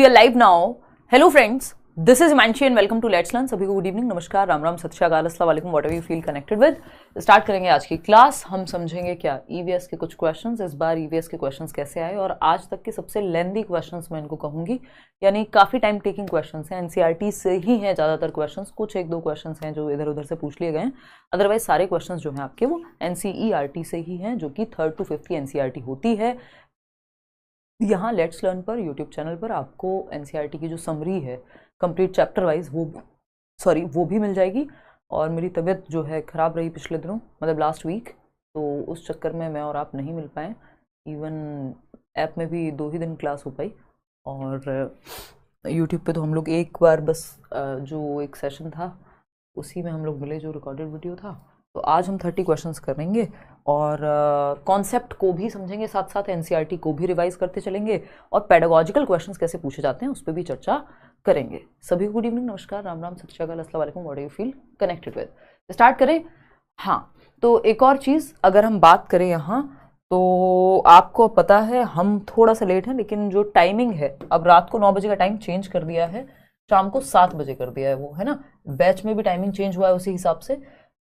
We are live now. Hello friends, this is Himanshi and welcome to Let's Learn. सभी को good evening, नमस्कार, राम राम, सत श्री अकाल, अस्सलाम वालेकुम, whatever you feel connected with. Start करेंगे आज की क्लास। हम समझेंगे क्या ईवीएस के कुछ क्वेश्चंस। इस बार ईवीएस के क्वेश्चंस कैसे आए और आज तक के सबसे लेंथी क्वेश्चंस मैं इनको कहूंगी, यानी काफी टाइम टेकिंग क्वेश्चंस हैं। एनसीईआरटी से ही हैं ज्यादातर क्वेश्चंस, कुछ एक दो क्वेश्चंस हैं जो इधर उधर से पूछ लिए गए हैं, अदरवाइज सारे क्वेश्चंस जो हैं आपके वो एनसीईआरटी से ही हैं, जो कि 3rd to 5th की एनसीईआरटी होती है। यहाँ लेट्स लर्न पर यूट्यूब चैनल पर आपको एनसीईआरटी की जो समरी है कंप्लीट चैप्टर वाइज वो भी मिल जाएगी। और मेरी तबीयत जो है ख़राब रही पिछले दिनों, मतलब लास्ट वीक, तो उस चक्कर में मैं और आप नहीं मिल पाए। इवन ऐप में भी 2 ही दिन क्लास हो पाई और यूट्यूब पे तो हम लोग एक बार बस जो एक सेशन था उसी में हम लोग मिले, जो रिकॉर्डेड वीडियो था। तो आज हम 30 क्वेश्चंस करेंगे और कॉन्सेप्ट को भी समझेंगे, साथ साथ एनसीईआरटी को भी रिवाइज करते चलेंगे और पेडागॉजिकल क्वेश्चंस कैसे पूछे जाते हैं उस पर भी चर्चा करेंगे। सभी को गुड इवनिंग, नमस्कार, राम राम, सत श्री अकाल, अस्सलाम वालेकुम, what do you feel connected with. Start करें। हाँ, तो एक और चीज़ अगर हम बात करें यहाँ, तो आपको पता है हम थोड़ा सा लेट हैं, लेकिन जो टाइमिंग है अब रात को 9 बजे का टाइम चेंज कर दिया है, शाम को 7 बजे कर दिया है वो, है ना। बैच में भी टाइमिंग चेंज हुआ है उसी हिसाब से,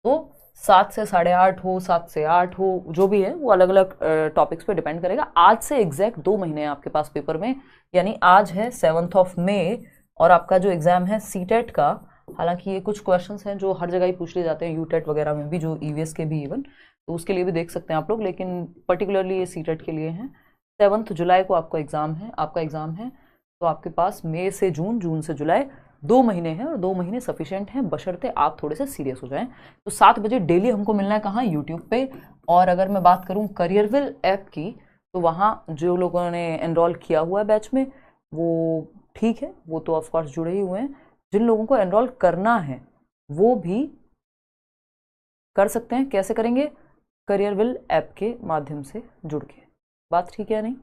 तो 7 से 8:30 हो, 7 से 8 हो, जो भी है वो अलग अलग टॉपिक्स पे डिपेंड करेगा। आज से एग्जैक्ट 2 महीने हैं आपके पास पेपर में, यानी आज है 7 मई और आपका जो एग्जाम है सीटेट का। हालांकि ये कुछ क्वेश्चंस हैं जो हर जगह ही पूछ लिए जाते हैं, यूटेट वगैरह में भी, जो ईवीएस के भी इवन, तो उसके लिए भी देख सकते हैं आप लोग, लेकिन पर्टिकुलरली ये सीटेट के लिए हैं। 7 जुलाई को आपका एग्जाम है, तो आपके पास मई से जून, जून से जुलाई 2 महीने हैं और 2 महीने सफिशिएंट हैं, बशर्ते आप थोड़े से सीरियस हो जाएं। तो 7 बजे डेली हमको मिलना है, कहाँ, यूट्यूब पे। और अगर मैं बात करूं करियरविल ऐप की, तो वहाँ जो लोगों ने एनरोल किया हुआ है बैच में वो ठीक है, वो तो ऑफकोर्स जुड़े ही हुए हैं। जिन लोगों को एनरोल करना है वो भी कर सकते हैं। कैसे करेंगे? करियरविल ऐप के माध्यम से जुड़ के। बात ठीक है नहीं,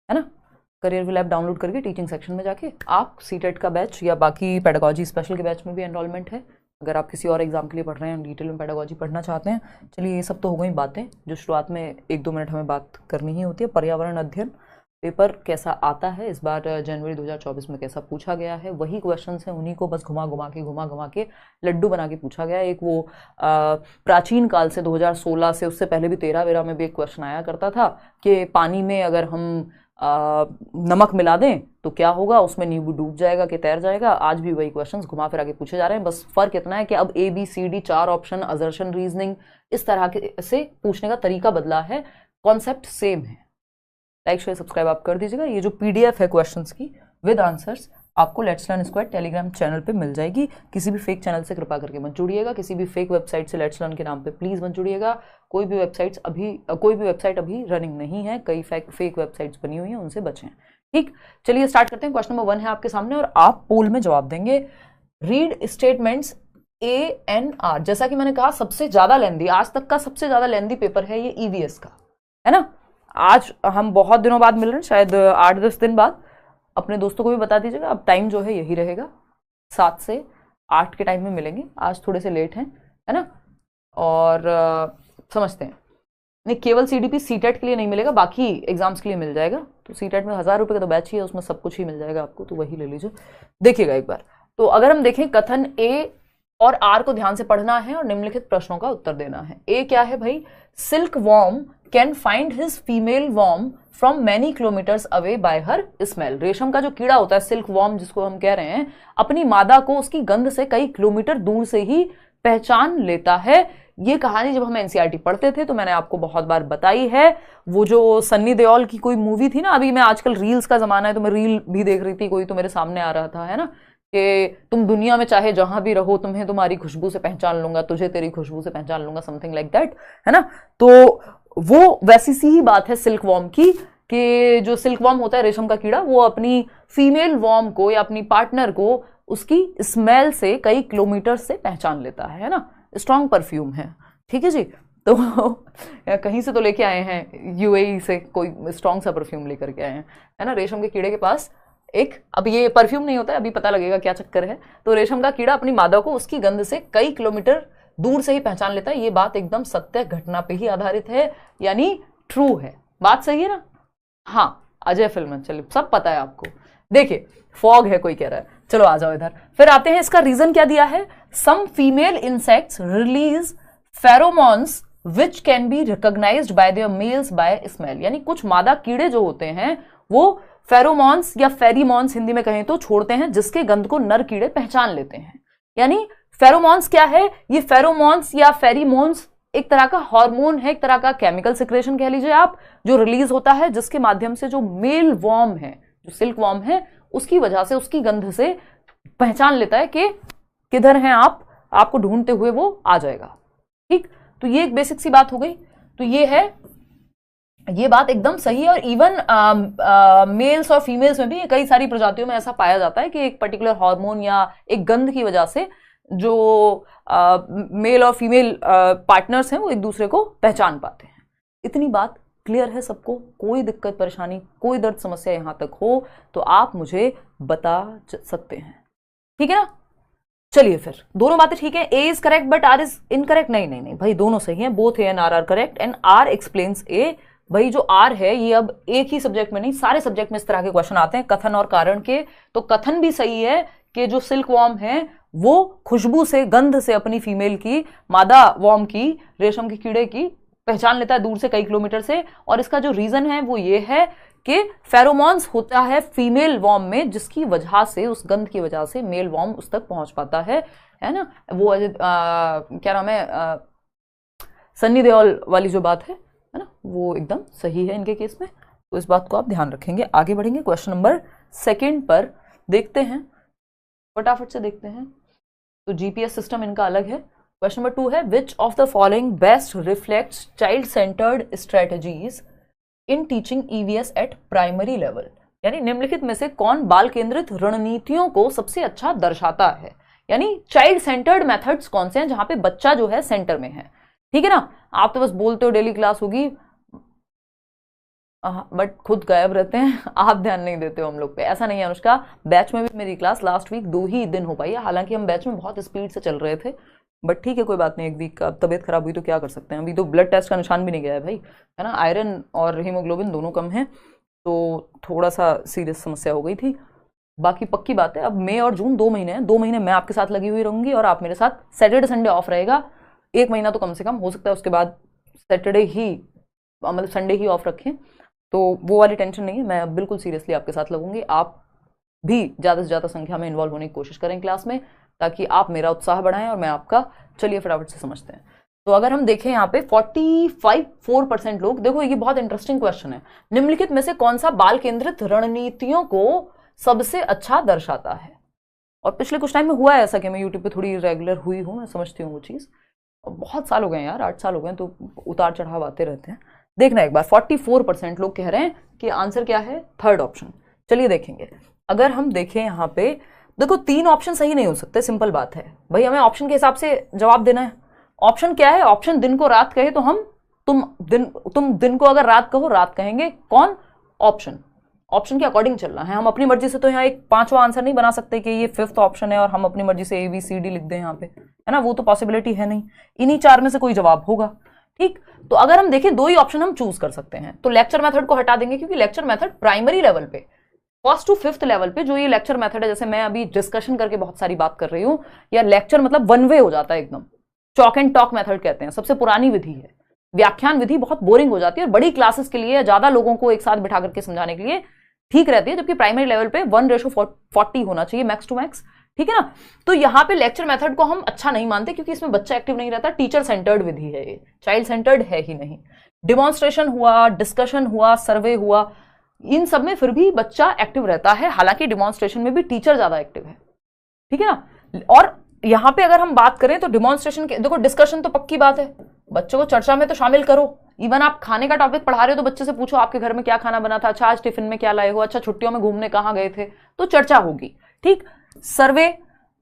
है ना। करियरविल ऐप डाउनलोड करके टीचिंग सेक्शन में जाके आप सीटेट का बैच या बाकी पेडागॉजी स्पेशल के बैच में भी एनरोलमेंट है, अगर आप किसी और एग्जाम के लिए पढ़ रहे हैं, डिटेल में पेडागॉजी पढ़ना चाहते हैं। चलिए, ये सब तो हो गई बातें जो शुरुआत में 1-2 मिनट हमें बात करनी ही होती है। पर्यावरण अध्ययन पेपर कैसा आता है इस बार, जनवरी 2024 में कैसा पूछा गया है, वही क्वेश्चंस हैं, उन्हीं को बस घुमा घुमा के लड्डू बना के पूछा गया है। एक वो प्राचीन काल से 2016 से, उससे पहले भी 13-13 में भी एक क्वेश्चन आया करता था कि पानी में अगर हम नमक मिला दें तो क्या होगा, उसमें नींबू डूब जाएगा कि तैर जाएगा। आज भी वही क्वेश्चंस घुमा फिरा के पूछे जा रहे हैं, बस फर्क इतना है कि अब ABCD 4 ऑप्शन, असर्शन, रीजनिंग, इस तरह के से पूछने का तरीका बदला है, कॉन्सेप्ट सेम है। लाइक शेयर सब्सक्राइब आप कर दीजिएगा। ये जो PDF है क्वेश्चंस की विद आंसर्स आपको let's learn squad Telegram channel पे मिल जाएगी। किसी भी फेक चैनल से कृपा करके मत जुड़िएगा, किसी भी फेक वेबसाइट से लेट्स लर्न के नाम पे प्लीज मत जुड़िएगा। कोई भी वेबसाइट अभी रनिंग नहीं है, कई फेक वेबसाइट्स बनी हुई हैं, उनसे बचें। ठीक, चलिए स्टार्ट करते हैं। क्वेश्चन नंबर 1 है आपके सामने और आप पोल में जवाब देंगे। Read statements ANR। जैसा कि मैंने कहा, सबसे ज्यादा लेंदी, आज तक का सबसे ज्यादा लेंदी पेपर है ये EVS का, है ना। आज हम बहुत दिनों बाद मिल रहे हैं, शायद 8-10 दिन बाद। अपने दोस्तों को भी बता दीजिएगा, अब टाइम जो है यही रहेगा, 7 से 8 के टाइम में मिलेंगे। आज थोड़े से लेट हैं, है ना। और समझते हैं, नहीं, केवल CDP सीटेट के लिए नहीं मिलेगा, बाकी एग्जाम्स के लिए मिल जाएगा। तो सीटेट में 1000 रुपये का तो बैच ही है, उसमें सब कुछ ही मिल जाएगा आपको, तो वही ले लीजिए। देखिएगा एक बार। तो अगर हम देखें, कथन A और R को ध्यान से पढ़ना है और निम्नलिखित प्रश्नों का उत्तर देना है। A क्या है भाई? Silk worm can find his female worm from many kilometres away by her smell. रेशम का जो कीड़ा होता है, सिल्क वॉर्म जिसको हम कह रहे हैं, अपनी मादा को उसकी गंध से कई किलोमीटर दूर से ही पहचान लेता है। ये कहानी जब हम एनसीईआरटी पढ़ते थे तो मैंने आपको बहुत बार बताई है। वो जो सन्नी देओल की कोई मूवी थी ना, अभी मैं आजकल रील्स का जमाना है तो मैं रील भी देख रही थी, कोई तो मेरे सामने आ रहा था, है ना, कि तुम दुनिया में चाहे जहां भी रहो, तुम्हें तुम्हारी खुशबू से पहचान लूंगा, तुझे तेरी खुशबू से पहचान लूंगा, समथिंग लाइक दैट, है ना। तो वो वैसी सी ही बात है सिल्क वॉर्म की, कि जो सिल्क वॉर्म होता है, रेशम का कीड़ा, वो अपनी फीमेल वॉर्म को या अपनी पार्टनर को उसकी स्मेल से कई किलोमीटर से पहचान लेता है ना। स्ट्रॉन्ग परफ्यूम है, ठीक है जी। तो कहीं से तो लेके आए हैं, UAE से कोई स्ट्रॉन्ग सा परफ्यूम लेकर के आए हैं, है ना। रेशम के कीड़े के पास एक, अब ये परफ्यूम नहीं होता है, अभी पता लगेगा क्या चक्कर है। तो रेशम का कीड़ा अपनी मादा को उसकी गंध से कई किलोमीटर दूर से ही पहचान लेता है। ये बात एकदम सत्य घटना पे ही आधारित है, यानी ट्रू है। बात सही है ना। हाँ, अजय फिल्म, चलिए सब पता है आपको। देखिए फॉग है कोई कह रहा है, चलो आ जाओ इधर। फिर आते हैं, इसका रीजन क्या दिया है, some female insects release pheromones which can be recognised by their males by smell. यानी कुछ मादा कीड़े जो होते हैं वो फेरोमोन्स या फेरीमोन्स हिंदी में कहें तो छोड़ते हैं, जिसके गंध को नर कीड़े पहचान लेते हैं। यानी फेरोमोन्स क्या है, ये फेरोमोन्स या फेरीमोन्स एक तरह का हार्मोन है, एक तरह का केमिकल सिक्रेशन कह लीजिए आप, जो रिलीज होता है, जिसके माध्यम से जो मेल वॉर्म है, जो सिल्क वॉर्म है, उसकी वजह से, उसकी गंध से पहचान लेता है कि किधर हैं आप, आपको ढूंढते हुए वो आ जाएगा। ठीक, तो ये एक बेसिक सी बात हो गई। तो ये है, ये बात एकदम सही है। और इवन मेल्स और फीमेल्स में भी कई सारी प्रजातियों में ऐसा पाया जाता है कि एक पर्टिकुलर हार्मोन या एक गंध की वजह से जो मेल और फीमेल पार्टनर्स हैं वो एक दूसरे को पहचान पाते हैं। इतनी बात क्लियर है सबको? कोई दिक्कत परेशानी, कोई दर्द समस्या यहां तक हो तो आप मुझे बता सकते हैं, ठीक है ना? चलिए फिर, दोनों बातें ठीक है। A is correct but R is incorrect. नहीं नहीं नहीं भाई, दोनों सही हैं, both A and R correct and R explains A. भाई जो आर है ये अब एक ही सब्जेक्ट में नहीं, सारे सब्जेक्ट में इस तरह के क्वेश्चन आते हैं कथन और कारण के। तो कथन भी सही है कि जो सिल्क वॉर्म है वो खुशबू से, गंध से अपनी फीमेल की, मादा वॉर्म की, रेशम के कीड़े की पहचान लेता है दूर से, कई किलोमीटर से। और इसका जो रीजन है वो ये है कि फेरोमोन्स होता है फीमेल वॉर्म में, जिसकी वजह से, उस गंध की वजह से मेल वॉर्म उस तक पहुंच पाता है ना? वो क्या नाम है, सन्नी देओल वाली जो बात है ना, वो एकदम सही है इनके केस में। तो इस बात को आप ध्यान रखेंगे। आगे बढ़ेंगे, क्वेश्चन नंबर 2 पर देखते हैं, फटाफट से देखते हैं। तो जीपीएस सिस्टम इनका अलग है। क्वेश्चन नंबर 2 है, विच of the following best reflects child centred strategies in teaching EVS at primary level. यानी निम्नलिखित में से कौन बाल केंद्रित रणनीतियों को सबसे अच्छा दर्शाता है। यानी चाइल्ड सेंटर्ड मेथड्स कौन से हैं जहां पे बच्चा जो है सेंटर में है, ठीक है ना? आप तो बस बोलते हो डेली क्लास होगी बट खुद गायब रहते हैं, आप ध्यान नहीं देते हो हम लोग पे। ऐसा नहीं है अनुष्का, बैच में भी मेरी क्लास लास्ट वीक 2 ही दिन हो पाई है, हालांकि हम बैच में बहुत स्पीड से चल रहे थे, बट ठीक है कोई बात नहीं। एक वीक का तबीयत खराब हुई तो क्या कर सकते हैं। अभी तो ब्लड टेस्ट का निशान भी नहीं गया है भाई, है ना? आयरन और हीमोग्लोबिन दोनों कम है, तो थोड़ा सा सीरियस समस्या हो गई थी। बाकी पक्की बात है, अब मई और जून 2 महीने हैं, 2 महीने मैं आपके साथ लगी हुई रहूंगी और आप मेरे साथ। सैटरडे संडे ऑफ रहेगा, 1 महीना तो कम से कम हो सकता है, उसके बाद सैटरडे ही, मतलब संडे ही ऑफ रखें, तो वो वाली टेंशन नहीं है। मैं बिल्कुल सीरियसली आपके साथ लगूंगी। आप भी ज़्यादा से ज़्यादा संख्या में इन्वॉल्व होने की कोशिश करें क्लास में, ताकि आप मेरा उत्साह बढ़ाएं और मैं आपका। चलिए फटाफट से समझते हैं। तो अगर हम देखें यहाँ पे 45-4% लोग, देखो ये बहुत इंटरेस्टिंग क्वेश्चन है, निम्नलिखित में से कौन सा बाल केंद्रित रणनीतियों को सबसे अच्छा दर्शाता है। और पिछले कुछ टाइम में हुआ है ऐसा कि मैं यूट्यूब पे थोड़ी रेगुलर हुई हूँ, मैं समझती हूँ वो चीज़। बहुत साल हो गए यार, 8 साल हो गए, तो उतार चढ़ाव आते रहते हैं। देखना एक बार, 44% लोग कह रहे हैं कि आंसर क्या है, 3rd ऑप्शन। चलिए देखेंगे। अगर हम देखें यहाँ पे, देखो 3 ऑप्शन सही नहीं हो सकते, सिंपल बात है भाई, हमें ऑप्शन के हिसाब से जवाब देना है। ऑप्शन क्या है, ऑप्शन दिन को रात कहे तो हम, तुम दिन को अगर रात कहो रात कहेंगे, कौन? ऑप्शन के अकॉर्डिंग चलना है। हम अपनी मर्जी से तो यहाँ एक 5वां आंसर नहीं बना सकते कि ये 5th ऑप्शन है और हम अपनी मर्जी से ABCD लिख दें यहाँ पे, है ना? वो तो पॉसिबिलिटी है नहीं, इन्हीं 4 में से कोई जवाब होगा, ठीक? तो अगर हम देखें 2 ही ऑप्शन हम चूज कर सकते हैं, तो लेक्चर मेथड को हटा देंगे, क्योंकि लेक्चर मेथड प्राइमरी लेवल पे, 1st to 5th लेवल पे जो ये लेक्चर मेथड है, जैसे मैं अभी डिस्कशन करके बहुत सारी बात कर रही हूँ, या लेक्चर मतलब 1 वे हो जाता है एकदम, चॉक एंड टॉक मेथड कहते हैं, सबसे पुरानी विधि है। व्याख्यान विधि बहुत बोरिंग हो जाती है और बड़ी क्लासेस के लिए, ज्यादा लोगों को एक साथ बिठा करके समझाने के लिए ठीक रहती है, जबकि प्राइमरी लेवल पे 1:40 होना चाहिए मैक्स टू मैक्स, ठीक है ना? तो यहाँ पे लेक्चर मेथड को हम अच्छा नहीं मानते, क्योंकि इसमें बच्चा एक्टिव नहीं रहता, टीचर सेंटर्ड विधि है ये, चाइल्ड सेंटर्ड है ही नहीं। डिमॉन्स्ट्रेशन हुआ, डिस्कशन हुआ, सर्वे हुआ, इन सब में फिर भी बच्चा एक्टिव रहता है, हालांकि डिमॉन्स्ट्रेशन में भी टीचर ज्यादा एक्टिव है, ठीक है ना? और यहाँ पे अगर हम बात करें तो डिमॉन्स्ट्रेशन के, देखो डिस्कशन तो पक्की बात है, बच्चों को चर्चा में तो शामिल करो। इवन आप खाने का टॉपिक पढ़ा रहे हो तो बच्चे से पूछो आपके घर में क्या खाना बना था, अच्छा आज टिफिन में क्या लाए हो, अच्छा छुट्टियों में घूमने कहाँ गए थे, तो चर्चा होगी, ठीक? सर्वे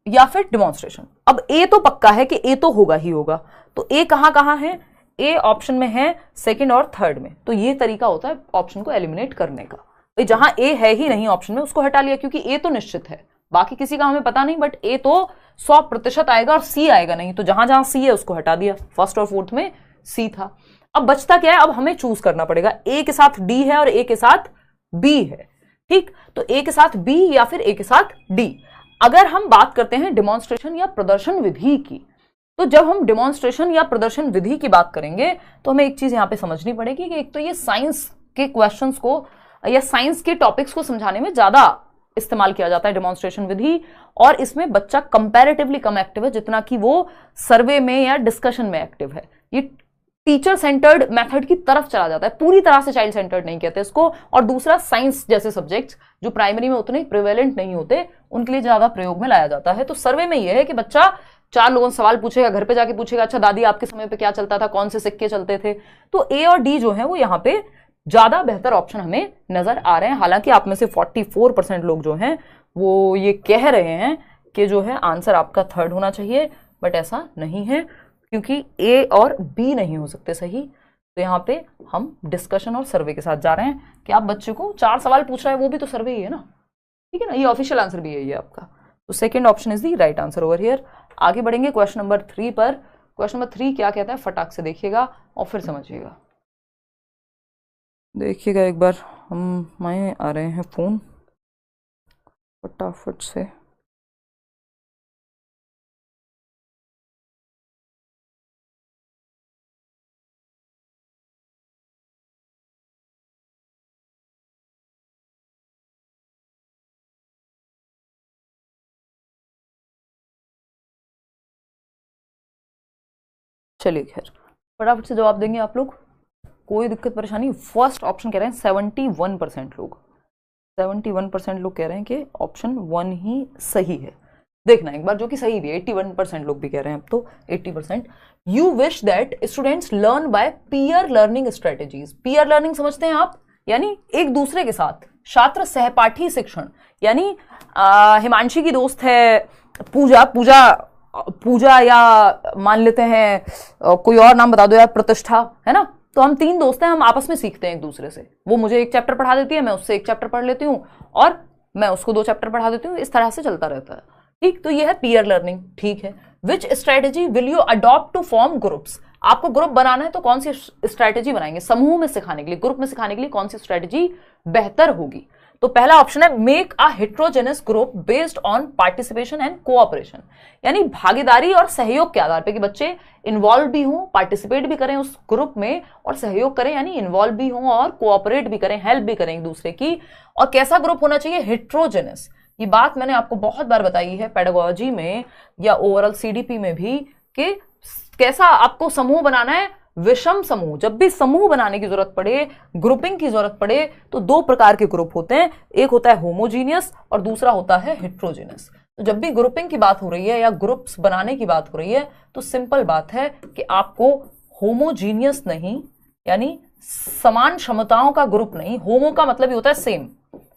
या फिर डिमॉन्स्ट्रेशन। अब ए तो पक्का है कि ए तो होगा ही होगा, तो ए कहाँ है? ए ऑप्शन में है 2nd और 3rd में। तो ये तरीका होता है ऑप्शन को एलिमिनेट करने का, भाई जहां ए है ही नहीं ऑप्शन में उसको हटा लिया, क्योंकि ए तो निश्चित है, बाकी किसी का हमें पता नहीं, बट ए तो 100% आएगा और सी आएगा नहीं, तो जहां जहां सी है उसको हटा दिया। 1st और 4th में सी था। अब बचता क्या है? अब हमें चूज करना पड़ेगा, ए के साथ डी है और ए के साथ बी है। ठीक, तो ए के साथ बी या फिर ए के साथ डी। अगर हम बात करते हैं डिमॉन्स्ट्रेशन या प्रदर्शन विधि की, तो जब हम डिमॉन्स्ट्रेशन या प्रदर्शन विधि की बात करेंगे तो हमें एक चीज यहां पे समझनी पड़ेगी कि एक तो ये साइंस के क्वेश्चंस को या साइंस के टॉपिक्स को समझाने में ज्यादा इस्तेमाल किया जाता है डिमॉन्स्ट्रेशन विधि, और इसमें बच्चा कंपैरेटिवली कम एक्टिव है जितना कि वो सर्वे में या डिस्कशन में एक्टिव है। ये टीचर सेंटर्ड मेथड की तरफ चला जाता है, पूरी तरह से चाइल्ड सेंटर्ड नहीं कहते इसको। और दूसरा, साइंस जैसे सब्जेक्ट्स जो प्राइमरी में उतने प्रिवेलेंट नहीं होते उनके लिए ज्यादा प्रयोग में लाया जाता है। तो सर्वे में यह है कि बच्चा 4 लोगों से सवाल पूछेगा, घर पे जाके पूछेगा, अच्छा दादी आपके समय पे क्या चलता था, कौन से सिक्के चलते थे। तो ए और डी जो है वो यहाँ पे ज्यादा बेहतर ऑप्शन हमें नजर आ रहे हैं। हालांकि आप में से 44% लोग जो हैं वो ये कह रहे हैं कि जो है आंसर आपका थर्ड होना चाहिए, बट ऐसा नहीं है क्योंकि ए और बी नहीं हो सकते सही। तो यहाँ पे हम डिस्कशन और सर्वे के साथ जा रहे हैं कि आप बच्चे को 4 सवाल पूछ रहा है, वो भी तो सर्वे ही है ना, ठीक है ना, ये ऑफिशियल आंसर भी है ये आपका। तो second option is the right answer over here. आगे बढ़ेंगे क्वेश्चन नंबर 3 पर। क्वेश्चन नंबर 3 क्या कहता है, फटाक से देखिएगा और फिर समझिएगा। देखिएगा एक बार, मैं आ रहे हैं फोन फटाफट से। चलिए खैर फटाफट से जवाब देंगे आप लोग, कोई दिक्कत परेशानी। फर्स्ट ऑप्शन कह रहे हैं 71% लोग, 71% लोग कह रहे हैं कि ऑप्शन 1 ही सही है। देखना एक बार, जो कि सही भी है, 81% लोग भी कह रहे हैं अब तो 80%। You wish that students learn by peer learning strategies. Peer learning समझते हैं आप, यानी एक दूसरे के साथ छात्र सहपाठी शिक्षण। यानी हिमांशी की दोस्त है पूजा, पूजा या मान लेते हैं कोई और नाम बता दो यार, प्रतिष्ठा, है ना। तो हम 3 दोस्त हैं, हम आपस में सीखते हैं एक दूसरे से। वो मुझे 1 चैप्टर पढ़ा देती है, मैं उससे 1 चैप्टर पढ़ लेती हूँ, और मैं उसको 2 चैप्टर पढ़ा देती हूँ। इस तरह से चलता रहता है, ठीक। तो ये है पीयर लर्निंग, ठीक है। Which strategy will you adopt to form groups. आपको ग्रुप बनाना है तो कौन सी स्ट्रेटेजी बनाएंगे समूह में सिखाने के लिए, ग्रुप में सिखाने के लिए कौन सी स्ट्रेटेजी बेहतर होगी। तो पहला ऑप्शन है make a heterogeneous group based on participation and cooperation. यानी भागीदारी और सहयोग के आधार पे कि बच्चे इन्वॉल्व भी हों, पार्टिसिपेट भी करें उस ग्रुप में, और सहयोग करें यानी इन्वॉल्व भी हों और कोऑपरेट भी करें, हेल्प भी करें एक दूसरे की। और कैसा ग्रुप होना चाहिए, हेट्रोजेनस। ये बात मैंने आपको बहुत बार बताई है पेडागोजी में या ओवरऑल सीडीपी में भी, कि कैसा आपको समूह बनाना है, विषम समूह। जब भी समूह बनाने की जरूरत पड़े, ग्रुपिंग की जरूरत पड़े, तो 2 प्रकार के ग्रुप होते हैं, एक होता है होमोजीनियस और दूसरा होता है हेट्रोजीनियस। तो जब भी ग्रुपिंग की बात हो रही है या ग्रुप्स बनाने की बात हो रही है, तो सिंपल बात है कि आपको होमोजीनियस नहीं, यानी समान क्षमताओं का ग्रुप नहीं। होमो का मतलब ही होता है सेम,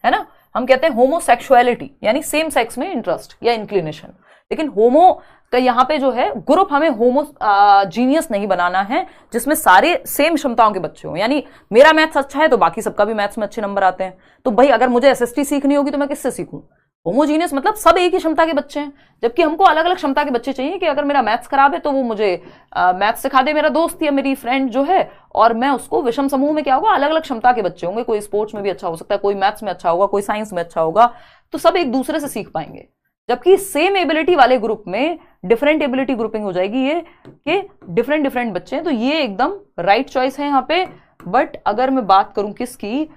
है ना। हम कहते हैं होमोसेक्सुअलिटी, यानी सेम सेक्स में इंटरेस्ट या इंक्लिनेशन। लेकिन होमो का यहाँ पे जो है ग्रुप, हमें होमोजीनियस नहीं बनाना है जिसमें सारे सेम क्षमताओं के बच्चे हों। यानी मेरा मैथ्स अच्छा है तो बाकी सबका भी मैथ्स में अच्छे नंबर आते हैं। तो भाई अगर मुझे एसएसटी सीखनी होगी तो मैं किससे सीखूं। होमोजीनियस मतलब सब एक ही क्षमता के बच्चे हैं, जबकि हमको अलग अलग क्षमता के बच्चे चाहिए कि अगर मेरा मैथ्स खराब है तो वो मुझे मैथ्स सिखा दे मेरा दोस्त या मेरी फ्रेंड जो है, और मैं उसको विषम समूह में क्या होगा, अलग अलग क्षमता के बच्चे होंगे। कोई स्पोर्ट्स में भी अच्छा हो सकता है, कोई मैथ्स में अच्छा होगा, कोई साइंस में अच्छा होगा, तो सब एक दूसरे से सीख पाएंगे। जबकि सेम एबिलिटी वाले ग्रुप में डिफरेंट एबिलिटी ग्रुपिंग हो जाएगी, ये कि डिफरेंट बच्चे हैं। तो ये एकदम राइट चॉइस है यहाँ पे। बट अगर मैं बात करूं किसकी,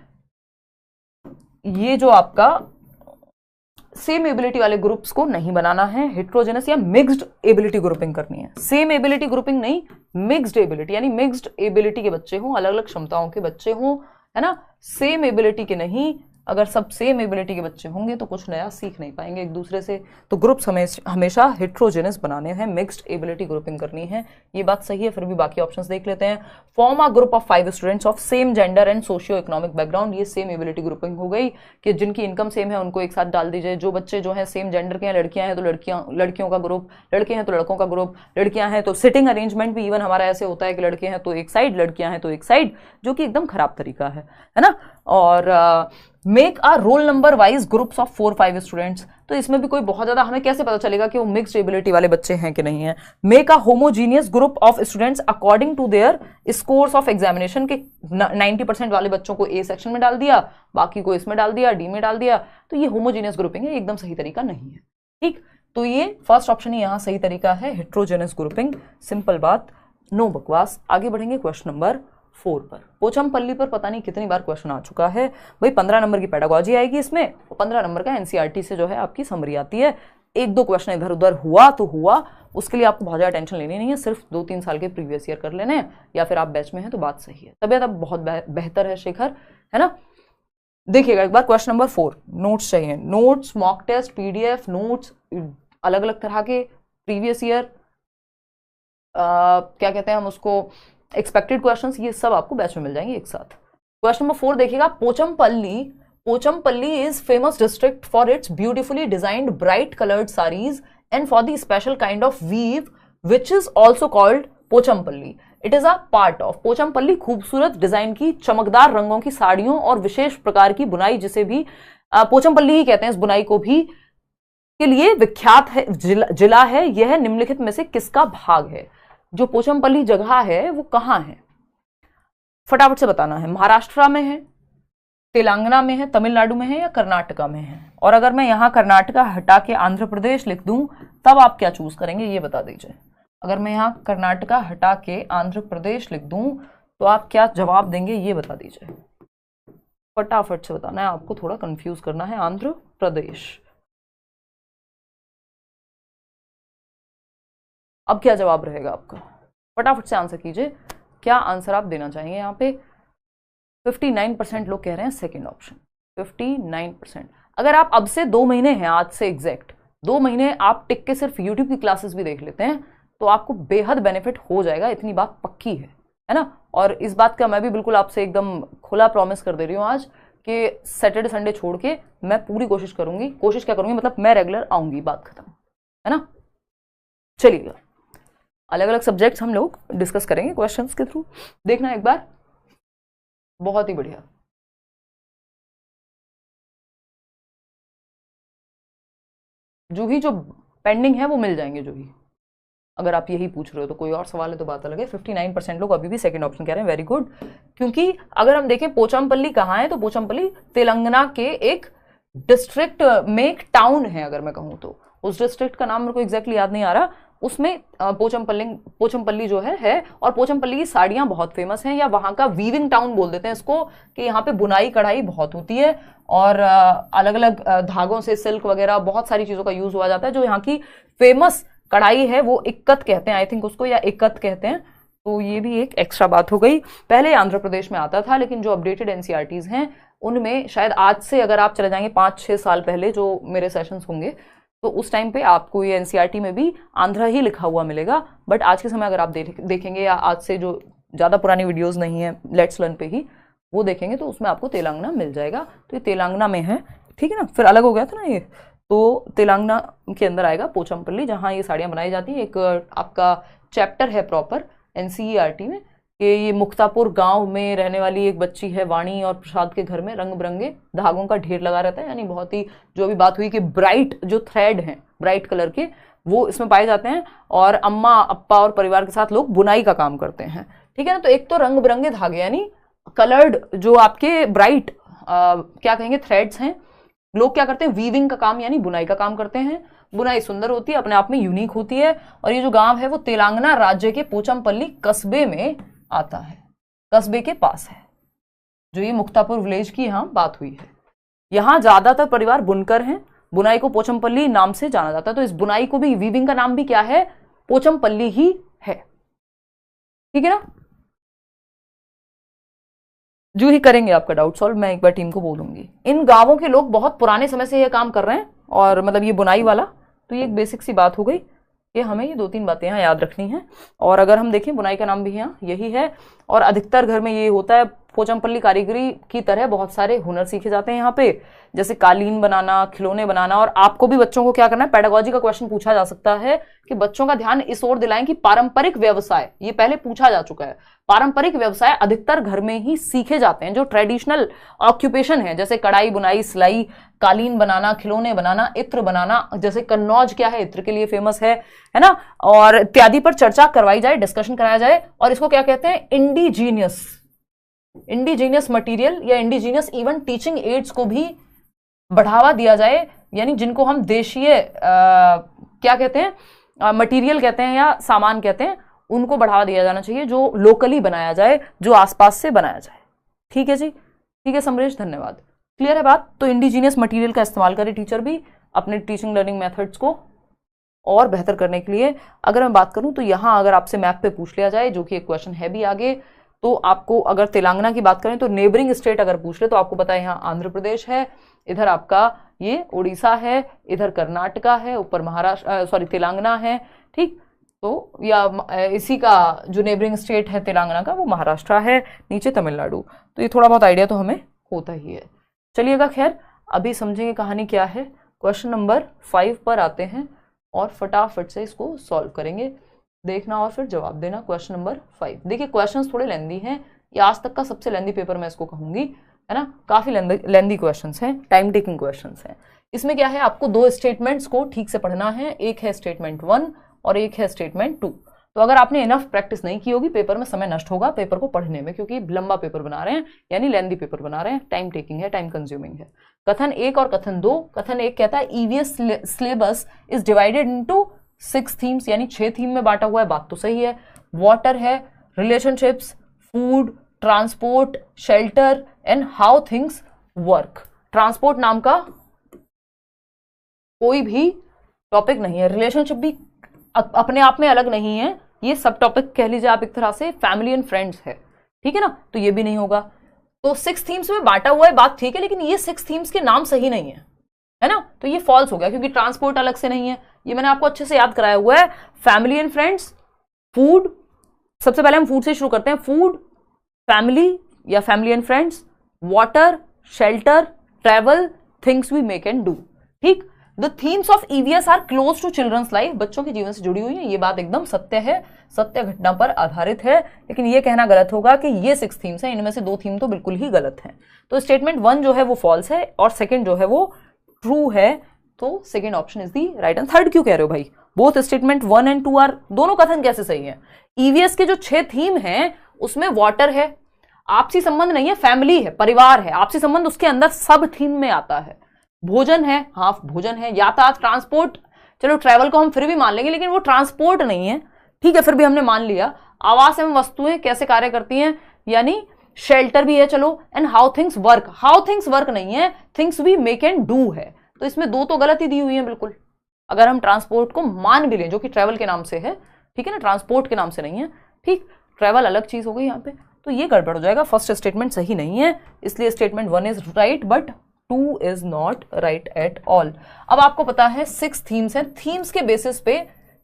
ये जो आपका सेम एबिलिटी वाले ग्रुप्स को नहीं बनाना है, हेट्रोजेनस या मिक्स्ड एबिलिटी ग्रुपिंग करनी है। सेम एबिलिटी ग्रुपिंग नहीं, मिक्स्ड एबिलिटी, यानी मिक्स्ड एबिलिटी के बच्चे हों, अलग अलग क्षमताओं के बच्चे हों, है ना। सेम एबिलिटी के नहीं, अगर सब सेम एबिलिटी के बच्चे होंगे तो कुछ नया सीख नहीं पाएंगे एक दूसरे से। तो ग्रुप्स हमेशा हेट्रोजेनस बनाने हैं, मिक्स्ड एबिलिटी ग्रुपिंग करनी है, ये बात सही है। फिर भी बाकी ऑप्शंस देख लेते हैं। Form a group of 5 students of same gender and socio economic background. ये सेम एबिलिटी ग्रुपिंग हो गई कि जिनकी इनकम सेम है उनको एक साथ डाल दीजिए। जो बच्चे जो है सेम जेंडर के हैं, लड़कियां हैं तो लड़कियों का ग्रुप, लड़के हैं तो लड़कों का ग्रुप, लड़कियां हैं तो सिटिंग अरेंजमेंट भी इवन हमारा ऐसे होता है कि लड़के हैं तो एक साइड, लड़कियां हैं तो एक साइड, जो कि एकदम खराब तरीका है ना। और make a roll number wise groups of 4-5 students. तो इसमें भी कोई बहुत ज्यादा हमें कैसे पता चलेगा कि वो मिक्स्ड एबिलिटी वाले बच्चे हैं कि नहीं है। Make a homogeneous group of students according to their scores of examination के 90% वाले बच्चों को ए सेक्शन में डाल दिया, बाकी को इसमें डाल दिया, डी में डाल दिया। तो ये होमोजीनियस ग्रुपिंग है, एकदम सही तरीका नहीं है। ठीक, तो ये फर्स्ट ऑप्शन ही यहाँ सही तरीका है, हेट्रोजेनस ग्रुपिंग। सिंपल बात, नो बकवास। आगे बढ़ेंगे क्वेश्चन नंबर 4 पर। पोचमपल्ली पर पता नहीं कितनी बार क्वेश्चन आ चुका है भाई। 15 नंबर की पेडागोजी आएगी इसमें और 15 नंबर का एनसीईआरटी से जो है आपकी समरी आती है। 1-2 क्वेश्चन इधर उधर हुआ तो हुआ, उसके लिए आपको बहुत ज़्यादा टेंशन लेनी नहीं है। सिर्फ 2-3 साल के प्रीवियस ईयर कर लेने हैं, या फिर आप बैच में हैं तो बात सही है। तबियत अब बहुत बेहतर है शेखर, है ना। देखिएगा एक बार क्वेश्चन नंबर 4, नोट्स चाहिए। Notes, mock test, PDF notes, अलग अलग तरह के प्रीवियस ईयर क्या कहते हैं हम उसको, एक्सपेक्टेड क्वेश्चंस, ये सब आपको बैच में मिल जाएंगे एक साथ। क्वेश्चन नंबर 4 देखिएगा। Pochampally is famous district for its beautifully designed bright coloured saris and for the special kind of weave which is also called Pochampally. It is a part of Pochampally खूबसूरत डिजाइन की चमकदार रंगों की साड़ियों और विशेष प्रकार की बुनाई, जिसे भी पोचमपल्ली ही कहते हैं, इस बुनाई को भी के लिए विख्यात है जिला है। यह निम्नलिखित में से किसका भाग है? जो पोचमपल्ली जगह है वो कहां है, फटाफट से बताना है। महाराष्ट्र में है, तेलंगाना में है, तमिलनाडु में है या कर्नाटका में है? और अगर मैं यहां कर्नाटका हटा के आंध्र प्रदेश लिख दूं तब आप क्या चूज करेंगे ये बता दीजिए। अगर मैं यहां कर्नाटका हटा के आंध्र प्रदेश लिख दूं तो आप क्या जवाब देंगे ये बता दीजिए। फटाफट से बताना है, आपको थोड़ा कंफ्यूज करना है। आंध्र प्रदेश, अब क्या जवाब रहेगा आपका? फटाफट से आंसर कीजिए, क्या आंसर आप देना चाहेंगे? यहाँ पे 59% लोग कह रहे हैं सेकंड ऑप्शन, 59%। अगर आप अब से 2 महीने हैं, आज से एग्जैक्ट 2 महीने आप टिक के सिर्फ यूट्यूब की क्लासेस भी देख लेते हैं तो आपको बेहद बेनिफिट हो जाएगा, इतनी बात पक्की है ना। और इस बात का मैं भी बिल्कुल आपसे एकदम खुला प्रॉमिस कर दे रही हूँ आज कि सैटरडे संडे छोड़ के मैं पूरी कोशिश करूंगी। कोशिश क्या करूंगी मतलब मैं रेगुलर आऊंगी, बात खत्म, है ना। चलिएगा, अलग अलग सब्जेक्ट्स हम लोग डिस्कस करेंगे क्वेश्चंस के थ्रू, देखना एक बार। बहुत ही बढ़िया। जूही जो पेंडिंग है वो मिल जाएंगे जूही, अगर आप यही पूछ रहे हो तो। कोई और सवाल है तो बात अलग है। 59% लोग अभी भी सेकंड ऑप्शन कह रहे हैं, वेरी गुड। क्योंकि अगर हम देखें पोचमपल्ली कहाँ है तो पोचमपल्ली तेलंगाना के एक डिस्ट्रिक्ट में एक टाउन है, अगर मैं कहूँ तो। उस डिस्ट्रिक्ट का नाम मेरे को एग्जैक्टली याद नहीं आ रहा, उसमें पोचमपल्ली जो है। और पोचमपल्ली की साड़ियां बहुत फेमस हैं, या वहां का वीविंग टाउन बोल देते हैं इसको, कि यहाँ पे बुनाई कढ़ाई बहुत होती है और अलग अलग धागों से सिल्क वगैरह बहुत सारी चीजों का यूज हुआ जाता है। जो यहाँ की फेमस कढ़ाई है वो इक्कत कहते हैं, आई थिंक उसको, या इक्कत कहते हैं। तो ये भी एक एक्स्ट्रा बात हो गई। पहले आंध्र प्रदेश में आता था, लेकिन जो अपडेटेड एनसीईआरटीज हैं उनमें शायद आज से अगर आप चले जाएंगे 5-6 साल पहले जो मेरे सेशंस होंगे तो उस टाइम पे आपको ये एनसीईआरटी में भी आंध्रा ही लिखा हुआ मिलेगा। बट आज के समय अगर आप देखेंगे, या आज से जो ज़्यादा पुरानी वीडियोस नहीं है लेट्स लर्न पे ही वो देखेंगे, तो उसमें आपको तेलंगाना मिल जाएगा। तो ये तेलंगाना में है, ठीक है ना। फिर अलग हो गया था ना ये, तो तेलंगाना के अंदर आएगा पोचमपल्ली, जहाँ ये साड़ियाँ बनाई जाती हैं। एक आपका चैप्टर है प्रॉपर एनसीईआरटी में कि ये मुक्तापुर गांव में रहने वाली एक बच्ची है वाणी, और प्रसाद के घर में रंग बिरंगे धागों का ढेर लगा रहता है। यानी बहुत ही जो अभी बात हुई कि ब्राइट जो थ्रेड हैं ब्राइट कलर के वो इसमें पाए जाते हैं, और अम्मा अप्पा और परिवार के साथ लोग बुनाई का काम करते हैं, ठीक है ना। तो एक तो रंग बिरंगे धागे यानी कलर्ड जो आपके ब्राइट क्या कहेंगे थ्रेड्स हैं, लोग क्या करते हैं वीविंग का काम यानी बुनाई का काम करते हैं। बुनाई सुंदर होती है, अपने आप में यूनिक होती है। और ये जो गांव है वो तेलंगाना राज्य के पोचमपल्ली कस्बे में आता है, कस्बे के पास है, जो ये मुक्तापुर विलेज की यहाँ बात हुई है। यहाँ ज्यादातर परिवार बुनकर हैं, बुनाई को पोचमपल्ली नाम से जाना जाता है। तो इस बुनाई को भी, वीविंग का नाम भी क्या है, पोचमपल्ली ही है, ठीक है ना। जो ही करेंगे आपका डाउट सॉल्व, मैं एक बार टीम को बोलूंगी। इन गांवों के लोग बहुत पुराने समय से यह काम कर रहे हैं, और मतलब ये बुनाई वाला, तो ये एक बेसिक सी बात हो गई कि हमें ये 2-3 बातें यहाँ याद रखनी है। और अगर हम देखें बुनाई का नाम भी यहाँ यही है, और अधिकतर घर में ये होता है पोचमपल्ली कारीगरी की तरह बहुत सारे हुनर सीखे जाते हैं यहाँ पे, जैसे कालीन बनाना, खिलौने बनाना। और आपको भी बच्चों को क्या करना है, पेडागोजी का क्वेश्चन पूछा जा सकता है कि बच्चों का ध्यान इस ओर दिलाएं कि पारंपरिक व्यवसाय, ये पहले पूछा जा चुका है, पारंपरिक व्यवसाय अधिकतर घर में ही सीखे जाते हैं। जो ट्रेडिशनल ऑक्यूपेशन है जैसे कढ़ाई बुनाई, सिलाई, कालीन बनाना, खिलौने बनाना, इत्र बनाना, जैसे कन्नौज क्या है, इत्र के लिए फेमस है ना, और इत्यादि पर चर्चा करवाई जाए, डिस्कशन कराया जाए। और इसको क्या कहते हैं, इंडिजीनियस मटेरियल या इंडिजीनियस इवन टीचिंग एड्स को भी बढ़ावा दिया जाए, यानी जिनको हम देशीय क्या कहते हैं, मटेरियल कहते हैं या सामान कहते हैं, उनको बढ़ावा दिया जाना चाहिए, जो लोकली बनाया जाए, जो आसपास से बनाया जाए। ठीक है जी, ठीक है समरेश, धन्यवाद। क्लियर है बात। तो इंडिजीनियस मटेरियल का इस्तेमाल करें टीचर भी अपने टीचिंग लर्निंग मेथड्स को और बेहतर करने के लिए। अगर मैं बात करूं तो यहां अगर आपसे मैप पे पूछ लिया जाए, जो कि एक क्वेश्चन है भी आगे, तो आपको अगर तेलंगाना की बात करें तो नेबरिंग स्टेट अगर पूछ ले तो आपको पता है यहाँ आंध्र प्रदेश है, इधर आपका ये उड़ीसा है, इधर कर्नाटका है, ऊपर महाराष्ट्र तेलंगाना है। ठीक, तो या इसी का जो नेबरिंग स्टेट है तेलंगाना का वो महाराष्ट्र है, नीचे तमिलनाडु। तो ये थोड़ा बहुत आइडिया तो हमें होता ही है। चलिएगा, खैर अभी समझेंगे कहानी क्या है। क्वेश्चन नंबर 5 पर आते हैं और फटाफट से इसको सॉल्व करेंगे, देखना और फिर जवाब देना। क्वेश्चन नंबर 5, देखिए क्वेश्चंस थोड़े लेंदी हैं, ये आज तक का सबसे लेंदी पेपर मैं इसको कहूंगी, है ना, काफी लेंदी क्वेश्चंस हैं, टाइम टेकिंग क्वेश्चंस हैं। इसमें क्या है, आपको 2 स्टेटमेंट्स को ठीक से पढ़ना है, एक है स्टेटमेंट 1 और एक है स्टेटमेंट 2। तो अगर आपने इनफ प्रैक्टिस नहीं की होगी, पेपर में समय नष्ट होगा पेपर को पढ़ने में, क्योंकि लंबा पेपर बना रहे हैं, यानी लेंदी पेपर बना रहे हैं, टाइम टेकिंग है, टाइम कंज्यूमिंग है। कथन 1 और कथन 2। कथन 1 कहता है EVS syllabus is divided into 6 themes, यानी 6 थीम में बांटा हुआ है, बात तो सही है। वाटर है, relationships, food, transport, shelter and how things work. Transport नाम का कोई भी टॉपिक नहीं है, रिलेशनशिप भी अपने आप में अलग नहीं है, ये सब टॉपिक कह लीजिए आप एक तरह से, फैमिली एंड फ्रेंड्स है, ठीक है ना, तो ये भी नहीं होगा। तो 6 थीम्स में बांटा हुआ है, बात ठीक है, लेकिन ये 6 थीम्स के नाम सही नहीं है ना, तो ये फॉल्स हो गया, क्योंकि ट्रांसपोर्ट अलग से नहीं है, ये मैंने आपको अच्छे से याद कराया हुआ है। फैमिली एंड फ्रेंड्स, फूड, सबसे पहले हम फूड से शुरू करते हैं, फूड, फैमिली या family and friends, water, shelter, travel, things we make and do. ठीक, the themes of EVS are close to children's life, बच्चों के जीवन से जुड़ी हुई है, ये बात एकदम सत्य है, सत्य घटना पर आधारित है, लेकिन ये कहना गलत होगा कि ये 6 थीम्स हैं, इनमें से 2 थीम तो बिल्कुल ही गलत हैं। तो स्टेटमेंट 1 जो है वो फॉल्स है और सेकंड जो है वो ट्रू है, तो second option is the right. And third क्यों कह रहे हो भाई, बोथ स्टेटमेंट 1 एंड 2 आर, दोनों कथन कैसे सही है? ईवीएस के जो 6 थीम हैं उसमें वाटर है, आपसी संबंध नहीं है, फैमिली है, परिवार है, आपसी संबंध उसके अंदर सब थीम में आता है। भोजन है, हाँ भोजन है, यातायात, ट्रांसपोर्ट, चलो ट्रैवल को हम फिर भी मान लेंगे, लेकिन वो ट्रांसपोर्ट नहीं है, ठीक है, फिर भी हमने मान लिया। आवास एवं वस्तुएं कैसे कार्य करती हैं, यानी शेल्टर भी है, चलो। एंड हाउ थिंग्स वर्क नहीं है, things we make and do है, तो इसमें 2 तो गलत ही दी हुई है बिल्कुल। अगर हम ट्रांसपोर्ट को मान भी लें, जो कि ट्रैवल के नाम से है, ठीक है ना, ट्रांसपोर्ट के नाम से नहीं है, ठीक, ट्रैवल अलग चीज हो गई यहाँ पे, तो ये गड़बड़ हो जाएगा, फर्स्ट स्टेटमेंट सही नहीं है, इसलिए statement 1 is right but 2 is not right at all. अब आपको पता है 6 थीम्स हैं, थीम्स के बेसिस पे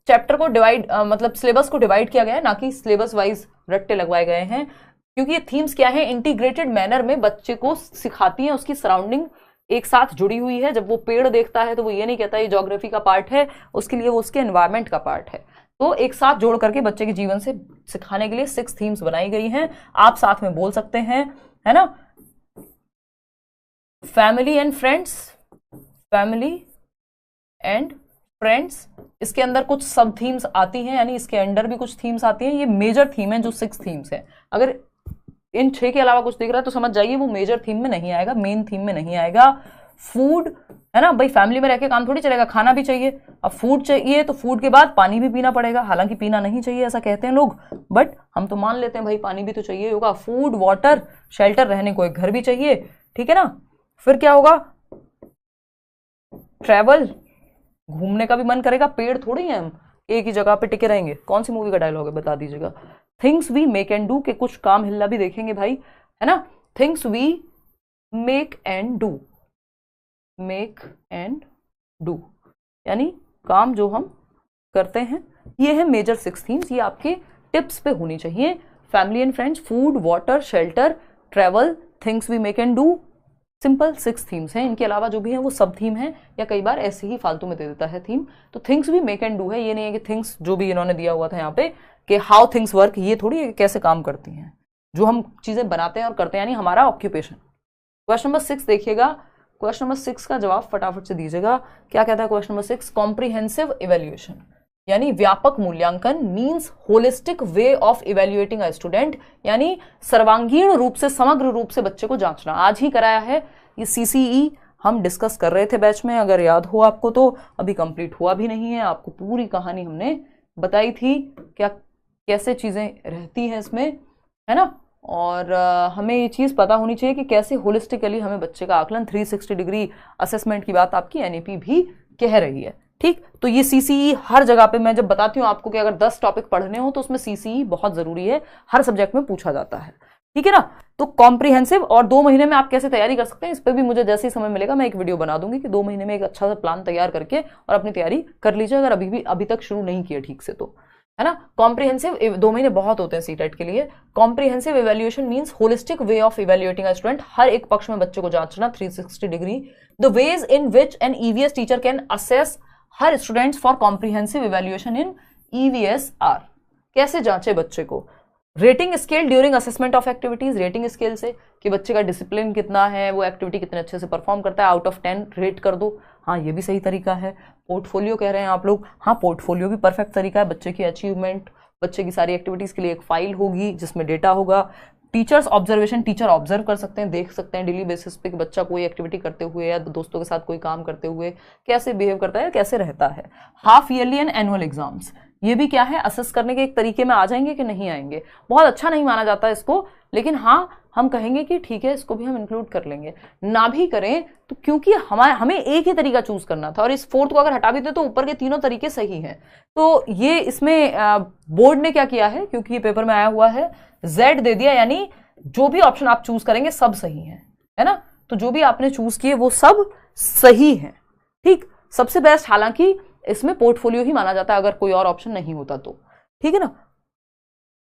चैप्टर को डिवाइड मतलब सिलेबस को डिवाइड किया गया है, ना कि सिलेबस वाइज रट्टे लगवाए गए हैं, क्योंकि ये थीम्स क्या है, इंटीग्रेटेड मैनर में बच्चे को सिखाती हैं, उसकी सराउंडिंग एक साथ जुड़ी हुई है। जब वो पेड़ देखता है तो वो ये नहीं कहता ये ज्योग्राफी का पार्ट है, उसके लिए वो उसके एनवायरमेंट का पार्ट है। तो एक साथ जोड़ करके बच्चे के जीवन से सिखाने के लिए 6 थीम्स बनाई गई हैं, आप साथ में बोल सकते हैं, है ना। Family and friends, family and friends, इसके अंदर कुछ सब थीम्स आती हैं, यानी इसके अंडर भी कुछ थीम्स आती हैं, ये मेजर थीम है जो 6 थीम्स है। अगर इन 6 के अलावा कुछ दिख रहा है तो समझ जाइए वो मेजर थीम में नहीं आएगा, मेन थीम में नहीं आएगा। फूड है ना भाई, फैमिली में रह के काम थोड़ी चलेगा, खाना भी चाहिए, अब फूड चाहिए तो फूड के बाद पानी भी पीना पड़ेगा, हालांकि पीना नहीं चाहिए ऐसा कहते हैं लोग, बट हम तो मान लेते हैं भाई पानी भी तो चाहिए होगा। फूड, वाटर, शेल्टर, रहने को एक घर भी चाहिए, ठीक है ना। फिर क्या होगा, ट्रैवल, घूमने का भी मन करेगा, पेड़ थोड़ी है हम एक ही जगह पे टिके रहेंगे, कौन सी मूवी का डायलॉग है बता दीजिएगा। Things we make and do के कुछ काम हिलना भी देखेंगे भाई, है ना। Things we make and do, make and do यानी काम जो हम करते हैं, ये है मेजर 6 थीम्स, ये आपके टिप्स पे होनी चाहिए। Family and friends, food, water, shelter, travel, things we make and do, simple 6 themes हैं। इनके अलावा जो भी हैं वो सब थीम है, या कई बार ऐसे ही फालतू में दे देता है थीम। तो things we make and do है, ये नहीं है कि थिंग्स जो भी इन्होंने दिया हुआ था यहाँ पे कि हाउ थिंग्स वर्क, ये थोड़ी कैसे काम करती हैं, जो हम चीजें बनाते हैं और करते हैं, यानी हमारा ऑक्यूपेशन। क्वेश्चन नंबर 6 देखिएगा, क्वेश्चन नंबर 6 का जवाब फटाफट से दीजिएगा। क्या कहता है क्वेश्चन नंबर 6? कॉम्प्रिहेंसिव इवेल्युएशन यानी व्यापक मूल्यांकन means holistic way of evaluating a student, यानी सर्वांगीण रूप से, समग्र रूप से बच्चे को जांचना। आज ही कराया है ये CCE, हम डिस्कस कर रहे थे बैच में, अगर याद हो आपको तो। अभी कंप्लीट हुआ भी नहीं है, आपको पूरी कहानी हमने बताई थी, क्या कैसे चीजें रहती हैं इसमें, है ना। और हमें ये चीज पता होनी चाहिए कि कैसे होलिस्टिकली हमें बच्चे का आकलन, 360 डिग्री असेसमेंट की बात आपकी NEP भी कह रही है। ठीक, तो ये CCE हर जगह पे, मैं जब बताती हूँ आपको कि अगर 10 टॉपिक पढ़ने हो तो उसमें CCE बहुत जरूरी है, हर सब्जेक्ट में पूछा जाता है। ठीक है ना। तो कॉम्प्रिहेंसिव, और 2 महीने में आप कैसे तैयारी कर सकते हैं, इस पर भी मुझे जैसे ही समय मिलेगा मैं एक वीडियो बना दूंगी कि 2 महीने में एक अच्छा सा प्लान तैयार करके और अपनी तैयारी कर लीजिए, अगर अभी तक शुरू नहीं किया ठीक से तो, है ना। कॉम्प्रिहेंसिव 2 महीने बहुत होते हैं CTET के लिए। Comprehensive evaluation means holistic way of evaluating a student, हर एक पक्ष में बच्चे को जांचना 360 degree. The ways in which an EVS teacher can assess her students for comprehensive evaluation in EVS are, कैसे जांचे बच्चे को। Rating scale during assessment of activities, rating scale से कि बच्चे का डिसिप्लिन कितना है, वो एक्टिविटी कितने अच्छे से परफॉर्म करता है, आउट ऑफ 10 रेट कर दो। हाँ, ये भी सही तरीका है। पोर्टफोलियो कह रहे हैं आप लोग, हाँ पोर्टफोलियो भी परफेक्ट तरीका है। बच्चे की अचीवमेंट, बच्चे की सारी एक्टिविटीज के लिए एक फाइल होगी जिसमें डेटा होगा। टीचर्स ऑब्जर्वेशन, टीचर ऑब्जर्व कर सकते हैं, देख सकते हैं डेली बेसिस पे कि बच्चा कोई एक्टिविटी करते हुए या दोस्तों के साथ कोई काम करते हुए कैसे बिहेव करता है, कैसे रहता है। Half yearly and annual exams, ये भी क्या है, असेस करने के एक तरीके में आ जाएंगे कि नहीं आएंगे। बहुत अच्छा नहीं माना जाता इसको, लेकिन हाँ हम कहेंगे कि ठीक है इसको भी हम इंक्लूड कर लेंगे। ना भी करें तो, क्योंकि हमें एक ही तरीका चूज करना था और इस 4th को अगर हटा भी दे तो ऊपर के तीनों तरीके सही हैं। तो ये इसमें बोर्ड ने क्या किया है, क्योंकि ये पेपर में आया हुआ है, Z दे दिया, यानी जो भी ऑप्शन आप चूज करेंगे सब सही है ना। तो जो भी आपने चूज किए वो सब सही है। ठीक, सबसे बेस्ट हालांकि इसमें पोर्टफोलियो ही माना जाता है अगर कोई और ऑप्शन नहीं होता तो। ठीक है ना,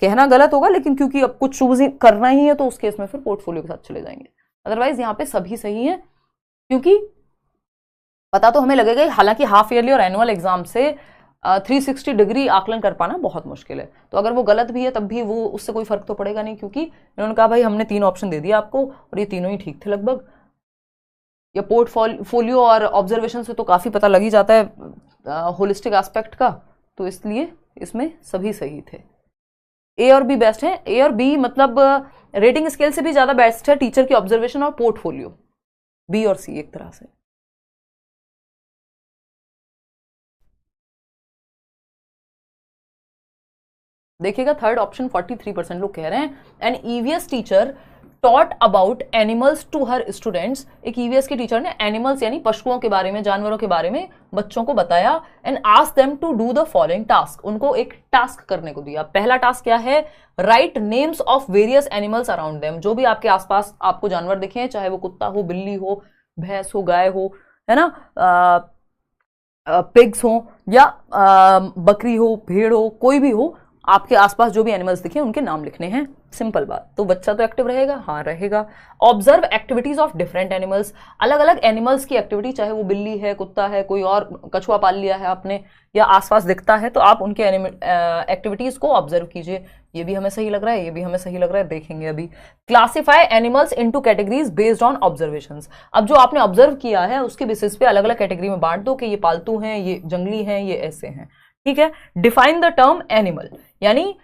कहना गलत होगा लेकिन क्योंकि अब कुछ चूज करना ही है तो उस केस में फिर पोर्टफोलियो के साथ चले जाएंगे। अदरवाइज यहाँ पे सभी सही है, क्योंकि पता तो हमें लगेगा, हालांकि हाफ ईयरली और एनुअल एग्जाम से 360 डिग्री आकलन कर पाना बहुत मुश्किल है। तो अगर वो गलत भी है तब भी वो उससे कोई फर्क तो पड़ेगा नहीं, क्योंकि इन्होंने कहा भाई हमने 3 ऑप्शन दे दिया आपको और ये तीनों ही ठीक थे लगभग। या पोर्टफोलियो और ऑब्जर्वेशन से तो काफी पता लग ही जाता है होलिस्टिक एस्पेक्ट का, तो इसलिए इसमें सभी सही थे। A और B बेस्ट है। A और B मतलब रेटिंग स्केल से भी ज्यादा बेस्ट है टीचर की ऑब्जर्वेशन और पोर्टफोलियो। B और C एक तरह से। देखिएगा थर्ड ऑप्शन 43% लोग कह रहे हैं, an EVS teacher taught about animals to her students. एक EVS के टीचर ने एनिमल्स यानी पशुओं के बारे में, जानवरों के बारे में बच्चों को बताया। And ask them to do the following task, उनको एक टास्क करने को दिया। पहला टास्क क्या है, right names of various animals around them, जो भी आपके आसपास आपको जानवर दिखे, चाहे वो कुत्ता हो, बिल्ली हो, भैंस हो, गाय हो, है ना, पिग्स हो या बकरी हो, भेड़ हो, कोई भी हो, आपके आसपास जो भी एनिमल्स दिखे उनके नाम लिखने हैं। सिंपल बात। तो बच्चा तो एक्टिव रहेगा, हाँ रहेगा। Observe activities of different animals, अलग अलग एनिमल्स की एक्टिविटी, चाहे वो बिल्ली है, कुत्ता है, कोई और कछुआ पाल लिया है आपने या आसपास दिखता है, तो आप उनके एक्टिविटीज को ऑब्जर्व कीजिए। ये भी हमें सही लग रहा है, ये भी हमें सही लग रहा है, देखेंगे अभी। Classify animals into categories based on observations, अब जो आपने ऑब्जर्व किया है उसके बेसिस पे अलग अलग कैटेगरी में बांट दो कि ये पालतू हैं, ये जंगली हैं, ये ऐसे हैं। ठीक है। डिफाइन द टर्म एनिमल, यानी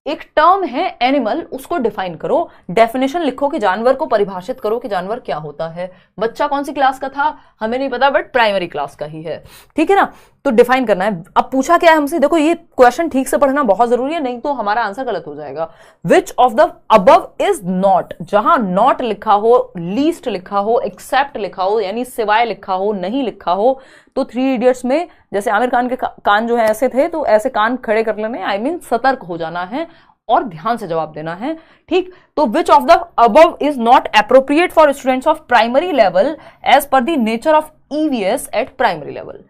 एक टर्म है एनिमल, उसको डिफाइन करो, डेफिनेशन लिखो कि जानवर को परिभाषित करो कि जानवर क्या होता है। बच्चा कौन सी क्लास का था हमें नहीं पता, बट प्राइमरी क्लास का ही है। ठीक है ना, तो डिफाइन करना है। अब पूछा क्या है हमसे, देखो ये क्वेश्चन ठीक से पढ़ना बहुत जरूरी है, नहीं तो हमारा आंसर गलत हो जाएगा। विच of the above is not, जहां नॉट लिखा हो, लीस्ट लिखा हो, एक्सेप्ट लिखा हो, यानी सिवाय लिखा हो, नहीं लिखा हो, तो 3 इडियट्स में जैसे आमिर खान के कान जो है ऐसे थे, तो ऐसे कान खड़े कर लेने, आई मीन सतर्क हो जाना है और ध्यान से जवाब देना है। ठीक, तो which of the above is not appropriate for students of primary level as per the nature of EVS at primary level.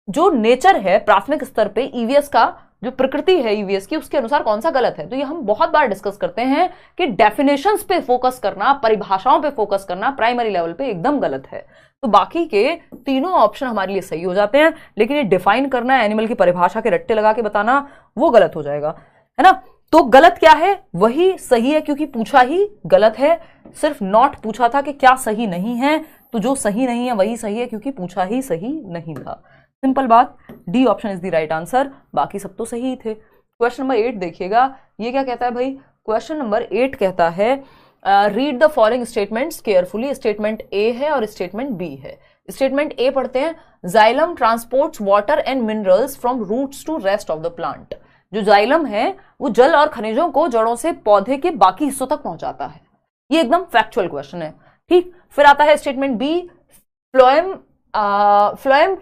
जो नेचर है प्राथमिक स्तर पे EVS का, जो प्रकृति है ईवीएस की उसके अनुसार कौन सा गलत है। तो ये हम बहुत बार डिस्कस करते हैं कि डेफिनेशंस पे फोकस करना, परिभाषाओं पे फोकस करना प्राइमरी लेवल पे एकदम गलत है। तो बाकी के तीनों ऑप्शन हमारे लिए सही हो जाते हैं, लेकिन ये डिफाइन करना, एनिमल की परिभाषा के रट्टे लगा के बताना, वो गलत हो जाएगा, है ना। तो गलत क्या है, वही सही है, क्योंकि पूछा ही गलत है। सिर्फ नॉट पूछा था कि क्या सही नहीं है, तो जो सही नहीं है वही सही है, क्योंकि पूछा ही सही नहीं था। सिंपल बात, D option is the right answer. बाकी सब तो सही ही थे। क्वेश्चन नंबर 8 देखिएगा, ये क्या कहता है भाई। क्वेश्चन नंबर 8 कहता है read the following statements carefully. Statement A है और स्टेटमेंट बी है। स्टेटमेंट ए पढ़ते हैं, xylem transports water and minerals from roots to rest of the plant. जो जाइलम है वो जल और खनिजों को जड़ों से पौधे के बाकी हिस्सों तक पहुंचाता है। ये एकदम फैक्चुअल क्वेश्चन है, ठीक। फिर आता है statement B, phloem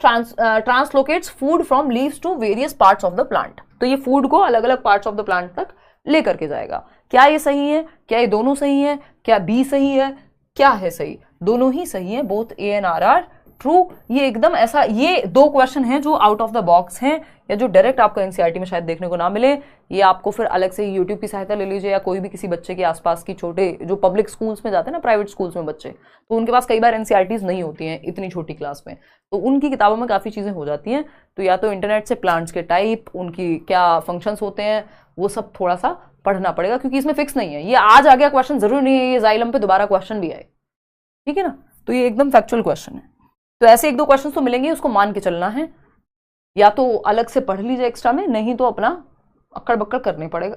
translocates food from leaves to various parts of the plant. तो ये फूड को अलग अलग पार्ट्स ऑफ द प्लांट तक लेकर के जाएगा। क्या ये सही है, क्या ये दोनों सही है, क्या बी सही है, क्या है सही? दोनों ही सही है, both A and R are true. ये एकदम ऐसा, ये दो क्वेश्चन हैं जो आउट ऑफ द बॉक्स हैं, या जो डायरेक्ट आपको एनसीईआरटी में शायद देखने को ना मिले। ये आपको फिर अलग से यूट्यूब की सहायता ले लीजिए, या कोई भी किसी बच्चे के आसपास की छोटे जो पब्लिक स्कूल्स में जाते हैं ना, प्राइवेट स्कूल्स में बच्चे, तो उनके पास कई बार एनसीईआरटीज नहीं होती हैं इतनी छोटी क्लास में, तो उनकी किताबों में काफ़ी चीज़ें हो जाती हैं। तो या तो इंटरनेट से प्लांट्स के टाइप, उनकी क्या फंक्शंस होते हैं, वो सब थोड़ा सा पढ़ना पड़ेगा, क्योंकि इसमें फिक्स नहीं है। ये आज आ गया क्वेश्चन, जरूरी नहीं है ये जाइलम पे दोबारा क्वेश्चन भी आए, ठीक है ना। तो ये एकदम फैक्चुअल क्वेश्चन है। तो ऐसे एक दो क्वेश्चन तो मिलेंगे, उसको मान के चलना है। या तो अलग से पढ़ लीजिए एक्स्ट्रा में, नहीं तो अपना अक्कड़ बक्कड़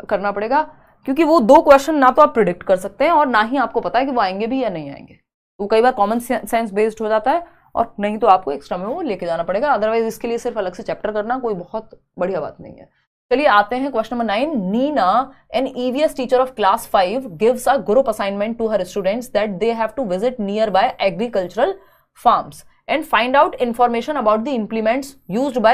करना पड़ेगा, क्योंकि वो दो क्वेश्चन ना तो आप प्रिडिक्ट कर सकते हैं और ना ही आपको पता है कि वो आएंगे भी या नहीं आएंगे। तो कई बार कॉमन सेंस बेस्ड हो जाता है, और नहीं तो आपको एक्स्ट्रा में वो लेके जाना पड़ेगा। अदरवाइज इसके लिए सिर्फ अलग से चैप्टर करना कोई बहुत बढ़िया बात नहीं है। चलिए आते हैं question number 9। Neena, an EVS teacher of class 5, gives a group assignment to her students that they have to visit nearby agricultural farms and find out information about the implements used by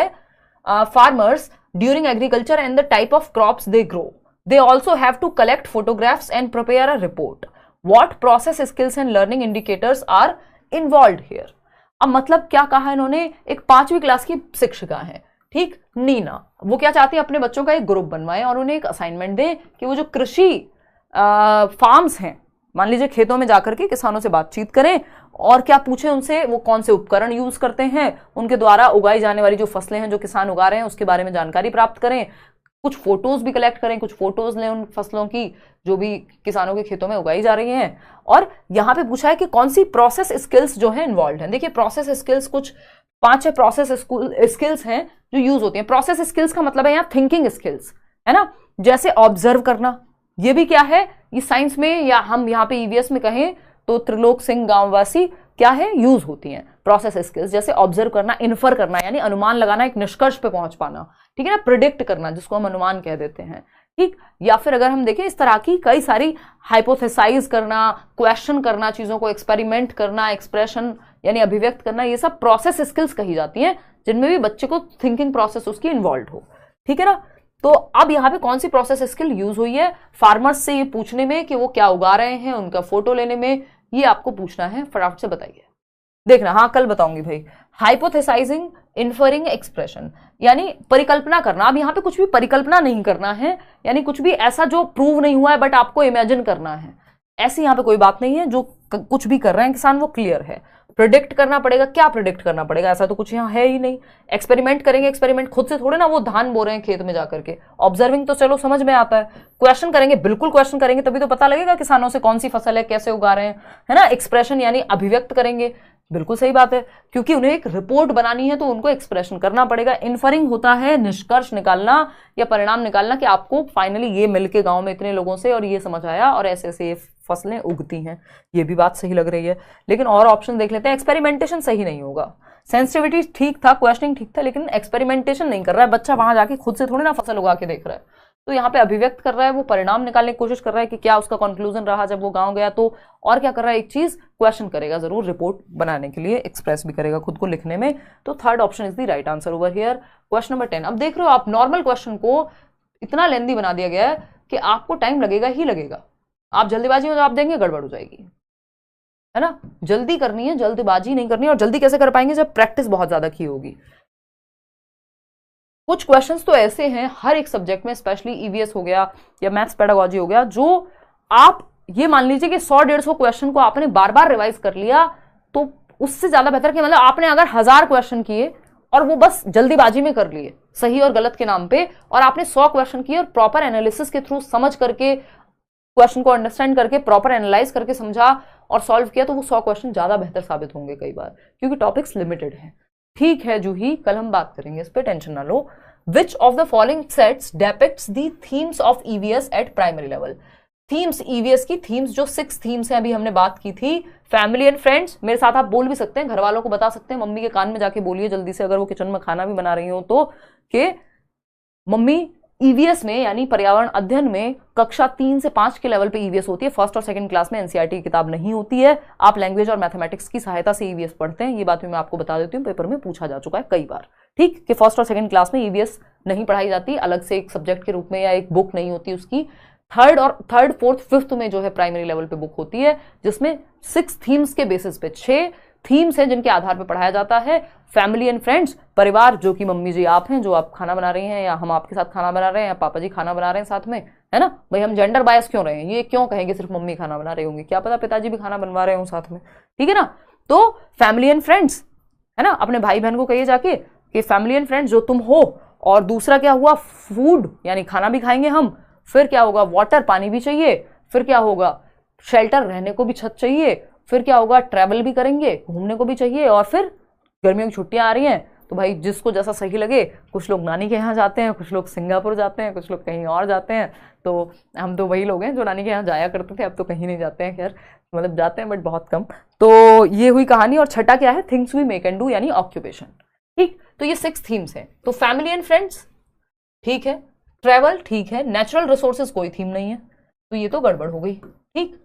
farmers during agriculture and the type of crops they grow. They also have to collect photographs and prepare a report. What process skills and learning indicators are involved here? अब मतलब क्या कहा इन्होंने, एक 5वीं class की शिक्षिका है, ठीक, नीना, वो क्या चाहती है, अपने बच्चों का एक ग्रुप बनवाएं और उन्हें एक असाइनमेंट दें कि वो जो कृषि फार्म्स हैं, मान लीजिए खेतों में जाकर के किसानों से बातचीत करें, और क्या पूछें उनसे, वो कौन से उपकरण यूज करते हैं, उनके द्वारा उगाई जाने वाली जो फसलें हैं जो किसान उगा रहे हैं उसके बारे में जानकारी प्राप्त करें, कुछ फोटोज भी कलेक्ट करें, कुछ फोटोज लें उन फसलों की जो भी किसानों के खेतों में उगाई जा रही हैं। और यहाँ पे पूछा है कि कौन सी प्रोसेस स्किल्स जो है इन्वॉल्व हैं। देखिए प्रोसेस स्किल्स कुछ 5-6 प्रोसेस स्किल्स हैं जो यूज होती हैं। प्रोसेस स्किल्स का मतलब है यहाँ थिंकिंग स्किल्स, है ना, जैसे ऑब्जर्व करना, ये भी क्या है, ये साइंस में, या हम यहाँ पे ईवीएस में कहें तो त्रिलोक सिंह गांववासी क्या है, यूज होती हैं प्रोसेस स्किल्स। जैसे ऑब्जर्व करना, इन्फर करना यानी अनुमान लगाना, एक निष्कर्ष पे पहुंच पाना, ठीक है ना, प्रिडिक्ट करना जिसको हम अनुमान कह देते हैं, ठीक। या फिर अगर हम देखें इस तरह की कई सारी, हाइपोथेसाइज करना, क्वेश्चन करना, चीजों को एक्सपेरिमेंट करना, एक्सप्रेशन यानी अभिव्यक्त करना, ये सब प्रोसेस स्किल्स कही जाती हैं, जिनमें भी बच्चे को थिंकिंग प्रोसेस उसकी इन्वॉल्व हो, ठीक है ना। तो अब यहाँ पे कौन सी प्रोसेस स्किल यूज हुई है, फार्मर्स से ये पूछने में कि वो क्या उगा रहे हैं, उनका फोटो लेने में, ये आपको पूछना है, फटाफट से बताइए। देखना, हाँ कल बताऊंगी भाई। हाइपोथेसाइजिंग, इन्फरिंग, एक्सप्रेशन यानी परिकल्पना करना। अब यहाँ पे कुछ भी परिकल्पना नहीं करना है, यानी कुछ भी ऐसा जो प्रूव नहीं हुआ है बट आपको इमेजिन करना है, ऐसी यहाँ पे कोई बात नहीं है। जो कुछ भी कर रहे हैं किसान वो क्लियर है। प्रिडिक्ट करना पड़ेगा, क्या प्रिडिक्ट करना पड़ेगा, ऐसा तो कुछ यहाँ है ही नहीं। एक्सपेरिमेंट करेंगे, एक्सपेरिमेंट खुद से थोड़े ना वो धान बो रहे हैं खेत में जाकर के। ऑब्जर्विंग तो चलो समझ में आता है। क्वेश्चन करेंगे, बिल्कुल क्वेश्चन करेंगे, तभी तो पता लगेगा किसानों से कौन सी फसल है, कैसे उगा रहे हैं, है ना। एक्सप्रेशन यानी अभिव्यक्त करेंगे, बिल्कुल सही बात है, क्योंकि उन्हें एक रिपोर्ट बनानी है तो उनको एक्सप्रेशन करना पड़ेगा। इन्फरिंग होता है निष्कर्ष निकालना या परिणाम निकालना कि आपको फाइनली ये मिलके गांव में इतने लोगों से और ये समझ आया और ऐसे ऐसे फसलें उगती हैं। ये भी बात सही लग रही है, लेकिन और ऑप्शन देख लेते हैं। एक्सपेरिमेंटेशन सही नहीं होगा। सेंसिटिविटी ठीक था, क्वेश्चनिंग ठीक था, लेकिन एक्सपेरिमेंटेशन नहीं कर रहा है बच्चा, वहां जाके खुद से थोड़ी ना फसल उगा के देख रहा है। तो यहाँ पे अभिव्यक्त कर रहा है, वो परिणाम निकालने की कोशिश कर रहा है कि क्या उसका कंक्लूजन रहा जब वो गांव गया तो, और क्या कर रहा है, एक चीज क्वेश्चन करेगा जरूर रिपोर्ट बनाने के लिए, एक्सप्रेस भी करेगा खुद को लिखने में। तो third option is the right answer over here. Question number 10। अब देख रहे हो आप, नॉर्मल क्वेश्चन को इतना लेंदी बना दिया गया है कि आपको टाइम लगेगा ही लगेगा। आप जल्दीबाजी में जवाब देंगे गड़बड़ हो जाएगी, है ना। जल्दी करनी है, जल्दबाजी नहीं करनी है। और जल्दी कैसे कर पाएंगे, जब प्रैक्टिस बहुत ज्यादा की होगी। कुछ क्वेश्चंस तो ऐसे हैं हर एक सब्जेक्ट में, स्पेशली ईवीएस हो गया या मैथ्स पेडागोजी हो गया, जो आप ये मान लीजिए कि 100-150 क्वेश्चन को आपने बार बार रिवाइज कर लिया, तो उससे ज्यादा बेहतर कि मतलब आपने अगर 1000 क्वेश्चन किए और वो बस जल्दीबाजी में कर लिए सही और गलत के नाम पे, और आपने 100 क्वेश्चन किए और प्रॉपर एनालिसिस के थ्रू समझ करके क्वेश्चन को अंडरस्टैंड करके प्रॉपर एनालाइज करके समझा और सॉल्व किया, तो वो 100 क्वेश्चन ज्यादा बेहतर साबित होंगे कई बार, क्योंकि टॉपिक्स लिमिटेड हैं। ठीक है जूही, कल हम बात करेंगे इस पे, टेंशन ना लो। Which of the following sets depicts the themes of EVS at primary level? Themes, EVS की थीम्स, जो 6 थीम्स हैं अभी हमने बात की थी, फैमिली एंड फ्रेंड्स। मेरे साथ आप बोल भी सकते हैं, घर वालों को बता सकते हैं, मम्मी के कान में जाके बोलिए जल्दी से, अगर वो किचन में खाना भी बना रही हो तो, कि मम्मी ईवीएस में यानी पर्यावरण अध्ययन में कक्षा 3 से 5 के लेवल पे ईवीएस होती है, फर्स्ट और सेकंड क्लास में एनसीईआरटी की किताब नहीं होती है, आप लैंग्वेज और मैथमेटिक्स की सहायता से ईवीएस पढ़ते हैं। ये बात भी मैं आपको बता देती हूँ, पेपर में पूछा जा चुका है कई बार, ठीक, कि फर्स्ट और सेकंड क्लास में ईवीएस नहीं पढ़ाई जाती, अलग से एक सब्जेक्ट के रूप में या एक बुक नहीं होती उसकी। थर्ड, फोर्थ, फिफ्थ में जो है प्राइमरी लेवल पे बुक होती है, जिसमें 6 थीम्स के बेसिस पे 6 थीम्स हैं जिनके आधार पर पढ़ाया जाता है। फैमिली एंड फ्रेंड्स, परिवार, जो कि मम्मी जी आप हैं, जो आप खाना बना रही हैं, या हम आपके साथ खाना बना रहे हैं, या पापा जी खाना बना रहे हैं साथ में, है ना भाई, हम जेंडर बायस क्यों रहे हैं, ये क्यों कहेंगे सिर्फ मम्मी खाना बना रही होंगी, क्या पता पिताजी भी खाना बनवा रहे हो साथ में, ठीक है ना। तो फैमिली एंड फ्रेंड्स, है ना, अपने भाई बहन को कहिए जाके कि फैमिली एंड फ्रेंड्स जो तुम हो। और दूसरा क्या हुआ, फूड, यानी खाना भी खाएंगे हम। फिर क्या होगा, वाटर, पानी भी चाहिए। फिर क्या होगा, शेल्टर, रहने को भी छत चाहिए। फिर क्या होगा, ट्रैवल भी करेंगे, घूमने को भी चाहिए। और फिर गर्मियों की छुट्टियां आ रही हैं, तो भाई जिसको जैसा सही लगे, कुछ लोग नानी के यहाँ जाते हैं, कुछ लोग सिंगापुर जाते हैं, कुछ लोग कहीं और जाते हैं। तो हम तो वही लोग हैं जो नानी के यहाँ जाया करते थे, अब तो कहीं नहीं जाते हैं, खैर मतलब जाते हैं बट बहुत कम। तो ये हुई कहानी। और छठा क्या है, things we make and do, यानी ऑक्यूपेशन, ठीक। तो ये 6 थीम्स हैं। तो फैमिली एंड फ्रेंड्स ठीक है, ट्रैवल ठीक है, नेचुरल रिसोर्सेज कोई थीम नहीं है, तो ये तो गड़बड़ हो गई, ठीक।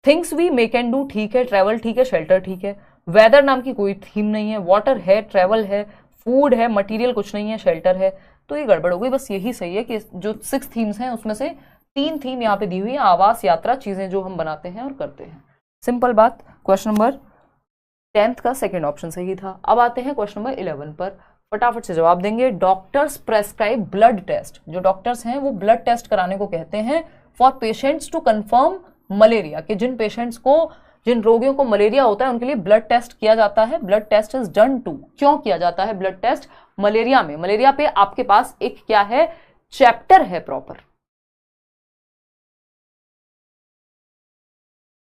Things we make and do ठीक है, ट्रैवल ठीक है, शेल्टर ठीक है। वेदर नाम की कोई थीम नहीं है, वाटर है, ट्रैवल है, फूड है, मटेरियल कुछ नहीं है, शेल्टर है, तो ये गड़बड़ हो गई। बस यही सही है कि जो 6 थीम्स हैं उसमें से 3 थीम यहाँ पे दी हुई है, आवास, यात्रा, चीजें जो हम बनाते हैं और करते हैं। सिंपल बात। क्वेश्चन नंबर 10th का सेकेंड ऑप्शन सही था। अब आते हैं क्वेश्चन नंबर 11 पर, फटाफट से जवाब देंगे। डॉक्टर्स प्रेस्क्राइब ब्लड टेस्ट, जो डॉक्टर्स हैं वो ब्लड टेस्ट कराने को कहते हैं for patients to confirm malaria, कि जिन पेशेंट्स को, जिन रोगियों को मलेरिया होता है उनके लिए ब्लड टेस्ट किया जाता है। Blood test is done to, क्यों किया जाता है ब्लड टेस्ट मलेरिया में? मलेरिया पे आपके पास एक क्या है, चैप्टर है प्रॉपर,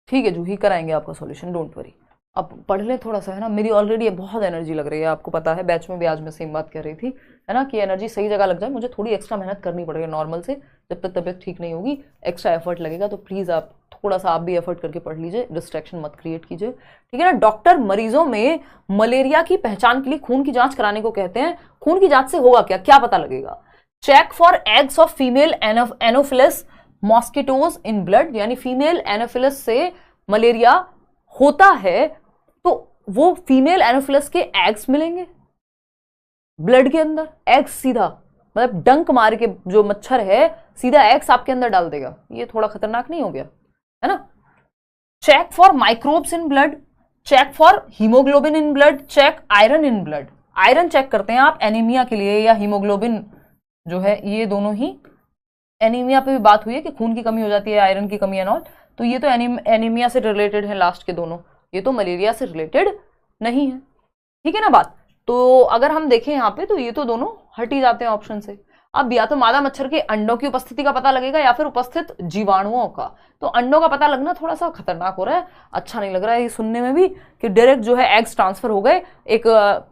ठीक है जूही, कराएंगे आपका सॉल्यूशन, डोंट वरी। अब पढ़ लें थोड़ा सा, है ना, मेरी ऑलरेडी बहुत एनर्जी लग रही है, आपको पता है, बैच में भी आज मैं सेम बात कर रही थी, है ना, कि एनर्जी सही जगह लग जाए। मुझे थोड़ी एक्स्ट्रा मेहनत करनी पड़ेगी नॉर्मल से, जब तक तबीयत ठीक नहीं होगी एक्स्ट्रा एफर्ट लगेगा, तो प्लीज़ आप थोड़ा सा आप भी एफर्ट करके पढ़ लीजिए, डिस्ट्रैक्शन मत क्रिएट कीजिए, ठीक है ना। डॉक्टर मरीजों में मलेरिया की पहचान के लिए खून की जांच कराने को कहते हैं। खून की जांच से होगा क्या, क्या पता लगेगा? Check for eggs of female anopheles mosquitoes in blood, यानी फीमेल एनोफिलस से मलेरिया होता है तो वो फीमेल एनोफिलस के एग्स मिलेंगे ब्लड के अंदर। एग्स सीधा मतलब डंक मार के जो मच्छर है सीधा एग्स आपके अंदर डाल देगा, ये थोड़ा खतरनाक नहीं हो गया, है ना। Check for microbes in blood, check for haemoglobin in blood, check iron in blood. Iron check करते हैं आप एनीमिया के लिए, या हीमोग्लोबिन जो है, ये दोनों ही, एनीमिया पे भी बात हुई है कि खून की कमी हो जाती है, आयरन की कमी एंड ऑल, तो ये तो एनीमिया से रिलेटेड है लास्ट के दोनों, ये तो मलेरिया से रिलेटेड नहीं है, ठीक है ना बात। तो अगर हम देखें यहाँ पे तो ये तो दोनों हट ही जाते हैं ऑप्शन से। अब या तो मादा मच्छर के अंडों की उपस्थिति का पता लगेगा या फिर उपस्थित जीवाणुओं का। तो अंडों का पता लगना थोड़ा सा खतरनाक हो रहा है, अच्छा नहीं लग रहा है ये सुनने में भी, कि डायरेक्ट जो है एग्स ट्रांसफर हो गए, एक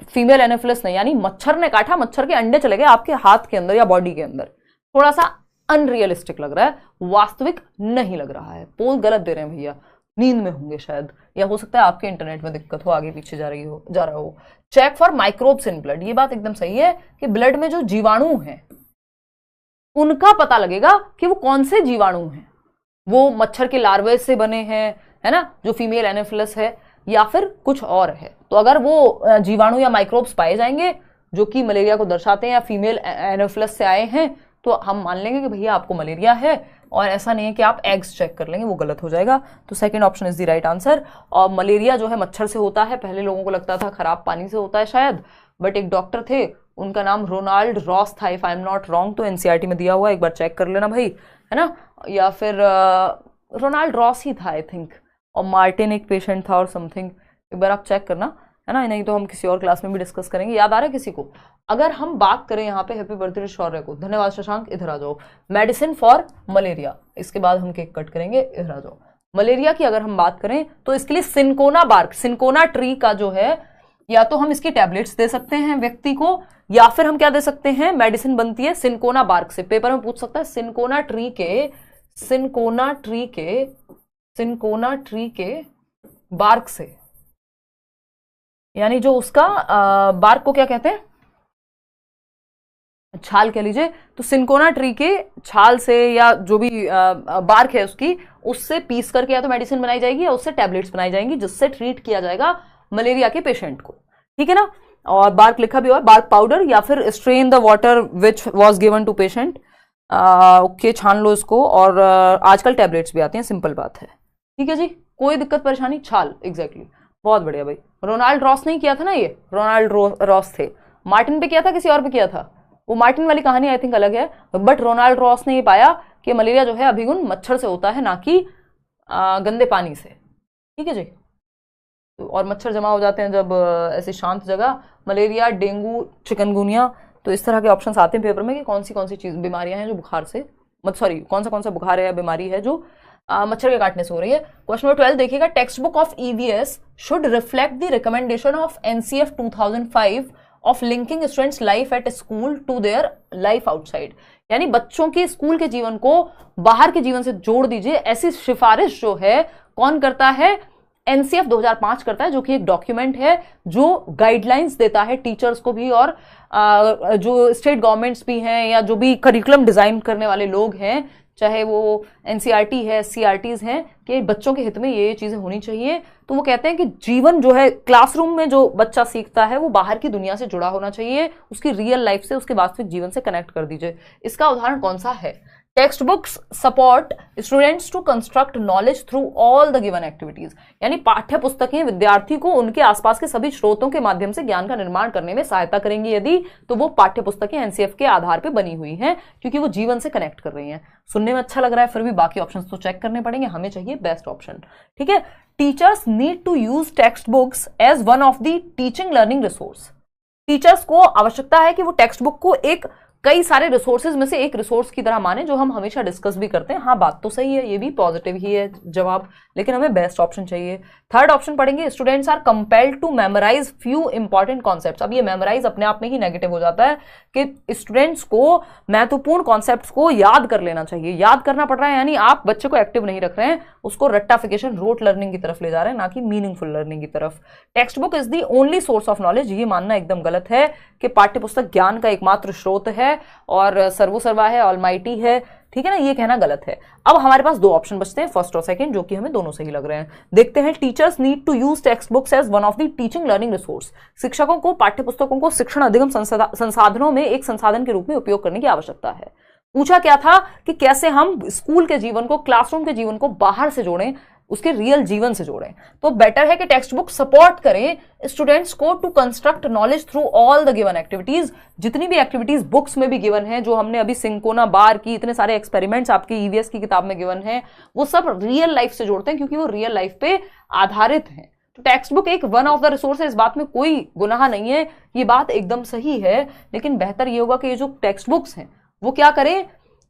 फीमेल एनोफिलस नहीं, यानी मच्छर ने काटा, मच्छर के अंडे चले गए आपके हाथ के अंदर या बॉडी के अंदर। थोड़ा सा अनरियलिस्टिक लग रहा है, वास्तविक नहीं लग रहा है। पोल गलत दे रहे हैं भैया, नींद में होंगे शायद, या हो सकता है आपके इंटरनेट में दिक्कत हो, आगे पीछे जा रहा हो। Check for microbes in blood, ये बात एकदम सही है कि ब्लड में जो जीवाणु हैं उनका पता लगेगा कि वो कौन से जीवाणु हैं, वो मच्छर के लार्वे से बने हैं, है ना, जो फीमेल एनोफिलस है, या फिर कुछ और है। तो अगर वो जीवाणु या माइक्रोब्स पाए जाएंगे जो कि मलेरिया को दर्शाते हैं या फीमेल एनोफिलस से आए हैं, तो हम मान लेंगे कि भैया आपको मलेरिया है। और ऐसा नहीं है कि आप एग्स चेक कर लेंगे, वो गलत हो जाएगा। तो second option is the right answer. और मलेरिया जो है मच्छर से होता है, पहले लोगों को लगता था खराब पानी से होता है शायद, बट एक डॉक्टर थे उनका नाम रोनाल्ड रॉस था, if I am not wrong, तो एनसीईआरटी में दिया हुआ है, एक बार चेक कर लेना भाई, है ना। या फिर रोनाल्ड रॉस ही था आई थिंक, और मार्टिन एक पेशेंट था और समथिंग, एक बार आप चेक करना, है ना, नहीं तो हम किसी और क्लास में भी डिस्कस करेंगे। याद आ रहा है किसी को? अगर हम बात करें यहाँ पे हैप्पी बर्थडे शौर्य को, धन्यवाद शशांक, इधर आ जाओ, मेडिसिन फॉर मलेरिया, इसके बाद हम केक कट करेंगे, इधर आ जाओ। मलेरिया की अगर हम बात करें तो इसके लिए सिनकोना बार्क, सिनकोना ट्री का जो है, या तो हम इसकी टैबलेट्स दे सकते हैं व्यक्ति को, या फिर हम क्या दे सकते हैं, मेडिसिन बनती है सिनकोना बार्क से। पेपर में पूछ सकता है सिनकोना ट्री के बार्क से, यानी जो उसका बार्क को क्या कहते हैं, छाल कह लीजिए, तो सिनकोना ट्री के छाल से या जो भी बार्क है उसकी, उससे पीस करके या तो मेडिसिन बनाई जाएगी या उससे टैबलेट्स बनाई जाएंगी, जिससे ट्रीट किया जाएगा मलेरिया के पेशेंट को, ठीक है ना। और बार्क लिखा भी हुआ है, बार्क पाउडर, या फिर strain the water which was given to patient, okay, छान लो इसको, और आजकल टैबलेट्स भी आती हैं, सिंपल बात है, ठीक है जी, कोई दिक्कत परेशानी, छाल, एग्जैक्टली, बहुत बढ़िया भाई। रोनाल्ड रॉस नहीं किया था ना, ये रोनाल्ड रॉस थे, मार्टिन पे किया था, किसी और पे किया था, वो मार्टिन वाली कहानी आई थिंक अलग है, बट रोनाल्ड रॉस ने ये पाया कि मलेरिया जो है अभिगुण मच्छर से होता है, ना कि गंदे पानी से, ठीक है जी। और मच्छर जमा हो जाते हैं जब ऐसी शांत जगह, मलेरिया, डेंगू, चिकनगुनिया, तो इस तरह के ऑप्शंस आते हैं पेपर में कि कौन सी चीज बीमारियां हैं जो बुखार से, सॉरी कौन सा बुखार है या बीमारी है जो मच्छर के काटने से हो रही है। क्वेश्चन नंबर 12 देखिएगा, textbook of EVS should reflect the recommendation of NCF 2005 of linking students life at school to their life outside, यानी बच्चों के स्कूल के जीवन को बाहर के जीवन से जोड़ दीजिए, ऐसी सिफारिश जो है कौन करता है, एनसीएफ 2005 करता है, जो कि एक डॉक्यूमेंट है जो गाइडलाइंस देता है टीचर्स को भी, और जो स्टेट गवर्नमेंट्स भी हैं या जो भी करिकुलम डिजाइन करने वाले लोग हैं, चाहे वो एनसीईआरटी है, सीआरटीज हैं, कि बच्चों के हित में ये चीजें होनी चाहिए। तो वो कहते हैं कि जीवन जो है क्लासरूम में जो बच्चा सीखता है वो बाहर की दुनिया से जुड़ा होना चाहिए, उसकी रियल लाइफ से, उसके वास्तविक जीवन से कनेक्ट कर दीजिए। इसका उदाहरण कौन सा है? Textbooks support students to construct knowledge through all the given activities, यानी पाठ्य पुस्तकें विद्यार्थी को उनके आसपास के सभी स्रोतों के माध्यम से ज्ञान का निर्माण करने में सहायता करेंगी, यदि तो वो पाठ्य पुस्तकें एनसीएफ के आधार पर बनी हुई हैं, क्योंकि वो जीवन से कनेक्ट कर रही हैं। सुनने में अच्छा लग रहा है, फिर भी बाकी ऑप्शंस तो चेक करने पड़ेंगे, हमें चाहिए बेस्ट ऑप्शन, ठीक है। Teachers need to use textbooks as one of the teaching learning resource, teachers को आवश्यकता है कि वो टेक्स्ट बुक को एक कई सारे रिसोर्सेज में से एक रिसोर्स की तरह माने, जो हम हमेशा डिस्कस भी करते हैं। हाँ, बात तो सही है, ये भी पॉजिटिव ही है जवाब, लेकिन हमें बेस्ट ऑप्शन चाहिए। थर्ड ऑप्शन पढ़ेंगे, students are compelled to memorise few important concepts. अब ये मेमोराइज अपने आप में ही नेगेटिव हो जाता है कि स्टूडेंट्स को महत्वपूर्ण कॉन्सेप्ट्स को याद कर लेना चाहिए, याद करना पड़ रहा है, यानी आप बच्चे को एक्टिव नहीं रख रहे हैं, उसको रट्टाफिकेशन, रोट लर्निंग की तरफ ले जा रहे हैं, ना कि मीनिंगफुल लर्निंग की तरफ। Text book is the only source of knowledge, ये मानना एकदम गलत है कि पाठ्यपुस्तक ज्ञान का एकमात्र स्रोत है और सर्वोसर्वा है, ऑलमाइटी है, ठीक है ना, ये कहना गलत है। अब हमारे पास दो ऑप्शन बचते हैं, फर्स्ट और सेकंड, जो कि हमें दोनों सही लग रहे हैं। देखते हैं, teachers need to use textbooks as one of the teaching learning resource, शिक्षकों को पाठ्यपुस्तकों को शिक्षण अधिगम संसाधनों में एक संसाधन के रूप में उपयोग करने की आवश्यकता है। पूछा क्या था कि कैसे हम स्कूल के जीवन को, क्लासरूम के जीवन को बाहर से जोड़ें, उसके रियल जीवन से जोड़ें। तो बेटर है कि टेक्स्ट बुक सपोर्ट करें स्टूडेंट्स को to construct knowledge through all the given activities. जितनी भी एक्टिविटीज बुक्स में भी गिवन है, जो हमने अभी सिंकोना बार की, इतने सारे एक्सपेरिमेंट्स आपके ईवीएस की किताब में गिवन है, वो सब रियल लाइफ से जोड़ते हैं, क्योंकि वो रियल लाइफ पे आधारित हैं। तो टेक्स्ट बुक एक वन ऑफ द रिसोर्स है, इस बात में कोई गुनाह नहीं है, ये बात एकदम सही है। लेकिन बेहतर ये होगा कि ये जो टेक्स्ट बुक्स हैं वो क्या करें,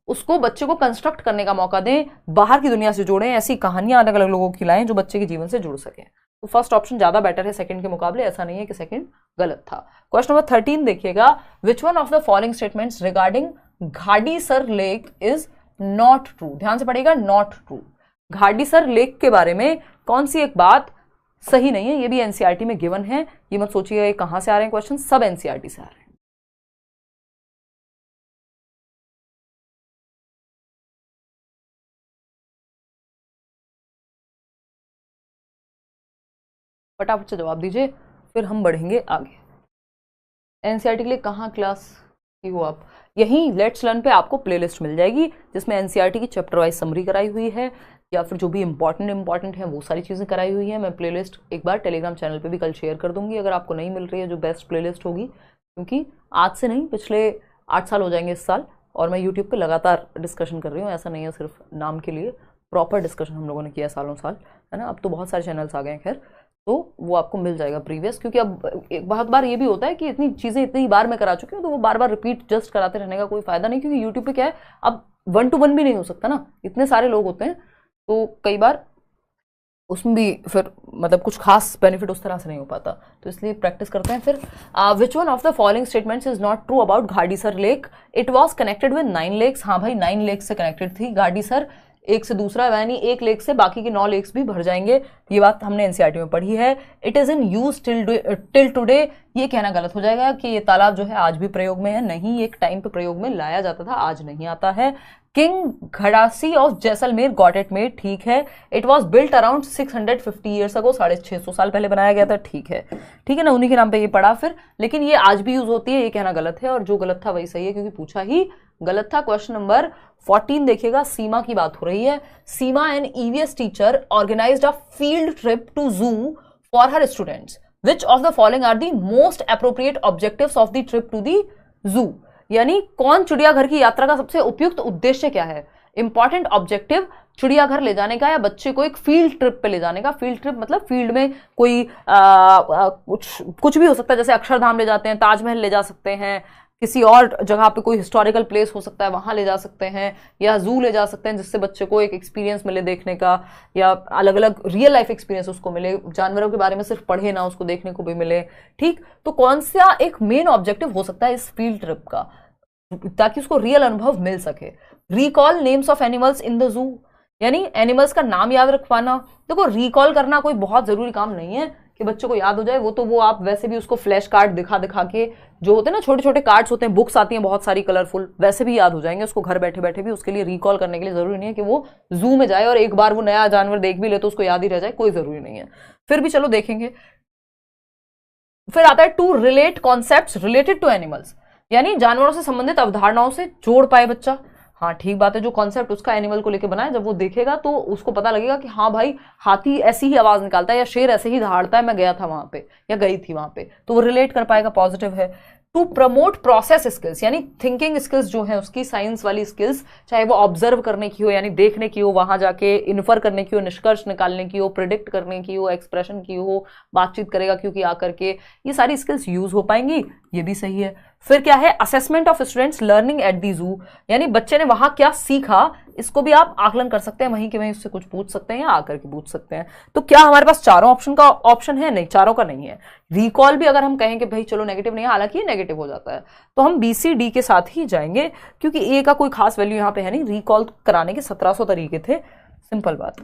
उसको बच्चे को कंस्ट्रक्ट करने का मौका दें, बाहर की दुनिया से जोड़ें, ऐसी कहानियां अलग अलग लोगों की लाएं जो बच्चे के जीवन से जुड़ सके। तो फर्स्ट ऑप्शन ज्यादा बेटर है सेकंड के मुकाबले, ऐसा नहीं है कि सेकंड गलत था। क्वेश्चन नंबर 13 देखिएगा, which one of the following statements regarding Gadisar lake is not true. ध्यान से पढ़िएगा, नॉट ट्रू। घाडीसर लेक के बारे में कौन सी एक बात सही नहीं है, ये भी एनसीईआरटी में गिवन है। ये मत सोचिएगा ये कहां से आ रहे हैं क्वेश्चन, सब एनसीईआरटी से आ रहे हैं। फटाफट से जवाब दीजिए, फिर हम बढ़ेंगे आगे। एनसीईआरटी के लिए कहाँ क्लास की हो आप? यहीं लेट्स लर्न पे आपको प्लेलिस्ट मिल जाएगी, जिसमें एनसीईआरटी की चैप्टर वाइज समरी कराई हुई है, या फिर जो भी इंपॉर्टेंट है वो सारी चीज़ें कराई हुई है। मैं प्लेलिस्ट एक बार टेलीग्राम चैनल पे भी कल शेयर कर दूंगी, अगर आपको नहीं मिल रही है जो बेस्ट प्लेलिस्ट होगी, क्योंकि आज से नहीं, पिछले 8 साल हो जाएंगे इस साल, और मैं यूट्यूब पे लगातार डिस्कशन कर रही हूँ, ऐसा नहीं है सिर्फ नाम के लिए, प्रॉपर डिस्कशन हम लोगों ने किया सालों साल, है ना। अब तो बहुत सारे चैनल्स आ गए हैं, खैर, तो वो आपको मिल जाएगा प्रीवियस, क्योंकि अब एक बहुत बार ये भी होता है कि इतनी चीज़ें इतनी बार मैं करा चुकी हूँ, तो वो बार बार रिपीट जस्ट कराते रहने का कोई फायदा नहीं, क्योंकि यूट्यूब पे क्या है, अब 1 to 1 भी नहीं हो सकता ना, इतने सारे लोग होते हैं, तो कई बार उसमें भी फिर मतलब कुछ खास बेनिफिट उस तरह से नहीं हो पाता, तो इसलिए प्रैक्टिस करते हैं। फिर which one of the following statements is not true about Gadisar lake? It was connected with 9 lakes. हाँ भाई, 9 लेक्स से कनेक्टेड थी घाडीसर, एक से दूसरा, यानी एक लेक से बाकी के 9 लेक्स भी भर जाएंगे, ये बात हमने एनसीईआरटी में पढ़ी है। It is in use till today, ये कहना गलत हो जाएगा कि ये तालाब जो है आज भी प्रयोग में है, नहीं, एक टाइम पे प्रयोग में लाया जाता था, आज नहीं आता है। King Gadsi of Jaisalmer got it made, ठीक है। It was built around 650 years ago, 650 साल पहले बनाया गया था, ठीक है, ठीक है ना, उन्हीं के नाम पे ये पढ़ा फिर, लेकिन ये आज भी यूज होती है, ये कहना गलत है, और जो गलत था वही सही है, क्योंकि पूछा ही गलत था। क्वेश्चन नंबर 14 देखिएगा, सीमा की बात हो रही है। Seema an EVS teacher organized a field trip to zoo for her students. Which of the following are the most appropriate objectives of the trip to the zoo? यानी कौन चिड़ियाघर की यात्रा का सबसे उपयुक्त उद्देश्य क्या है? इंपॉर्टेंट ऑब्जेक्टिव चिड़ियाघर ले जाने का, या बच्चे को एक फील्ड ट्रिप पे ले जाने का। फील्ड ट्रिप मतलब फील्ड में कोई कुछ भी हो सकता है, जैसे अक्षरधाम ले जाते हैं, ताजमहल ले जा सकते हैं, किसी और जगह पे कोई हिस्टोरिकल प्लेस हो सकता है, वहां ले जा सकते हैं, या जू ले जा सकते हैं, जिससे बच्चे को एक एक्सपीरियंस मिले देखने का, या अलग अलग रियल लाइफ एक्सपीरियंस उसको मिले, जानवरों के बारे में सिर्फ पढ़े ना, उसको देखने को भी मिले, ठीक। तो कौन सा एक मेन ऑब्जेक्टिव हो सकता है इस फील्ड ट्रिप का, ताकि उसको रियल अनुभव मिल सके? Recall names of animals in the zoo, यानी एनिमल्स का नाम याद रखवाना। देखो, रिकॉल करना कोई बहुत जरूरी काम नहीं है कि बच्चों को याद हो जाए, वो आप वैसे भी उसको फ्लैश कार्ड दिखा दिखा के, जो होते हैं ना छोटे छोटे कार्ड्स होते हैं, बुक्स आती हैं बहुत सारी कलरफुल, वैसे भी याद हो जाएंगे उसको घर बैठे बैठे भी। उसके लिए रिकॉल करने के लिए जरूरी नहीं है कि वो जू में जाए और एक बार वो नया जानवर देख भी ले तो उसको याद ही रह जाए, कोई जरूरी नहीं है, फिर भी चलो देखेंगे। फिर आता है to relate concepts related to animals, यानी जानवरों से संबंधित अवधारणाओं से जोड़ पाए बच्चा। हाँ, ठीक बात है, जो कॉन्सेप्ट उसका एनिमल को लेकर बना है, जब वो देखेगा तो उसको पता लगेगा कि हाँ भाई, हाथी ऐसी ही आवाज निकालता है, या शेर ऐसे ही दहाड़ता है, मैं गया था वहां पे या गई थी वहां पे, तो वो रिलेट कर पाएगा, पॉजिटिव है। टू प्रमोट प्रोसेस स्किल्स, यानी थिंकिंग स्किल्स जो है उसकी, साइंस वाली स्किल्स, चाहे वो ऑब्जर्व करने की हो, यानी देखने की हो, वहां जाके इन्फर करने की हो, निष्कर्ष निकालने की हो, प्रिडिक्ट करने की हो, एक्सप्रेशन की हो, बातचीत करेगा क्योंकि आकर के, ये सारी स्किल्स यूज हो पाएंगी, ये भी सही है। फिर क्या है, assessment of students learning at the जू, यानी बच्चे ने वहां क्या सीखा, इसको भी आप आकलन कर सकते हैं, वहीं के वहीं उससे कुछ पूछ सकते हैं या आकर के पूछ सकते हैं। तो क्या हमारे पास चारों ऑप्शन का ऑप्शन है? नहीं, चारों का नहीं है। रिकॉल भी अगर हम कहें कि भाई चलो नेगेटिव नहीं है, हालांकि ये नेगेटिव हो जाता है, तो हम BC-D के साथ ही जाएंगे, क्योंकि ए का कोई खास वैल्यू यहां पे है नहीं। रिकॉल कराने के 1700 तरीके थे, सिंपल बात।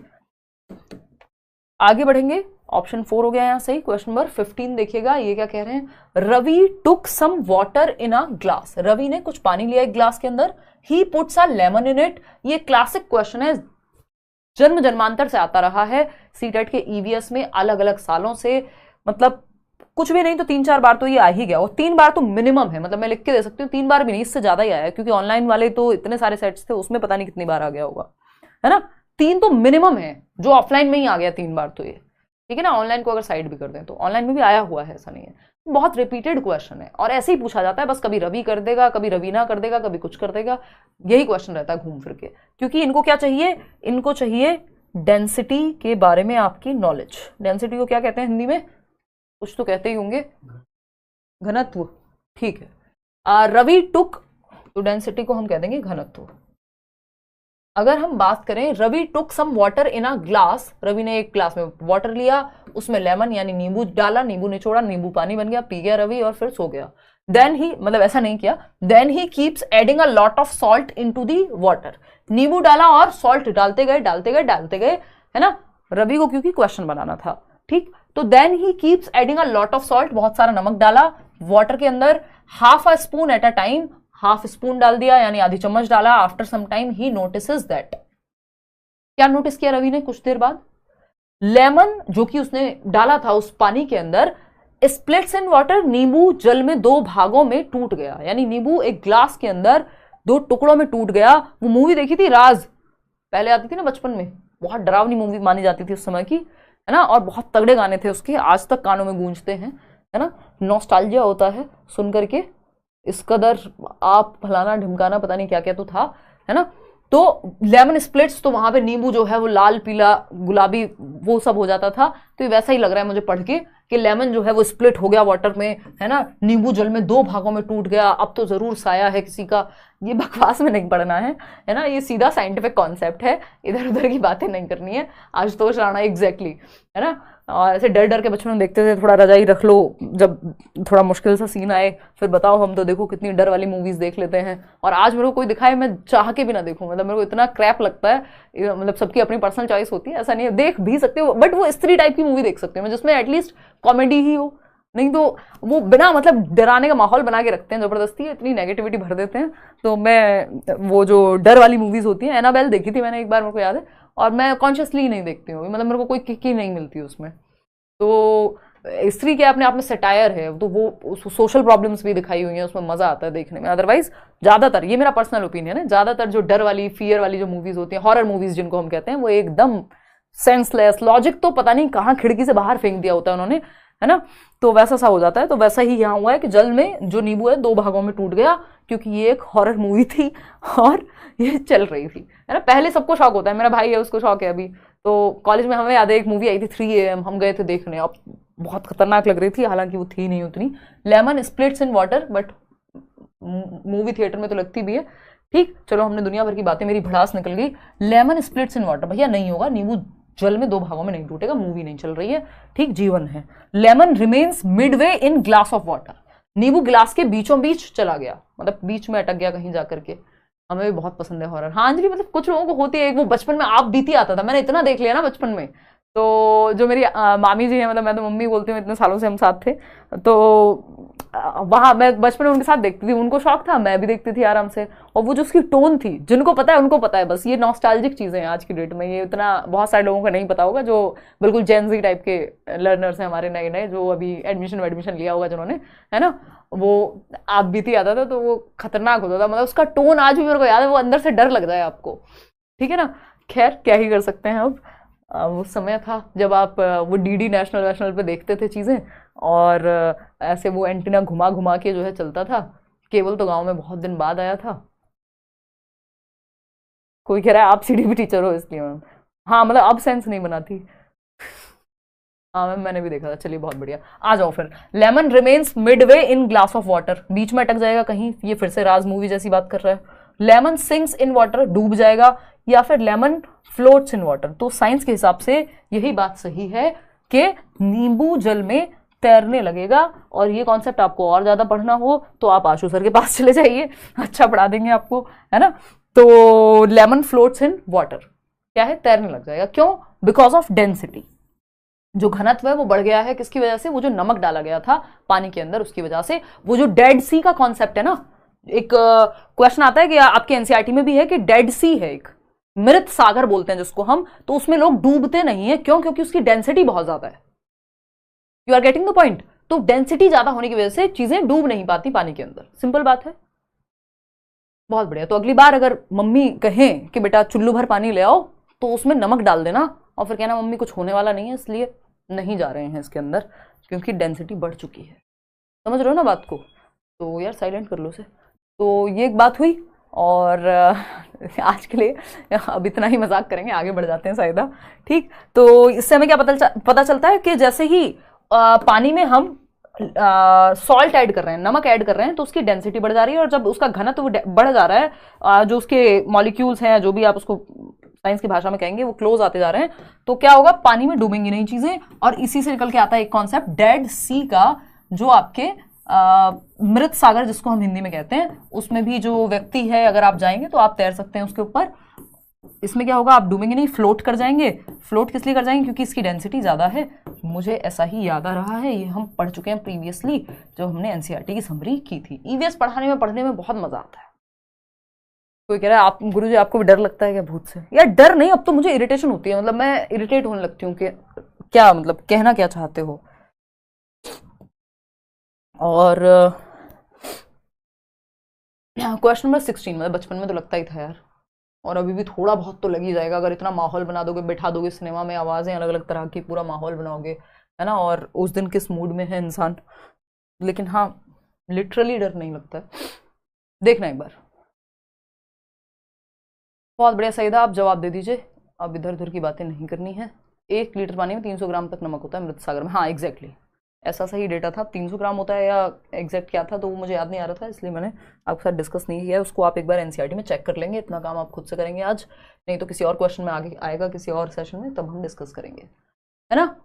आगे बढ़ेंगे, ऑप्शन 4 हो गया यहां सही। क्वेश्चन नंबर 15 देखिएगा, ये क्या कह रहे हैं, Ravi took some water in a glass, Ravi ने कुछ पानी लिया एक ग्लास के अंदर, he puts a lemon in it. ये क्लासिक क्वेश्चन है, जन्म जन्मांतर से आता रहा है सीटेट के EVS में, अलग अलग सालों से, मतलब कुछ भी नहीं तो 3-4 बार तो ये आ ही गया, और 3 बार तो मिनिमम है, मतलब मैं लिख के दे सकती हूँ 3 बार भी नहीं, इससे ज्यादा ही आया है, क्योंकि ऑनलाइन वाले तो इतने सारे सेट्स थे, उसमें पता नहीं कितनी बार आ गया होगा, है ना। 3 तो मिनिमम है, जो ऑफलाइन में ही आ गया 3 बार, तो ये ठीक है ना। ऑनलाइन को अगर साइड भी कर दें तो ऑनलाइन में भी आया हुआ है, ऐसा नहीं है। बहुत रिपीटेड क्वेश्चन है, और ऐसे ही पूछा जाता है, बस कभी रवि कर देगा, कभी रवीना कर देगा, कभी कुछ कर देगा, यही क्वेश्चन रहता है घूम फिर के। क्योंकि इनको क्या चाहिए, इनको चाहिए डेंसिटी के बारे में आपकी नॉलेज। डेंसिटी को क्या कहते हैं हिंदी में, कुछ तो कहते ही होंगे, घनत्व, ठीक है। रवि टुक, तो डेंसिटी को हम कह देंगे घनत्व। अगर हम बात करें, Ravi took some water in a glass, Ravi ने एक ग्लास में वाटर लिया, उसमें लेमन यानी नींबू डाला, नींबू निचोड़ा, नींबू पानी बन गया, पी गया रवि और फिर सो गया। देन ही, मतलब ऐसा नहीं किया, then he keeps adding a lot of salt into the water, नींबू डाला और सॉल्ट डालते गए डालते गए डालते गए, है ना, रवि को क्योंकि क्वेश्चन बनाना था, ठीक। तो then he keeps adding a lot of salt, बहुत सारा नमक डाला वाटर के अंदर, half a spoon at a time, half spoon डाल दिया यानी आधी चम्मच डाला। After some time he notices that, क्या नोटिस किया रवि ने कुछ देर बाद, लेमन जो कि उसने डाला था उस पानी के अंदर, स्प्लिट्स इन वाटर, नींबू जल में 2 भागों में टूट गया, यानी नींबू एक ग्लास के अंदर 2 टुकड़ों में टूट गया। वो मूवी देखी थी राज, पहले आती थी ना बचपन में, बहुत डरावनी मूवी मानी जाती थी उस समय की, है ना, और बहुत तगड़े गाने थे उसके, आज तक कानों में गूंजते हैं। है ना, नॉस्टैल्जिया होता है सुन करके, इस कदर आप फलाना ढिमकाना पता नहीं क्या क्या तो था, है ना। तो लेमन स्प्लिट्स, तो वहां पे नींबू जो है वो लाल पीला गुलाबी वो सब हो जाता था। तो ये वैसा ही लग रहा है मुझे पढ़ के कि लेमन जो है वो स्प्लिट हो गया वाटर में, है ना, नींबू जल में 2 भागों में टूट गया, अब तो जरूर साया है किसी का। ये बकवास में नहीं पढ़ना है ना, ये सीधा साइंटिफिक कॉन्सेप्ट है, इधर उधर की बातें नहीं करनी है। आशुतोष राणा एग्जैक्टली, है ना। और ऐसे डर डर के बचपन में देखते थे, थोड़ा रजाई रख लो जब थोड़ा मुश्किल सा सीन आए, फिर बताओ हम तो देखो कितनी डर वाली मूवीज देख लेते हैं। और आज मेरे को कोई दिखाए मैं चाह के भी ना देखूं, मतलब मेरे को इतना क्रैप लगता है। मतलब सबकी अपनी पर्सनल चॉइस होती है, ऐसा नहीं है, देख भी सकते हो, बट वो स्त्री टाइप की मूवी देख सकते हो जिसमें एटलीस्ट कॉमेडी ही हो, नहीं तो वो बिना मतलब डराने का माहौल बना के रखते हैं जबरदस्ती, इतनी नेगेटिविटी भर देते हैं। तो मैं वो जो डर वाली मूवीज होती हैं, एनाबेल देखी थी मैंने एक बार, मेरे को याद है, और मैं कॉन्शियसली नहीं देखती हूँ, मतलब मेरे को कोई किक ही नहीं मिलती उसमें। तो स्त्री के अपने आप में सटायर है, तो वो सोशल प्रॉब्लम्स भी दिखाई हुई हैं उसमें, मजा आता है देखने में। अदरवाइज ज्यादातर, ये मेरा पर्सनल ओपिनियन है, ज्यादातर जो डर वाली फियर वाली जो मूवीज होती हैं, हॉरर मूवीज जिनको हम कहते हैं, वो एकदम सेंसलेस, लॉजिक तो पता नहीं कहाँ खिड़की से बाहर फेंक दिया होता है उन्होंने, है ना। तो वैसा सा हो जाता है। तो वैसा ही यहाँ हुआ है कि जल में जो नींबू है 2 भागों में टूट गया, क्योंकि ये एक हॉरर मूवी थी और ये चल रही थी, है ना। पहले सबको शौक होता है, मेरा भाई है उसको शौक है अभी, तो कॉलेज में हमें याद है एक मूवी आई थी 3 AM, हम गए थे देखने, अब बहुत खतरनाक लग रही थी, हालांकि वो थी नहीं उतनी, lemon splits in water, but movie theatre में तो लगती भी है। ठीक, चलो हमने दुनिया भर की बातें, मेरी भड़ास निकल गई। लेमन स्प्लिट्स इन वाटर, भैया नहीं होगा, नींबू जल में 2 भागों में नहीं टूटेगा, मूवी नहीं चल रही है, ठीक, जीवन है। Lemon remains midway in glass of water, नींबू गिलास के बीचों बीच चला गया, मतलब बीच में अटक गया कहीं जाकर के। हमें भी बहुत पसंद है हॉरर। हाँ अंजलि, मतलब कुछ लोगों को होती है, वो बचपन में आप बीती आता था, मैंने इतना देख लिया ना बचपन में। तो जो मेरी मामी जी हैं, मतलब मैं तो मम्मी बोलती हूँ, इतने सालों से हम साथ थे, तो वहां मैं बचपन में उनके साथ देखती थी, उनको शौक था, मैं भी देखती थी आराम से। और वो जो उसकी टोन थी, जिनको पता है उनको पता है, बस ये नॉस्टैल्जिक चीजें हैं आज की डेट में, ये इतना बहुत सारे लोगों को नहीं पता होगा, जो बिल्कुल जेनजी टाइप के लर्नर्स हैं हमारे, नए नए, जो अभी एडमिशन लिया होगा जिन्होंने, है ना। वो आप बीती आता था तो वो खतरनाक होता था, मतलब उसका टोन आज भी मेरे को याद है, वो अंदर से डर लगता है आपको, ठीक है ना। खैर क्या ही कर सकते हैं अब। वो समय था जब आप वो डीडी नेशनल वेशनल पे देखते थे चीजें, और ऐसे वो एंटीना घुमा घुमा के जो है चलता था। केबल तो गांव में बहुत दिन बाद आया था। कोई कह रहा है आप सीडीपी टीचर हो इसलिए मैम, हाँ मतलब अब सेंस नहीं बनाती। हाँ मैम मैंने भी देखा था, चलिए बहुत बढ़िया। आ जाओ फिर, lemon remains midway in glass of water, बीच में अटक जाएगा कहीं, ये फिर से राज मूवी जैसी बात कर रहा है। लेमन सिंक्स इन वाटर, डूब जाएगा, या फिर लेमन फ्लोट्स इन वाटर। तो साइंस के हिसाब से यही बात सही है कि नींबू जल में तैरने लगेगा। और ये कॉन्सेप्ट आपको और ज्यादा पढ़ना हो तो आप आशु सर के पास चले जाइए, अच्छा पढ़ा देंगे आपको, है ना। तो लेमन फ्लोट्स इन वाटर क्या है, तैरने लग जाएगा। क्यों? बिकॉज ऑफ डेंसिटी, जो घनत्व है वो बढ़ गया है, किसकी वजह से, वो जो नमक डाला गया था पानी के अंदर उसकी वजह से। वो जो डेड सी का कॉन्सेप्ट है ना, एक क्वेश्चन आता है कि आपके एनसीईआरटी में भी है कि डेड सी है, एक मृत सागर बोलते हैं जिसको हम, तो उसमें लोग डूबते नहीं है, क्यों? क्योंकि उसकी डेंसिटी बहुत ज्यादा है। You are getting the point. तो डेंसिटी ज्यादा होने की वजह से चीजें डूब नहीं पाती पानी के अंदर, सिंपल बात है। बहुत बढ़िया। तो अगली बार अगर मम्मी कहें कि बेटा चुल्लू भर पानी ले आओ, तो उसमें नमक डाल देना और फिर कहना मम्मी कुछ होने वाला नहीं है, इसलिए नहीं जा रहे हैं इसके अंदर, क्योंकि डेंसिटी बढ़ चुकी है। समझ रहे हो ना बात को? तो यार साइलेंट कर लो उसे। तो ये एक बात हुई, और आज के लिए अब इतना ही मजाक करेंगे, आगे बढ़ जाते हैं साइदा। ठीक, तो इससे हमें क्या पता चलता है कि जैसे ही पानी में हम सॉल्ट ऐड कर रहे हैं, नमक ऐड कर रहे हैं, तो उसकी डेंसिटी बढ़ जा रही है, और जब उसका घनत्व बढ़ जा रहा है, जो उसके मॉलिक्यूल्स हैं, जो भी आप उसको साइंस की भाषा में कहेंगे, वो क्लोज आते जा रहे हैं, तो क्या होगा, पानी में डूबेंगी नहीं चीजें। और इसी से निकल के आता है एक कॉन्सेप्ट डेड सी का, जो आपके मृत सागर जिसको हम हिंदी में कहते हैं, उसमें भी जो व्यक्ति है, अगर आप जाएंगे तो आप तैर सकते हैं उसके ऊपर। इसमें क्या होगा, आप डूबेंगे नहीं, फ्लोट कर जाएंगे। फ्लोट किस लिए कर जाएंगे? क्योंकि इसकी डेंसिटी ज्यादा है। मुझे ऐसा ही याद आ रहा है, ये हम पढ़ चुके हैं प्रीवियसली जब हमने एनसीईआरटी की समरी की थी। ईवीएस पढ़ने में बहुत मजा आता है। कोई कह रहा है आप गुरुजी आपको भी डर लगता है क्या भूत से? यार डर नहीं, अब तो मुझे इरिटेशन होती है, मतलब मैं इरिटेट होने लगती हूँ कि क्या मतलब कहना क्या चाहते हो। और क्वेश्चन नंबर 16, मतलब बचपन में तो लगता ही था यार, और अभी भी थोड़ा बहुत तो लग ही जाएगा, अगर इतना माहौल बना दोगे, बैठा दोगे सिनेमा में, आवाजें अलग अलग तरह की, पूरा माहौल बनाओगे, है ना, और उस दिन किस मूड में है इंसान। लेकिन हाँ, लिटरली डर नहीं लगता है। देखना एक बार। बहुत बढ़िया सईदा, आप जवाब दे दीजिए। अब इधर उधर की बातें नहीं करनी है। 1 लीटर पानी में 300 ग्राम तक नमक होता है मृत सागर में। हाँ एग्जैक्टली, ऐसा सही डेटा था। 300 ग्राम होता है या एग्जैक्ट क्या था तो वो मुझे याद नहीं आ रहा था, इसलिए मैंने आपके साथ डिस्कस नहीं किया। उसको आप एक बार एनसीईआरटी में चेक कर लेंगे। इतना काम आप खुद से करेंगे आज, नहीं तो किसी और क्वेश्चन में आगे आएगा, किसी और सेशन में, तब हम डिस्कस करेंगे, है ना।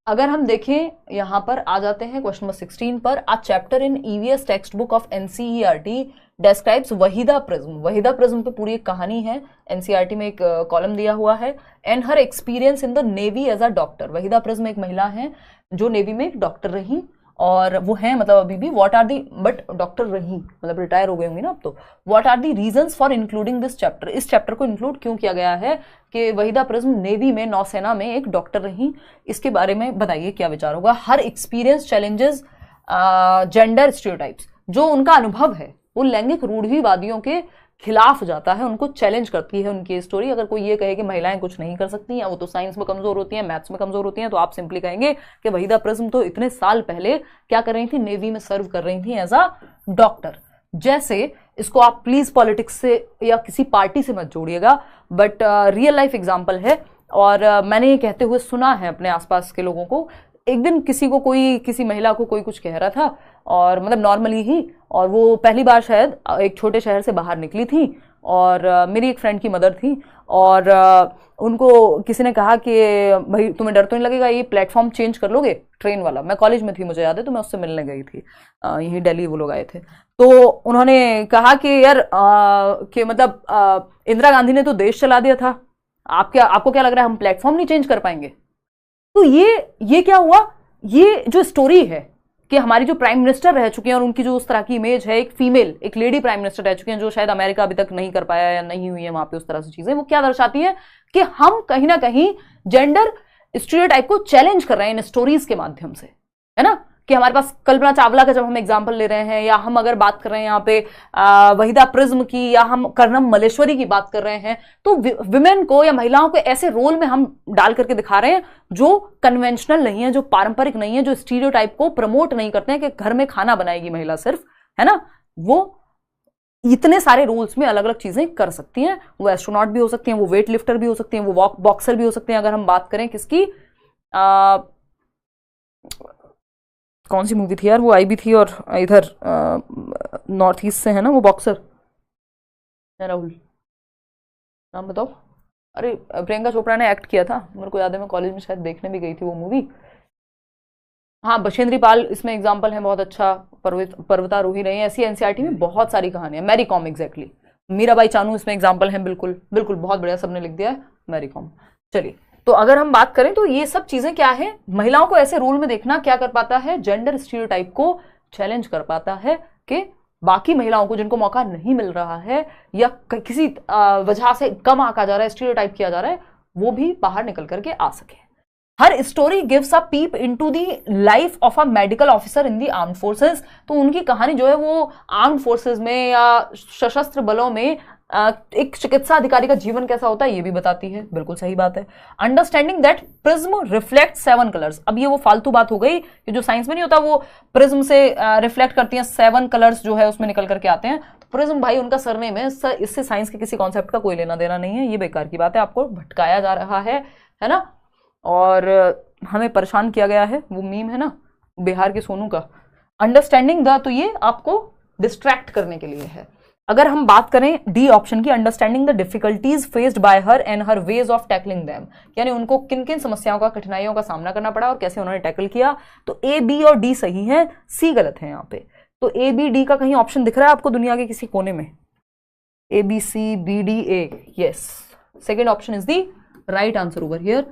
अगर हम देखें यहाँ पर आ जाते हैं क्वेश्चन नंबर 16 पर। A chapter in EVS textbook of NCERT describes Vahida prism. Vahida prism पे पूरी एक कहानी है, एनसीईआरटी में एक कॉलम दिया हुआ है। And her experience in the navy as a doctor. Waheeda Prism एक महिला है जो नेवी में एक डॉक्टर रही, और वो हैं मतलब अभी भी। What are the, but doctor रही मतलब रिटायर हो गई होंगी ना अब तो। What are the reasons for including this chapter. इस चैप्टर को इंक्लूड क्यों किया गया है कि वहीदा प्रिज्म नेवी में, नौसेना में एक डॉक्टर रही, इसके बारे में बताइए क्या विचार होगा। हर एक्सपीरियंस चैलेंजेस जेंडर स्टीरियोटाइप्स। जो उनका अनुभव है वो लैंगिक रूढ़िवादियों के खिलाफ जाता है, उनको चैलेंज करती है उनकी स्टोरी। अगर कोई ये कहे कि महिलाएं कुछ नहीं कर सकती या वो तो साइंस में कमजोर होती हैं, मैथ्स में कमजोर होती हैं, तो आप सिंपली कहेंगे कि वहीदा प्रिज्म तो इतने साल पहले क्या कर रही थी, नेवी में सर्व कर रही थी एज अ डॉक्टर। जैसे इसको आप प्लीज पॉलिटिक्स से या किसी पार्टी से मत जोड़िएगा, बट रियल लाइफ एग्जाम्पल है। और मैंने ये कहते हुए सुना है अपने आसपास के लोगों को। एक दिन किसी महिला को कोई कुछ कह रहा था, और मतलब नॉर्मली ही, और वो पहली बार शायद एक छोटे शहर से बाहर निकली थी, और मेरी एक फ्रेंड की मदर थी, और उनको किसी ने कहा कि भाई तुम्हें डर तो नहीं लगेगा, ये प्लेटफॉर्म चेंज कर लोगे ट्रेन वाला। मैं कॉलेज में थी, मुझे याद है, तो मैं उससे मिलने गई थी, यहीं दिल्ली वो लोग आए थे। तो उन्होंने कहा कि यार कि मतलब इंदिरा गांधी ने तो देश चला दिया था, आपको क्या लग रहा है हम प्लेटफॉर्म नहीं चेंज कर पाएंगे। तो ये क्या हुआ, ये जो स्टोरी है कि हमारी जो प्राइम मिनिस्टर रह चुके हैं और उनकी जो उस तरह की इमेज है, एक फीमेल, एक लेडी प्राइम मिनिस्टर रह चुके हैं, जो शायद अमेरिका अभी तक नहीं कर पाया या नहीं हुई है वहां पे उस तरह से चीजें, वो क्या दर्शाती है कि हम कहीं ना कहीं जेंडर स्टीरियोटाइप को चैलेंज कर रहे हैं इन स्टोरीज के माध्यम से, है ना। कि हमारे पास कल्पना चावला का जब हम एग्जाम्पल ले रहे हैं, या हम अगर बात कर रहे हैं यहाँ पे वहीदा प्रिज्म की, या हम कर्नम मल्लेश्वरी की बात कर रहे हैं, तो विमेन को या महिलाओं को ऐसे रोल में हम डाल करके दिखा रहे हैं जो कन्वेंशनल नहीं है, जो पारंपरिक नहीं है, जो स्टीरियोटाइप को प्रमोट नहीं करते हैं कि घर में खाना बनाएगी महिला सिर्फ, है ना। वो इतने सारे रोल्स में अलग अलग चीजें कर सकती हैं। वो एस्ट्रोनॉट भी हो सकती हैं, वो वेट लिफ्टर भी हो सकती हैं, वो बॉक्सर भी हो सकते हैं। अगर हम बात करें किसकी, कौन सी मूवी थी यार, वो आई भी थी, और इधर नॉर्थ ईस्ट से है ना वो बॉक्सर, है राहुल, नाम बताओ। अरे प्रियंका चोपड़ा ने एक्ट किया था, मेरे को याद है, मैं कॉलेज में शायद देखने भी गई थी वो मूवी। हाँ, बशेंद्री पाल इसमें एग्जाम्पल है, बहुत अच्छा पर्वतारोही रही है। ऐसी एनसीईआरटी में बहुत सारी कहानियां। मैरी कॉम एग्जैक्टली, मीराबाई चानू इसमें एग्जाम्पल है। बिल्कुल बिल्कुल, बहुत बढ़िया, सबने लिख दिया है मैरी कॉम। चलिए, तो अगर हम बात करें तो ये सब चीजें क्या है, महिलाओं को ऐसे रोल में देखना क्या कर पाता है, जेंडर स्टीरियोटाइप को चैलेंज कर पाता है कि बाकी महिलाओं को जिनको मौका नहीं मिल रहा है या किसी वजह से कम आंका जा रहा है, स्टीरियोटाइप किया जा रहा है, वो भी बाहर निकल करके आ सके। Her story gives a peep into the life of a medical officer in the armed forces. तो उनकी कहानी जो है वो आर्म्ड फोर्सेस में या सशस्त्र बलों में एक चिकित्सा अधिकारी का जीवन कैसा होता है ये भी बताती है। बिल्कुल सही बात है। Understanding that prism reflect 7 colours. अब ये वो फालतू बात हो गई कि जो साइंस में नहीं होता, वो प्रिज्म से रिफ्लेक्ट करती हैं, 7 कलर्स जो है उसमें निकल करके आते हैं। तो प्रिज्म भाई उनका सरनेम है, इससे साइंस के किसी कॉन्सेप्ट का कोई लेना देना नहीं है। ये बेकार की बात है, आपको भटकाया जा रहा है ना, और हमें परेशान किया गया है। वो मीम है ना बिहार के सोनू का, अंडरस्टैंडिंग द, तो ये आपको डिस्ट्रैक्ट करने के लिए है। अगर हम बात करें डी ऑप्शन की, understanding the difficulties faced by her and her ways of tackling them, यानी उनको किन किन समस्याओं का, कठिनाइयों का सामना करना पड़ा और कैसे उन्होंने टैकल किया। तो ए, बी और डी सही है, सी गलत है यहाँ पे। तो ए, बी, डी का कहीं ऑप्शन दिख रहा है आपको दुनिया के किसी कोने में? A, B, C, B, D, A, yes, second option is the right answer over here.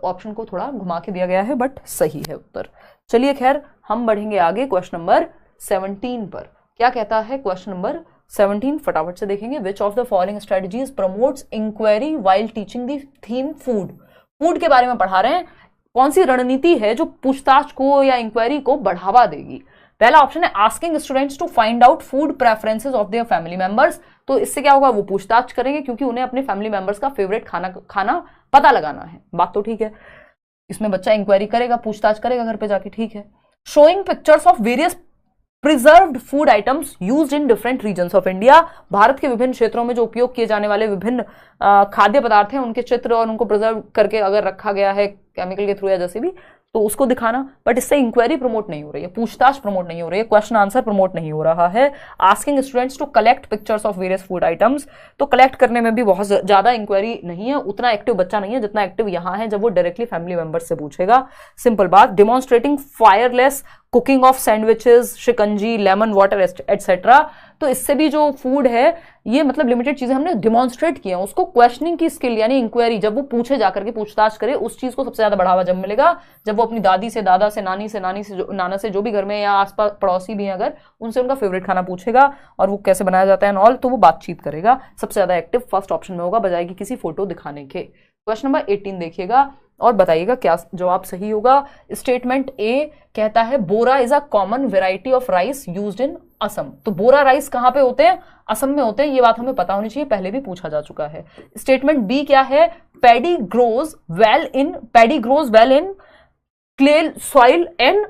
Option को थोड़ा घुमा के दिया गया है, बट सही है उत्तर। चलिए खैर, हम बढ़ेंगे आगे क्वेश्चन नंबर 17 पर। क्या कहता है क्वेश्चन नंबर 17, फटाफट से देखेंगे। Which of the following strategies promotes inquiry while teaching the theme food. Food के बारे में पढ़ा रहे हैं, कौन सी रणनीति है जो पूछताछ को या इंक्वायरी को बढ़ावा देगी? पहला ऑप्शन है asking students to find out food preferences of their family members. तो इससे क्या होगा, वो पूछताछ करेंगे क्योंकि उन्हें अपने फैमिली मेंबर्स का फेवरेट खाना पता लगाना है। बात तो ठीक है। इसमें बच्चा इंक्वायरी करेगा, पूछताछ करेगा घर पे जाके, ठीक है। Showing pictures of various preserved food items used in different regions of India, Bharat के विभिन्न क्षेत्रों में जो उपयोग किए जाने वाले विभिन्न खाद्य पदार्थ हैं उनके चित्र और उनको प्रिजर्व करके अगर रखा गया है केमिकल के थ्रू या जैसे भी, तो उसको दिखाना। बट इससे इंक्वायरी प्रमोट नहीं हो रही है, पूछताछ प्रमोट नहीं हो रही है, क्वेश्चन आंसर प्रमोट नहीं हो रहा है। Asking students to collect pictures of various food items, तो कलेक्ट करने में भी बहुत ज्यादा इंक्वायरी नहीं है, उतना एक्टिव बच्चा नहीं है जितना एक्टिव यहां है जब वो डायरेक्टली फैमिली मेंबर्स से पूछेगा। सिंपल बात। Demonstrating fireless cooking of sandwiches, shikanji, lemon water etcetera, तो इससे भी जो फूड है ये मतलब लिमिटेड चीजें हमने डिमॉन्स्ट्रेट किया, उसको क्वेश्चनिंग की स्किल यानी इंक्वायरी, जब वो पूछे जाकर के पूछताछ करे, उस चीज को सबसे ज्यादा बढ़ावा जब मिलेगा जब वो अपनी दादी से, दादा से, नानी से, नाना से, जो भी घर में या आसपास पड़ोसी भी हैं अगर, उनसे उनका फेवरेट खाना पूछेगा और वो कैसे बनाया जाता है ऑल, तो वो बातचीत करेगा, सबसे ज्यादा एक्टिव फर्स्ट ऑप्शन में होगा बजाय कि किसी फोटो दिखाने के। क्वेश्चन नंबर 18 देखिएगा और बताइएगा क्या जवाब सही होगा। स्टेटमेंट ए कहता है bora is a common variety of rice used in Assam, तो बोरा राइस कहां पे होते हैं? असम में होते हैं, ये बात हमें पता होनी चाहिए, पहले भी पूछा जा चुका है। स्टेटमेंट बी क्या है? Paddy grows well in clay soil and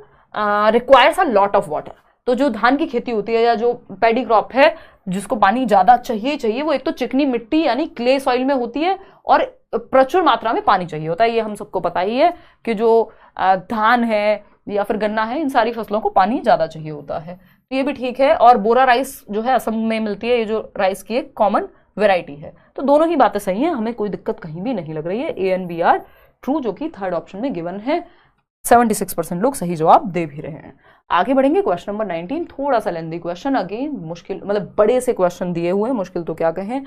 requires a lot of water, तो जो धान की खेती होती है या जो पैडी क्रॉप है जिसको पानी ज्यादा चाहिए वो एक तो चिकनी मिट्टी यानी क्ले सॉइल में होती है और प्रचुर मात्रा में पानी चाहिए होता है, ये हम सबको पता ही है कि जो धान है या फिर गन्ना है इन सारी फसलों को पानी ज्यादा चाहिए होता है, तो ये भी ठीक है। और बोरा राइस जो है असम में मिलती है, ये जो राइस की एक कॉमन वेराइटी है, तो दोनों ही बातें सही हैं, हमें कोई दिक्कत कहीं भी नहीं लग रही है। A and B are true, जो कि थर्ड ऑप्शन में गिवन है। 76% लोग सही जवाब दे भी रहे हैं। आगे बढ़ेंगे क्वेश्चन नंबर 19, थोड़ा सा लेंदी क्वेश्चन, अगेन मुश्किल, मतलब बड़े से क्वेश्चन दिए हुए, मुश्किल तो क्या कहें।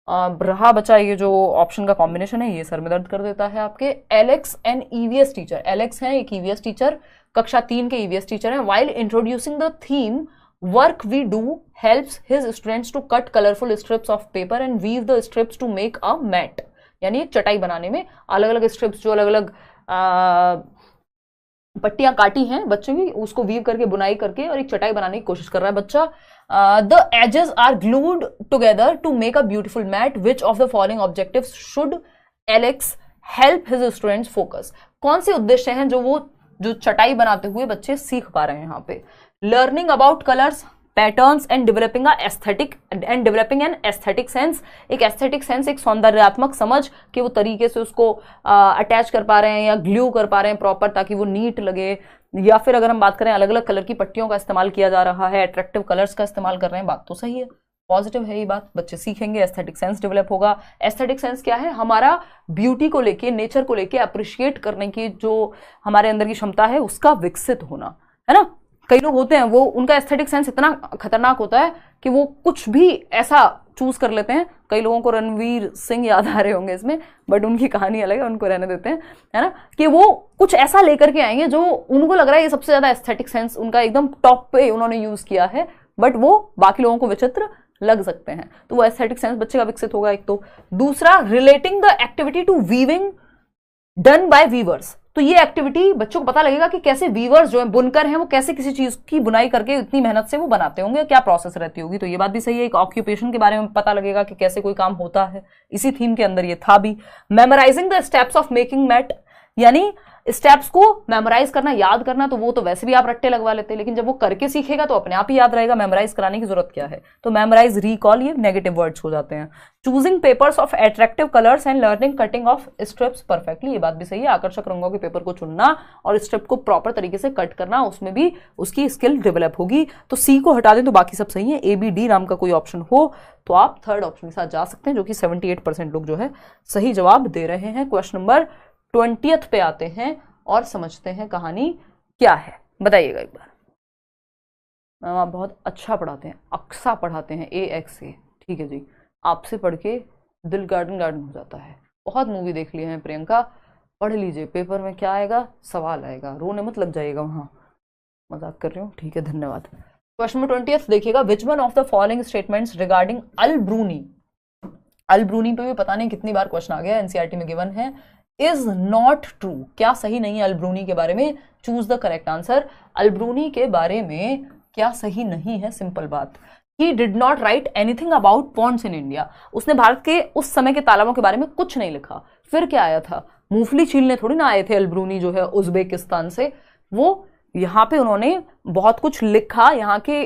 रहा बचा ये जो ऑप्शन का कॉम्बिनेशन है ये सर में दर्द कर देता है आपके। Alex an EVS teacher, Alex है एक ईवीएस टीचर, कक्षा 3 के ईवीएस टीचर हैं। While introducing the theme work we do helps his students to cut colourful strips of paper and weave the strips to make a mat, यानी एक चटाई बनाने में अलग अलग स्ट्रिप्स जो अलग अलग पट्टियां काटी हैं बच्चों की, उसको वीव करके बुनाई करके और एक चटाई बनाने की कोशिश कर रहा है बच्चा। The edges are glued together to make a beautiful mat, which of the following objectives should Alex help his students focus, कौन से उद्देश्य हैं जो चटाई बनाते हुए बच्चे सीख पा रहे हैं यहाँ पे। Learning about colours, patterns and developing an aesthetic sense, एक एस्थेटिक सेंस, एक सौंदर्यात्मक समझ कि वो तरीके से उसको अटैच कर पा रहे हैं या ग्लू कर पा रहे हैं प्रॉपर ताकि वो नीट लगे। या फिर अगर हम बात करें अलग अलग कलर की पट्टियों का इस्तेमाल किया जा रहा है, अट्रैक्टिव कलर्स का इस्तेमाल कर रहे हैं, बात तो सही है, पॉजिटिव है ये बात, बच्चे सीखेंगे, एस्थेटिक सेंस डेवलप होगा। एस्थेटिक सेंस क्या है? हमारा ब्यूटी को लेके, नेचर को लेके अप्रिशिएट करने की जो हमारे अंदर की क्षमता है उसका विकसित होना, है ना। कई लोग होते हैं वो उनका एस्थेटिक सेंस इतना खतरनाक होता है कि वो कुछ भी ऐसा चूज कर लेते हैं। कई लोगों को रणवीर सिंह याद आ रहे होंगे इसमें, बट उनकी कहानी अलग है, उनको रहने देते हैं, है ना, कि वो कुछ ऐसा लेकर के आएंगे जो उनको लग रहा है ये सबसे ज्यादा एस्थेटिक सेंस उनका एकदम टॉप पे उन्होंने यूज किया है, बट वो बाकी लोगों को विचित्र लग सकते हैं, तो वो एस्थेटिक सेंस बच्चे का विकसित होगा एक तो। दूसरा, relating the activity to weaving done by weavers, तो ये एक्टिविटी बच्चों को पता लगेगा कि कैसे वीवर्स जो है बुनकर हैं वो कैसे किसी चीज की बुनाई करके इतनी मेहनत से वो बनाते होंगे, क्या प्रोसेस रहती होगी, तो ये बात भी सही है। एक ऑक्यूपेशन के बारे में पता लगेगा कि कैसे कोई काम होता है, इसी थीम के अंदर ये था भी। Memorising the steps of making mat, यानी स्टेप्स को मेमोराइज करना, याद करना, तो वो तो वैसे भी आप रट्टे लगवा लेते हैं, लेकिन जब वो करके सीखेगा तो अपने आप ही याद रहेगा, मेमोराइज कराने की जरूरत क्या है। तो मेमोराइज, रिकॉल, ये नेगेटिव वर्ड्स हो जाते हैं। Choosing papers of attractive colours and learning cutting of strips perfectly, ये बात भी सही है, आकर्षक रंगों के पेपर को चुनना और स्ट्रिप को प्रॉपर तरीके से कट करना, उसमें भी उसकी स्किल डेवलप होगी। तो सी को हटा दें तो बाकी सब सही है। ए बी डी नाम का कोई ऑप्शन हो तो आप थर्ड ऑप्शन के साथ जा सकते हैं, जो कि 78% लोग जो है सही जवाब दे रहे हैं। क्वेश्चन नंबर 20 पे आते हैं और समझते हैं कहानी क्या है, बताइएगा एक बार। मैम आप बहुत अच्छा पढ़ाते हैं, अक्सा पढ़ाते हैं, AXA, ठीक है जी, आपसे पढ़ के दिल गार्डन हो जाता है। बहुत मूवी देख लिए हैं प्रियंका, पढ़ लीजिए, पेपर में क्या आएगा, सवाल आएगा, रोने मत लग जाइएगा वहाँ, मजाक कर रही हूँ, ठीक है, धन्यवाद। क्वेश्चन नंबर 20 देखिएगा, which one of the following statements regarding Al-Biruni, Al-Biruni पे भी पता नहीं कितनी बार क्वेश्चन आ गया, NCERT में गिवन है, इज नॉट ट्रू, क्या सही नहीं है अल-ब्रूनी के बारे में, चूज द करेक्ट आंसर। अल-ब्रूनी के बारे में क्या सही नहीं है, सिंपल बात। He did not write anything about ponds in India, उसने भारत के उस समय के तालाबों के बारे में कुछ नहीं लिखा। फिर क्या आया था, मूंगफली छीलने थोड़ी ना आए थे अलब्रूनी जो है उज्बेकिस्तान से। वो यहाँ पे उन्होंने बहुत कुछ लिखा यहाँ के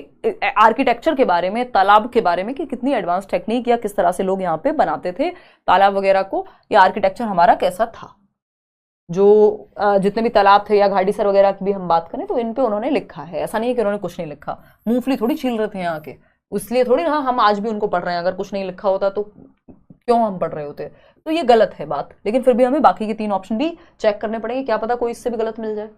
आर्किटेक्चर के बारे में, तालाब के बारे में कि कितनी एडवांस टेक्निक या किस तरह से लोग यहाँ पे बनाते थे तालाब वगैरह को, या आर्किटेक्चर हमारा कैसा था। जो जितने भी तालाब थे या घाटीसर वगैरह की भी हम बात करें तो इन पे उन्होंने लिखा है, ऐसा नहीं है कि उन्होंने कुछ नहीं लिखा। मूंगफली थोड़ी छील रहे थे यहाँ के, इसलिए थोड़ी ना हम आज भी उनको पढ़ रहे हैं। अगर कुछ नहीं लिखा होता तो क्यों हम पढ़ रहे होते। तो ये गलत है बात, लेकिन फिर भी हमें बाकी के 3 ऑप्शन भी चेक करने पड़ेंगे, क्या पता कोई इससे भी गलत मिल जाए।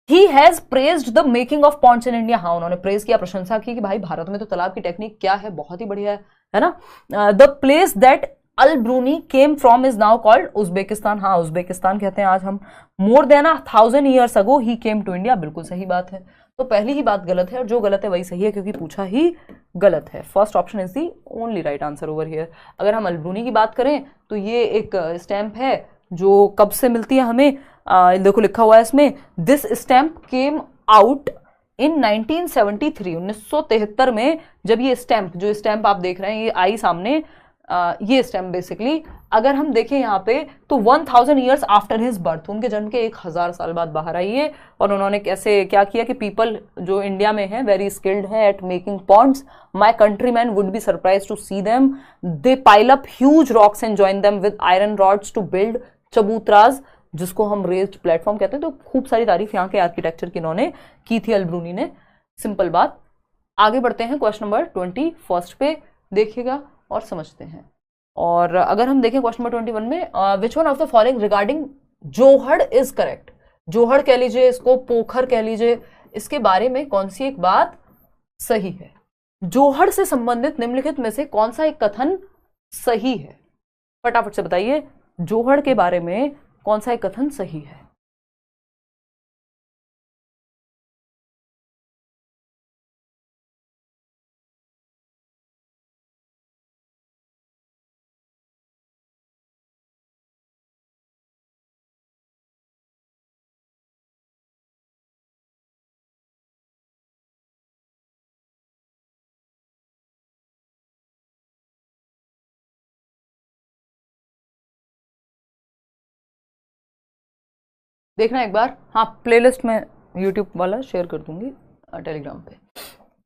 He has praised the making of ponds in India. हाँ, उन्होंने प्रेज किया, प्रशंसा की कि भाई भारत में तो तालाब की टेक्निक क्या है, बहुत ही बढ़िया है ना। The place that Al-Biruni came from is now called Uzbekistan. हाँ, उज्बेकिस्तान कहते हैं आज हम। More than 1000 years ago he came to India. बिल्कुल सही बात है। तो पहली ही बात गलत है, और जो गलत है वही सही है क्योंकि पूछा ही गलत है। First option is the only right answer over here. अगर हम अलब्रूनी की बात करें तो ये एक स्टैंप है जो कब से मिलती है हमें, देखो लिखा हुआ है इसमें, this stamp came out in 1973, 1973 में जब ये स्टैंप, जो स्टैंप आप देख रहे हैं ये आई सामने, ये स्टैम्प बेसिकली अगर हम देखें यहाँ पे तो 1000 years आफ्टर हिज बर्थ, उनके जन्म के 1000 साल बाद बाहर आई है। और उन्होंने कैसे क्या किया कि पीपल जो इंडिया में है वेरी स्किल्ड है at making ponds, my countryman would be surprise to see them, they pile up huge rocks and join them with iron rods to build chabutras, जिसको हम रेज्ड प्लेटफॉर्म कहते हैं। तो खूब सारी तारीफ यहाँ के आर्किटेक्चर की इन्होंने की थी अलब्रूनी ने। सिंपल बात। आगे बढ़ते हैं क्वेश्चन नंबर 21 पे, देखिएगा और समझते हैं। और अगर हम देखें क्वेश्चन नंबर 21 में, which one of the following regarding johad is correct. Johad कह लीजिए इसको, पोखर कह लीजिए, इसके बारे में कौन सी एक बात सही है। जोहड़ से संबंधित निम्नलिखित में से कौन सा एक कथन सही है, फटाफट से बताइए। जोहड़ के बारे में कौन सा एक कथन सही है। देखना एक बार, हाँ प्लेलिस्ट में यूट्यूब वाला शेयर कर दूंगी टेलीग्राम पे,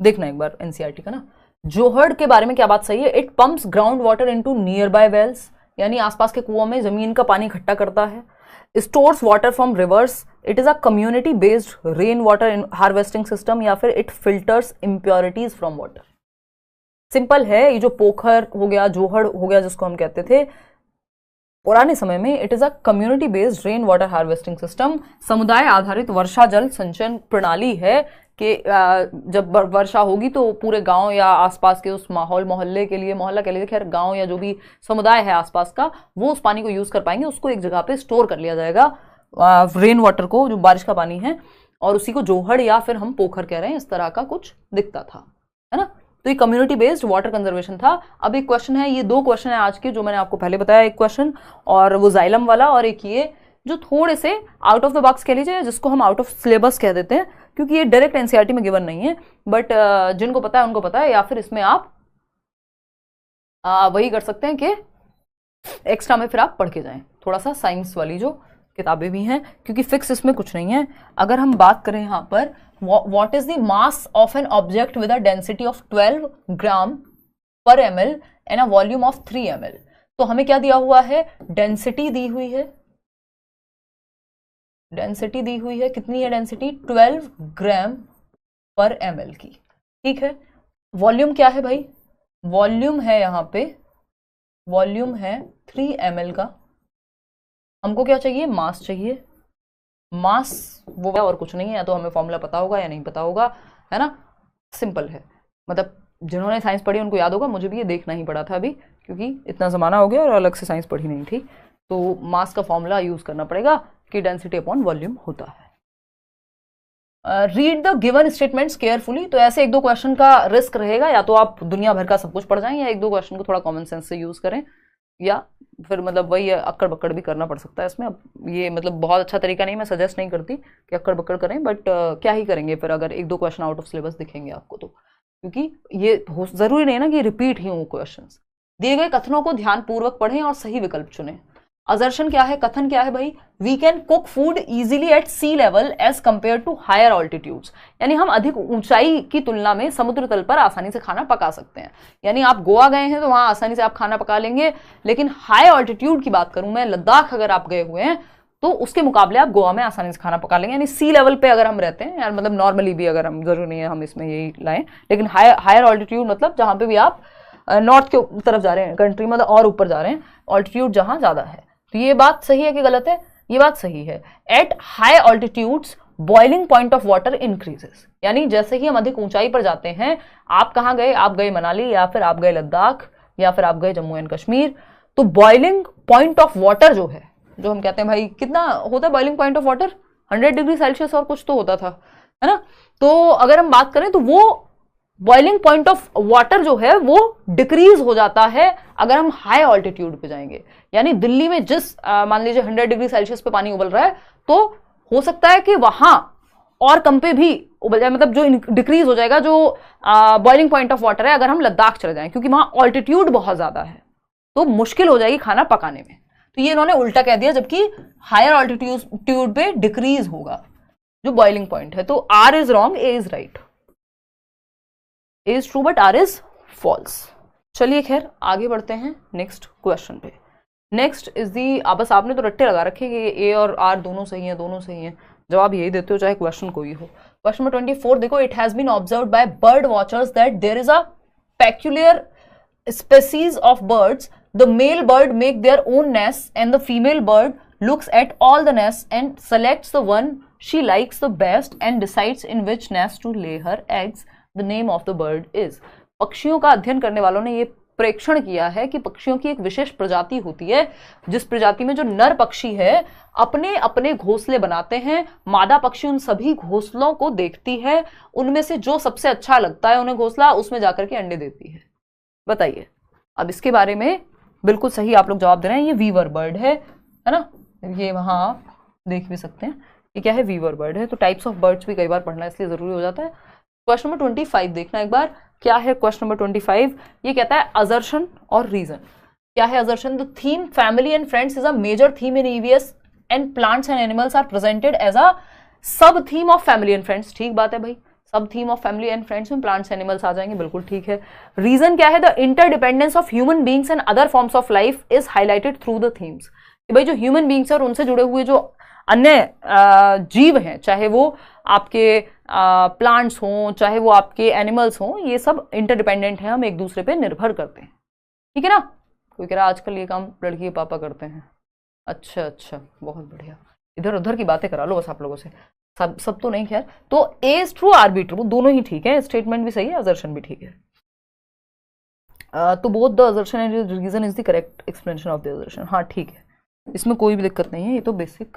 देखना एक बार एनसीईआरटी का ना। जोहड़ के बारे में क्या बात सही है, it pumps ground water into nearby wells, यानी आसपास के कुओं में जमीन का पानी इकट्ठा करता है। Stores water from reverse, it is a community based rain water harvesting system, या फिर it filters impurities from water. Simple है, ये जो पोखर हो गया, जोहड़ हो गया जिसको हम कहते थे पुराने समय में, it is a community based rain water harvesting system, समुदाय आधारित वर्षा जल संचयन प्रणाली है कि जब वर्षा होगी तो पूरे गांव या आसपास के उस माहौल, मोहल्ले के लिए, मोहल्ला कह लीजिए, खैर गांव या जो भी समुदाय है आसपास का, वो उस पानी को यूज कर पाएंगे, उसको एक जगह पे स्टोर कर लिया जाएगा, रेन वाटर को, जो बारिश का पानी है, और उसी को जोहड़ या फिर हम पोखर कह रहे हैं, इस तरह का कुछ दिखता था, है ना। तो ये कम्युनिटी बेस्ड वाटर कंजर्वेशन था। अब एक क्वेश्चन है, ये 2 क्वेश्चन है आज के जो मैंने आपको पहले बताया, एक क्वेश्चन और वो जाइलम वाला, और एक ये जो थोड़े से आउट ऑफ द बॉक्स कह लीजिए, जिसको हम आउट ऑफ सिलेबस कह देते हैं, क्योंकि ये डायरेक्ट एनसीईआरटी में गिवन नहीं है, बट जिनको पता है उनको पता है, या फिर इसमें आप वही कर सकते हैं कि एक्स्ट्रा में फिर आप पढ़ के जाएं, थोड़ा सा साइंस वाली जो किताबें भी हैं, क्योंकि फिक्स इसमें कुछ नहीं है। अगर हम बात करें यहाँ पर, what is the mass of an object with a density of 12 ग्राम पर ml and a volume of 3 ml, तो हमें क्या दिया हुआ है, डेंसिटी दी हुई है, डेंसिटी दी हुई है, कितनी है डेंसिटी, 12 ग्राम पर ml की, ठीक है। वॉल्यूम क्या है भाई, वॉल्यूम है यहाँ पे, वॉल्यूम है 3 ml का। हमको क्या चाहिए, मास चाहिए, मास वो और कुछ नहीं है, या तो हमें फॉर्मूला पता होगा या नहीं पता होगा, है ना। सिंपल है, मतलब जिन्होंने साइंस पढ़ी उनको याद होगा, मुझे भी ये देखना ही पड़ा था अभी, क्योंकि इतना ज़माना हो गया और अलग से साइंस पढ़ी नहीं थी। तो मास का फॉर्मूला यूज करना पड़ेगा कि डेंसिटी अपॉन वॉल्यूम होता है। Read the given statements carefully, तो ऐसे 1-2 क्वेश्चन का रिस्क रहेगा, या तो आप दुनिया भर का सब कुछ पढ़ जाएं, या 1-2 क्वेश्चन को थोड़ा कॉमन सेंस से यूज करें, या फिर मतलब वही अक्कड़ बक्कड़ भी करना पड़ सकता है इसमें। अब ये मतलब बहुत अच्छा तरीका नहीं, मैं सजेस्ट नहीं करती कि अक्कड़ बक्कड़ करें, बट क्या ही करेंगे फिर अगर 1-2 क्वेश्चन आउट ऑफ सिलेबस दिखेंगे आपको तो, क्योंकि ये जरूरी नहीं ना कि रिपीट ही हो क्वेश्चंस। दिए गए कथनों को ध्यानपूर्वक पढ़ें और सही विकल्प चुनें। असर्शन क्या है, कथन क्या है भाई, we can cook food easily at sea level as compare to higher altitudes, यानी हम अधिक ऊंचाई की तुलना में समुद्र तल पर आसानी से खाना पका सकते हैं। यानी आप गोवा गए हैं तो वहां आसानी से आप खाना पका लेंगे, लेकिन हाई ऑल्टीट्यूड की बात करूं मैं, लद्दाख अगर आप गए हुए हैं तो उसके मुकाबले आप गोवा में आसानी से खाना पका लेंगे। यानी सी लेवल पे अगर हम रहते हैं, यार मतलब नॉर्मली भी अगर हम, जरूरी नहीं है हम इसमें यही लाएं, लेकिन हायर ऑल्टीट्यूड मतलब जहां पे भी आप नॉर्थ के तरफ जा रहे हैं कंट्री, मतलब और ऊपर जा रहे हैं, ऑल्टीट्यूड जहां ज्यादा है। तो ये बात सही है कि गलत है? ये बात सही है। At high altitudes boiling point of water increases, यानी जैसे ही हम अधिक ऊंचाई पर जाते हैं, आप कहाँ गए, आप गए मनाली, या फिर आप गए लद्दाख, या फिर आप गए जम्मू एंड कश्मीर, तो बॉइलिंग पॉइंट ऑफ वाटर जो है, जो हम कहते हैं भाई कितना होता है boiling point of water, 100 degree Celsius और कुछ तो होता था, है ना। तो अगर हम बात करें तो वो बॉइलिंग पॉइंट ऑफ वाटर जो है वो डिक्रीज हो जाता है अगर हम हाई ऑल्टीट्यूड पे जाएंगे। यानी दिल्ली में जिस मान लीजिए 100 डिग्री सेल्सियस पे पानी उबल रहा है, तो हो सकता है कि वहां और कम पे भी उबल जाए, मतलब जो डिक्रीज हो जाएगा जो बॉइलिंग पॉइंट ऑफ वाटर है, अगर हम लद्दाख चले जाएं, क्योंकि वहां ऑल्टीट्यूड बहुत ज्यादा है तो मुश्किल हो जाएगी खाना पकाने में। तो ये इन्होंने उल्टा कह दिया, जबकि हायर ऑल्टीट्यूड पे डिक्रीज होगा जो बॉइलिंग पॉइंट है। तो R is wrong, A is right. A is true but R is false. चलिए खैर आगे बढ़ते हैं नेक्स्ट क्वेश्चन पे। नेक्स्ट इज दी, बस आपने तो रट्टे लगा रखे कि ए और आर दोनों सही हैं, दोनों सही हैं, जवाब यही देते हो चाहे क्वेश्चन कोई हो। क्वेश्चन नंबर 24 देखो, it has been observed by bird watchers that there is a peculiar species of birds. The male bird make their own nests and the female bird looks at all the nests and selects the one she likes the best and decides in which nest to lay her eggs. The name of the bird is. पक्षियों का अध्ययन करने वालों ने ये प्रेक्षण किया है कि पक्षियों की एक विशेष प्रजाति होती है, जिस प्रजाति में जो नर पक्षी है अपने अपने घोंसले बनाते हैं। मादा पक्षी उन सभी घोंसलों को देखती है, उनमें से जो सबसे अच्छा लगता है उन्हें घोंसला, उसमें जाकर के अंडे देती है। बताइए, अब इसके बारे में बिल्कुल सही आप लोग जवाब दे रहे हैं, ये वीवर बर्ड है ना। ये वहां आप देख भी सकते हैं ये क्या है, वीवर बर्ड है। तो टाइप्स ऑफ बर्ड्स भी कई बार पढ़ना इसलिए जरूरी हो जाता है। क्वेश्चन नंबर 25 देखना एक बार, क्या है क्वेश्चन नंबर 25। ये कहता है असर्शन और रीजन। क्या है assertion? The theme family and friends is a major theme in EVS and plants and animals are presented as a sub theme of family and friends. ठीक बात है भाई, sub theme of family and friends में plants animals आ जाएंगे, बिल्कुल ठीक है। रीजन क्या है? The interdependence of human beings and other forms of life is highlighted through the themes. भाई जो ह्यूमन बींग्स है और उनसे जुड़े हुए जो अन्य जीव हैं, चाहे वो आपके प्लांट्स हों, चाहे वो आपके एनिमल्स हों, ये सब इंटरडिपेंडेंट हैं, हम एक दूसरे पे निर्भर करते हैं। ठीक है ना। कोई कह रहा आजकल ये काम लड़की के पापा करते हैं। अच्छा, बहुत बढ़िया। इधर उधर की बातें करा लो बस आप लोगों से, सब तो नहीं खैर। तो A is true, R be true, दोनों ही ठीक है, स्टेटमेंट भी सही है, असर्शन भी ठीक है। तो both the assertion and reason is the correct explanation of the assertion. हाँ ठीक है, इसमें कोई भी दिक्कत नहीं है, ये तो बेसिक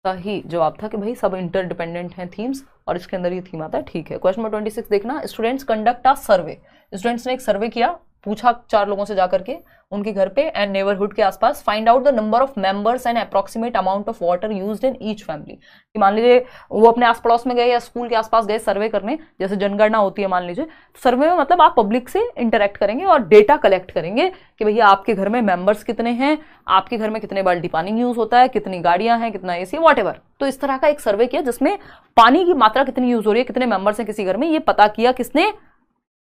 का ही जवाब था कि भाई सब इंटरडिपेंडेंट हैं थीम्स, और इसके अंदर ये थीम आता है। ठीक है। क्वेश्चन नंबर 26 देखना, students conduct a survey. Students ने एक सर्वे किया, पूछा 4 लोगों से जाकर के उनके घर पे एंड नेबरहुड के आसपास, find out the number of members and approximate amount of water used in each family. कि मान लीजिए वो अपने आस पड़ोस में गए या स्कूल के आसपास गए सर्वे करने, जैसे जनगणना होती है मान लीजिए, सर्वे में मतलब आप पब्लिक से इंटरेक्ट करेंगे और डेटा कलेक्ट करेंगे कि भैया आपके घर में मेंबर्स कितने हैं, आपके घर में कितने बाल्टी पानी यूज होता है, कितनी गाड़ियां हैं, कितना एसी, व्हाटएवर। तो इस तरह का एक सर्वे किया जिसमें पानी की मात्रा कितनी यूज हो रही है, कितने मेंबर्स हैं किसी घर में, ये पता किया किसने,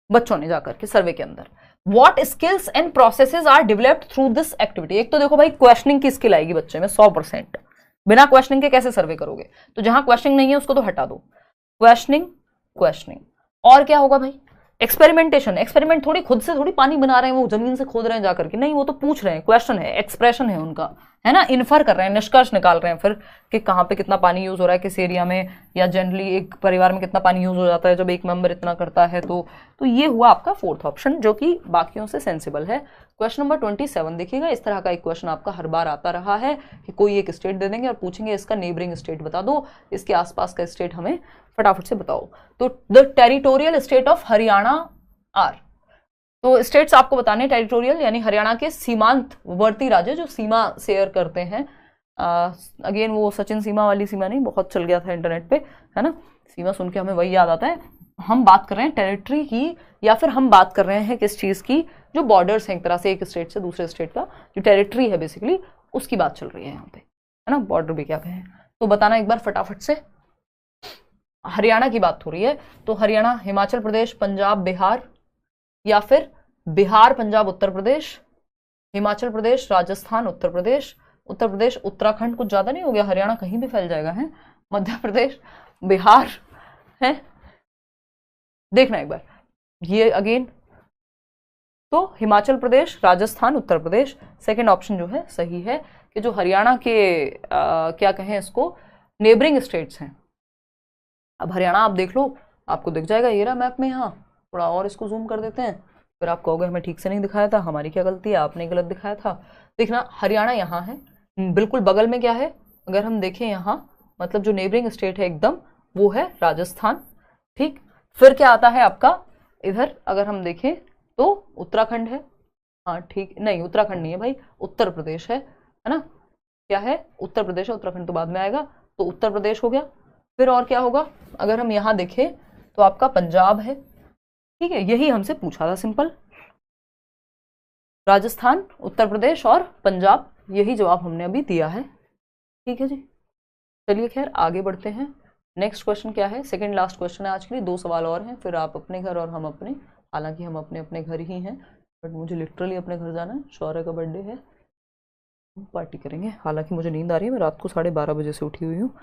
बच्चों ने जाकर के सर्वे के अंदर। What skills and processes are developed through this activity? एक तो देखो भाई क्वेश्चनिंग की स्किल आएगी बच्चे में 100%। बिना क्वेश्चनिंग के कैसे सर्वे करोगे? तो जहां क्वेश्चनिंग नहीं है उसको तो हटा दो। क्वेश्चनिंग और क्या होगा भाई? एक्सपेरिमेंटेशन। एक्सपेरिमेंट थोड़ी खुद से थोड़ी पानी बना रहे हैं, वो जमीन से खोद रहे हैं जाकर के, नहीं, वो तो पूछ रहे हैं, क्वेश्चन है, एक्सप्रेशन है उनका, है ना, इन्फर कर रहे हैं, निष्कर्ष निकाल रहे हैं फिर कि कहाँ पे कितना पानी यूज हो रहा है किस एरिया में, या जनरली एक परिवार में कितना पानी यूज हो जाता है जब एक मेंबर इतना करता है। तो ये हुआ आपका 4th ऑप्शन, जो कि बाकियों से सेंसिबल है। क्वेश्चन नंबर 27 देखिएगा, इस तरह का एक क्वेश्चन आपका हर बार आता रहा है कि कोई एक स्टेट दे देंगे और पूछेंगे इसका नेबरिंग स्टेट बता दो, इसके आसपास का स्टेट हमें फटाफट से बताओ। तो the territorial state of Haryana are. तो स्टेट्स आपको बताने, टेरिटोरियल यानी हरियाणा के सीमांतवर्ती राज्य जो सीमा शेयर करते हैं। अगेन वो सचिन सीमा वाली सीमा नहीं, बहुत चल गया था इंटरनेट पे, है ना, सीमा सुन के हमें वही याद आता है। हम बात कर रहे हैं टेरिटरी की, या फिर हम बात कर रहे हैं किस चीज की, जो बॉर्डर्स हैं एक तरह से एक स्टेट से दूसरे स्टेट का, जो टेरिटरी है बेसिकली उसकी बात चल रही है यहाँ पे, है ना, बॉर्डर भी क्या कहें। तो बताना एक बार फटाफट से। हरियाणा की बात हो रही है, तो हरियाणा हिमाचल प्रदेश पंजाब बिहार, या फिर बिहार पंजाब उत्तर प्रदेश, हिमाचल प्रदेश राजस्थान उत्तर प्रदेश, उत्तर प्रदेश उत्तराखंड, कुछ ज्यादा नहीं हो गया, हरियाणा कहीं भी फैल जाएगा, है, मध्य प्रदेश बिहार, है, देखना एक बार ये अगेन। तो हिमाचल प्रदेश राजस्थान उत्तर प्रदेश, सेकंड ऑप्शन जो है सही है कि जो हरियाणा के क्या कहें इसको, नेबरिंग स्टेट्स हैं। अब हरियाणा आप देख लो, आपको दिख जाएगा ये रहा मैप में, यहाँ थोड़ा और इसको जूम कर देते हैं, फिर आप कहोगे हमें ठीक से नहीं दिखाया था, हमारी क्या गलती है, आपने गलत दिखाया था। देखना हरियाणा यहाँ है, बिल्कुल बगल में क्या है, अगर हम देखें यहाँ, मतलब जो नेबरिंग स्टेट है एकदम, वो है राजस्थान, ठीक। फिर क्या आता है आपका इधर, अगर हम देखें तो उत्तराखंड है, हाँ ठीक, नहीं उत्तराखंड नहीं है भाई, उत्तर प्रदेश है ना, क्या है, उत्तर प्रदेश है, उत्तराखंड तो बाद में आएगा, तो उत्तर प्रदेश हो गया। फिर और क्या होगा, अगर हम यहाँ देखें तो आपका पंजाब है, ठीक है, यही हमसे पूछा था सिंपल, राजस्थान उत्तर प्रदेश और पंजाब, यही जवाब हमने अभी दिया है, ठीक है जी। चलिए खैर आगे बढ़ते हैं। नेक्स्ट क्वेश्चन क्या है, सेकंड लास्ट क्वेश्चन है आज के लिए, 2 सवाल और हैं, फिर आप अपने घर और हम अपने, हालांकि हम अपने अपने घर ही हैं, बट मुझे लिटरली अपने घर जाना है, शौर्य का बर्थडे है, पार्टी करेंगे। हालांकि मुझे नींद आ रही है, मैं रात को 12:30 बजे से उठी हुई हूँ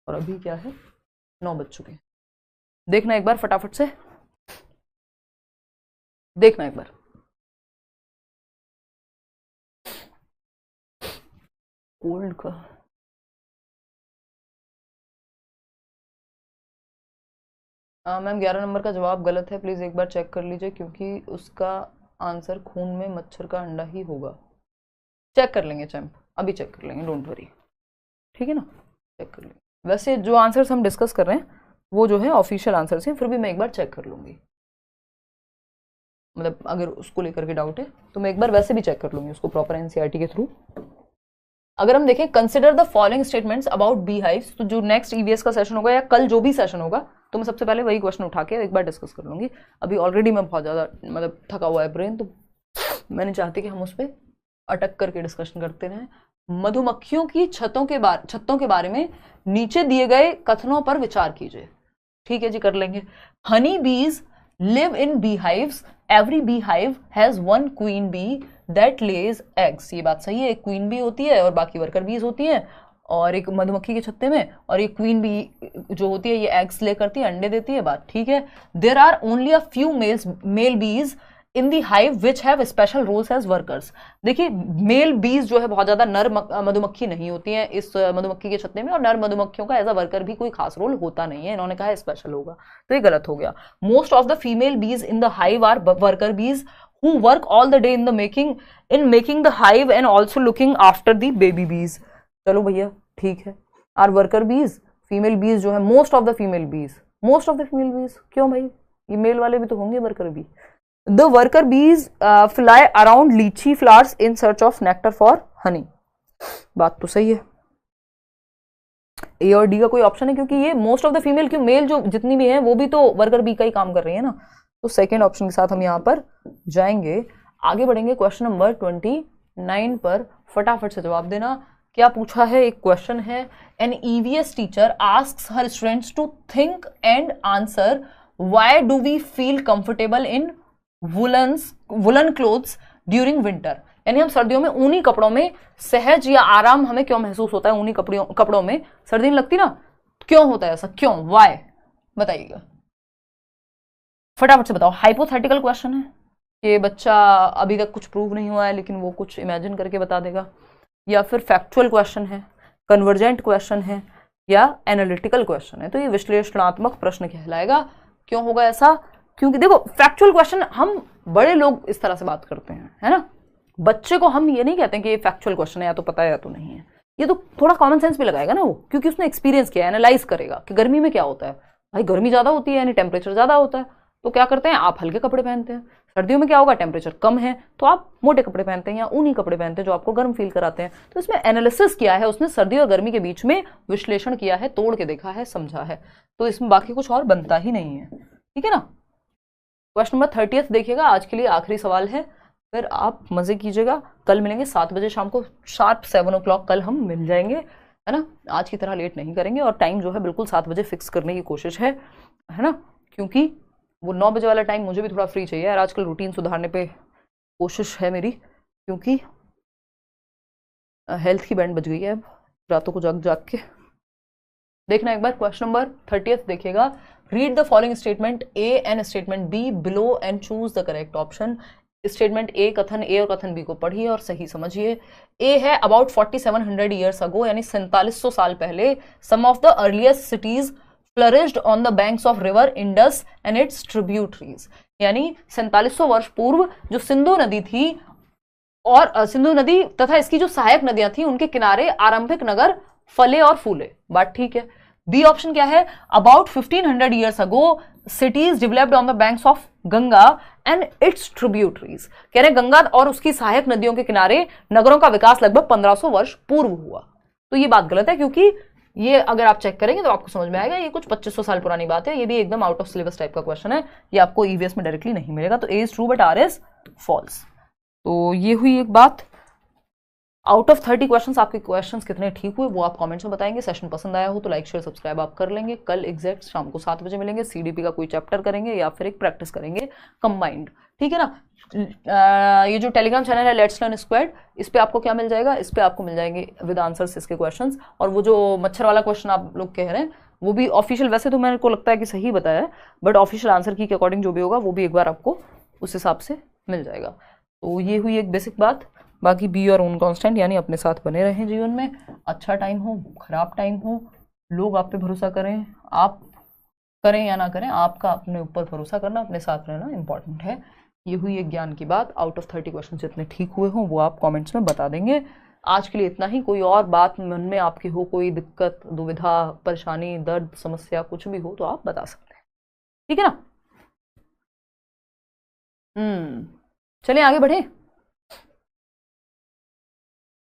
और अभी क्या है 9 बज चुके हैं। देखना एक बार फटाफट से, देखना एक बार, कोल्ड का मैम 11 नंबर का जवाब गलत है, प्लीज एक बार चेक कर लीजिए, क्योंकि उसका आंसर खून में मच्छर का अंडा ही होगा। चेक कर लेंगे चैम्प, अभी चेक कर लेंगे, डोंट वरी, ठीक है ना, चेक कर लेंगे। वैसे जो आंसर्स हम डिस्कस कर रहे हैं वो जो है ऑफिशियल आंसर्स हैं, फिर भी मैं एक बार चेक कर लूंगी, मतलब अगर उसको लेकर के डाउट है तो मैं एक बार वैसे भी चेक कर लूंगी उसको प्रॉपर एनसीईआरटी के थ्रू। अगर हम देखें, consider the following statements about bee hives, तो जो नेक्स्ट ईवीएस का सेशन होगा या कल जो भी सेशन होगा, तो मैं सबसे पहले वही क्वेश्चन उठा के एक बार डिस्कस कर लूंगी। अभी ऑलरेडी मैं बहुत ज़्यादा मतलब थका हुआ है ब्रेन, तो मैं नहीं चाहती कि हम उस पर अटक करके डिस्कशन करते रहें। मधुमक्खियों की छत्तों के बारे में नीचे दिए गए कथनों पर विचार कीजिए, ठीक है जी, कर लेंगे। Honey bees live in beehives, every beehive has one queen bee that lays eggs, ये बात सही है, एक क्वीन बी होती है और बाकी वर्कर बीज होती हैं, और एक मधुमक्खी के छत्ते में, और ये क्वीन बी जो होती है ये एग्स ले करती है, अंडे देती है, बात ठीक है। There are only a few male bees in the hive which have special roles as workers. देखिए मेल बीज जो है बहुत ज्यादा नर मधुमक्खी नहीं होती है इस मधुमक्खी के छत्ते में, और नर मधुमक्खियों का एज अ वर्कर भी कोई खास रोल होता नहीं है, इन्होंने कहा स्पेशल होगा, तो ये गलत हो गया। Most of the female bees in the hive are worker bees who work all the day in making the hive and also looking after the baby bees। चलो भैया ठीक है, आर वर्कर बीज, फीमेल बीज जो है, मोस्ट ऑफ द फीमेल बीज, क्यों भाई, ये मेल वाले भी तो होंगे worker bee. The worker bees fly around litchi flowers in search of nectar for honey, बात तो सही है, ए और डी का कोई ऑप्शन है, क्योंकि ये मोस्ट ऑफ द फीमेल, क्यों मेल जो जितनी भी है वो भी तो वर्कर बी का ही काम कर रही है ना, तो सेकेंड ऑप्शन के साथ हम यहाँ पर जाएंगे। आगे बढ़ेंगे क्वेश्चन नंबर 29 पर, फटाफट से जवाब देना। क्या पूछा है, एक क्वेश्चन है, an EVS teacher asks her students to think and answer why do we feel comfortable in woollen clothes during winter, यानी हम सर्दियों में ऊनी कपड़ों में सहज या आराम हमें क्यों महसूस होता है, ऊनी कपड़ों में सर्दी नहीं लगती ना, क्यों होता है ऐसा, क्यों, वाई, बताइएगा फटाफट से बताओ। हाइपोथेटिकल क्वेश्चन है, ये बच्चा अभी तक कुछ प्रूव नहीं हुआ है लेकिन वो कुछ इमेजिन करके बता देगा, या फिर फैक्चुअल क्वेश्चन है, कन्वर्जेंट क्वेश्चन है, या एनालिटिकल क्वेश्चन है, तो ये विश्लेषणात्मक प्रश्न कहलाएगा। क्यों होगा ऐसा, क्योंकि देखो फैक्चुअल क्वेश्चन हम बड़े लोग इस तरह से बात करते हैं, है ना, बच्चे को हम ये नहीं कहते हैं कि ये फैक्चुअल क्वेश्चन है, या तो पता है या तो नहीं है, ये तो थोड़ा कॉमन सेंस भी लगाएगा ना वो, क्योंकि उसने एक्सपीरियंस किया, एनालाइज करेगा कि गर्मी में क्या होता है, भाई गर्मी ज्यादा होती है यानी टेम्परेचर ज्यादा होता है, तो क्या करते हैं आप हल्के कपड़े पहनते हैं, सर्दियों में क्या होगा टेम्परेचर कम है तो आप मोटे कपड़े पहनते हैं या ऊनी कपड़े पहनते हैं जो आपको गर्म फील कराते हैं। तो इसमें एनालिसिस किया है उसने, सर्दी और गर्मी के बीच में विश्लेषण किया है, तोड़ के देखा है, समझा है, तो इसमें बाकी कुछ और बनता ही नहीं है, ठीक है ना। क्वेश्चन नंबर 30 देखिएगा, आज के लिए आखिरी सवाल है। फिर आप मज़े कीजिएगा। कल मिलेंगे 7 बजे शाम को, शार्प 7 o'clock कल हम मिल जाएंगे, है ना। आज की तरह लेट नहीं करेंगे और टाइम जो है बिल्कुल 7 बजे फिक्स करने की कोशिश है ना, क्योंकि वो 9 बजे वाला टाइम मुझे भी थोड़ा फ्री चाहिए यार। आजकल रूटीन सुधारने पे कोशिश है मेरी, क्योंकि हेल्थ की बैंड बज गई है अब रातों को जाग जाग के। देखना एक बार क्वेश्चन नंबर 30 देखिएगा। Read the following statement A and statement be below and choose the correct option. Statement A, कथन ए और कथन बी को पढ़िए और सही समझिए। ए है अबाउट 4700 ईयर्स अगो, यानी 4700 साल पहले, some of the earliest cities flourished on the banks of river Indus and its tributaries, यानी 4700 वर्ष पूर्व जो सिंधु नदी थी और सिंधु नदी तथा इसकी जो सहायक नदियां थी उनके किनारे आरंभिक नगर फले और फूले। बात ठीक है। बी ऑप्शन क्या है, about 1500 years ago cities developed on the banks of Ganga and its tributaries, कह रहे गंगा और उसकी सहायक नदियों के किनारे नगरों का विकास लगभग 1500 वर्ष पूर्व हुआ। तो ये बात गलत है, क्योंकि ये अगर आप चेक करेंगे तो आपको समझ में आएगा ये कुछ 2500 साल पुरानी बात है। ये भी एकदम आउट ऑफ सिलेबस टाइप का क्वेश्चन है, ये आपको ईवीएस में डायरेक्टली नहीं मिलेगा। तो A is true but R is false. तो ये हुई एक बात। आउट ऑफ 30 क्वेश्चंस आपके क्वेश्चंस कितने ठीक हुए वो आप कमेंट्स में बताएंगे। सेशन पसंद आया हो तो लाइक शेयर सब्सक्राइब आप कर लेंगे। कल एग्जैक्ट शाम को 7 बजे मिलेंगे, सीडीपी का कोई चैप्टर करेंगे या फिर एक प्रैक्टिस करेंगे कंबाइंड, ठीक है ना। ये जो टेलीग्राम चैनल है लेट्स लर्न स्क्वाड, इस पे आपको क्या मिल जाएगा, इस पे आपको मिल जाएंगे विद आंसर्स इसके क्वेश्चंस। और वो जो मच्छर वाला क्वेश्चन आप लोग कह रहे हैं वो भी ऑफिशियल, वैसे तो मेरे को लगता है कि सही बताया है, बट ऑफिशियल आंसर की के अकॉर्डिंग जो भी होगा वो भी एक बार आपको उस हिसाब से मिल जाएगा। तो ये हुई एक बेसिक बात। बाकी बी और ओन कांस्टेंट, यानी अपने साथ बने रहें जीवन में, अच्छा टाइम हो खराब टाइम हो, लोग आप पे भरोसा करें, आप करें या ना करें, आपका अपने ऊपर भरोसा करना, अपने साथ रहना इंपॉर्टेंट है। ये हुई एक ज्ञान की बात। आउट ऑफ 30 क्वेश्चन जितने ठीक हुए हों वो आप कमेंट्स में बता देंगे। आज के लिए इतना ही। कोई और बात मन में आपकी हो, कोई दिक्कत दुविधा परेशानी दर्द समस्या कुछ भी हो तो आप बता सकते हैं, ठीक है ना। चलिए आगे बढ़े,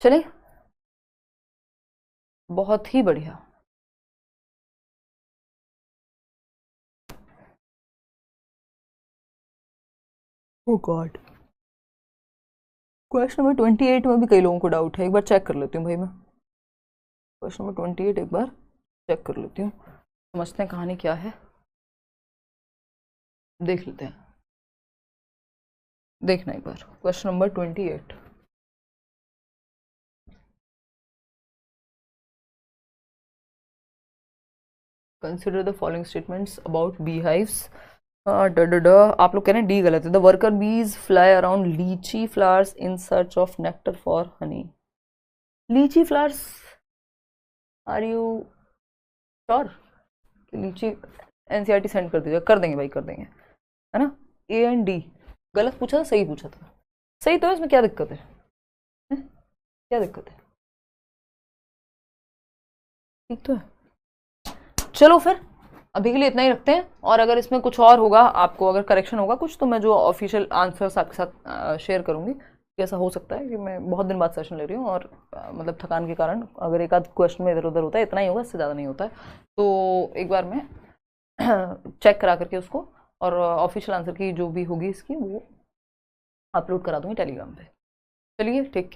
चले, बहुत ही बढ़िया। ओह गॉड, क्वेश्चन नंबर 28 में भी कई लोगों को डाउट है, एक बार चेक कर लेती हूँ भाई मैं। क्वेश्चन नंबर 28 एक बार चेक कर लेती हूँ, समझते हैं कहानी क्या है, देख लेते हैं। देखना एक बार question number 28। Consider the following statements about beehives. आप लोग कह रहे हैं डी गलत है। The worker bees fly around litchi flowers in search of nectar for honey. Litchi flowers, are you sure? Litchi NCERT send कर दीजिए, कर देंगे भाई, कर देंगे, है ना। ए एंड डी गलत पूछा था, सही पूछा था, सही तो है, इसमें क्या दिक्कत है, क्या दिक्कत है, ठीक तो है। चलो फिर अभी के लिए इतना ही रखते हैं, और अगर इसमें कुछ और होगा, आपको अगर करेक्शन होगा कुछ, तो मैं जो ऑफिशियल आंसर्स आपके साथ शेयर करूंगी। ऐसा हो सकता है कि मैं बहुत दिन बाद सेशन ले रही हूँ और मतलब थकान के कारण अगर एक आध क्वेश्चन में इधर उधर होता है, इतना ही होगा, इससे ज़्यादा नहीं होता है। तो एक बार मैं चेक करा करके उसको और ऑफिशियल आंसर की जो भी होगी इसकी वो अपलोड करा दूंगी टेलीग्राम पे। चलिए ठीक है।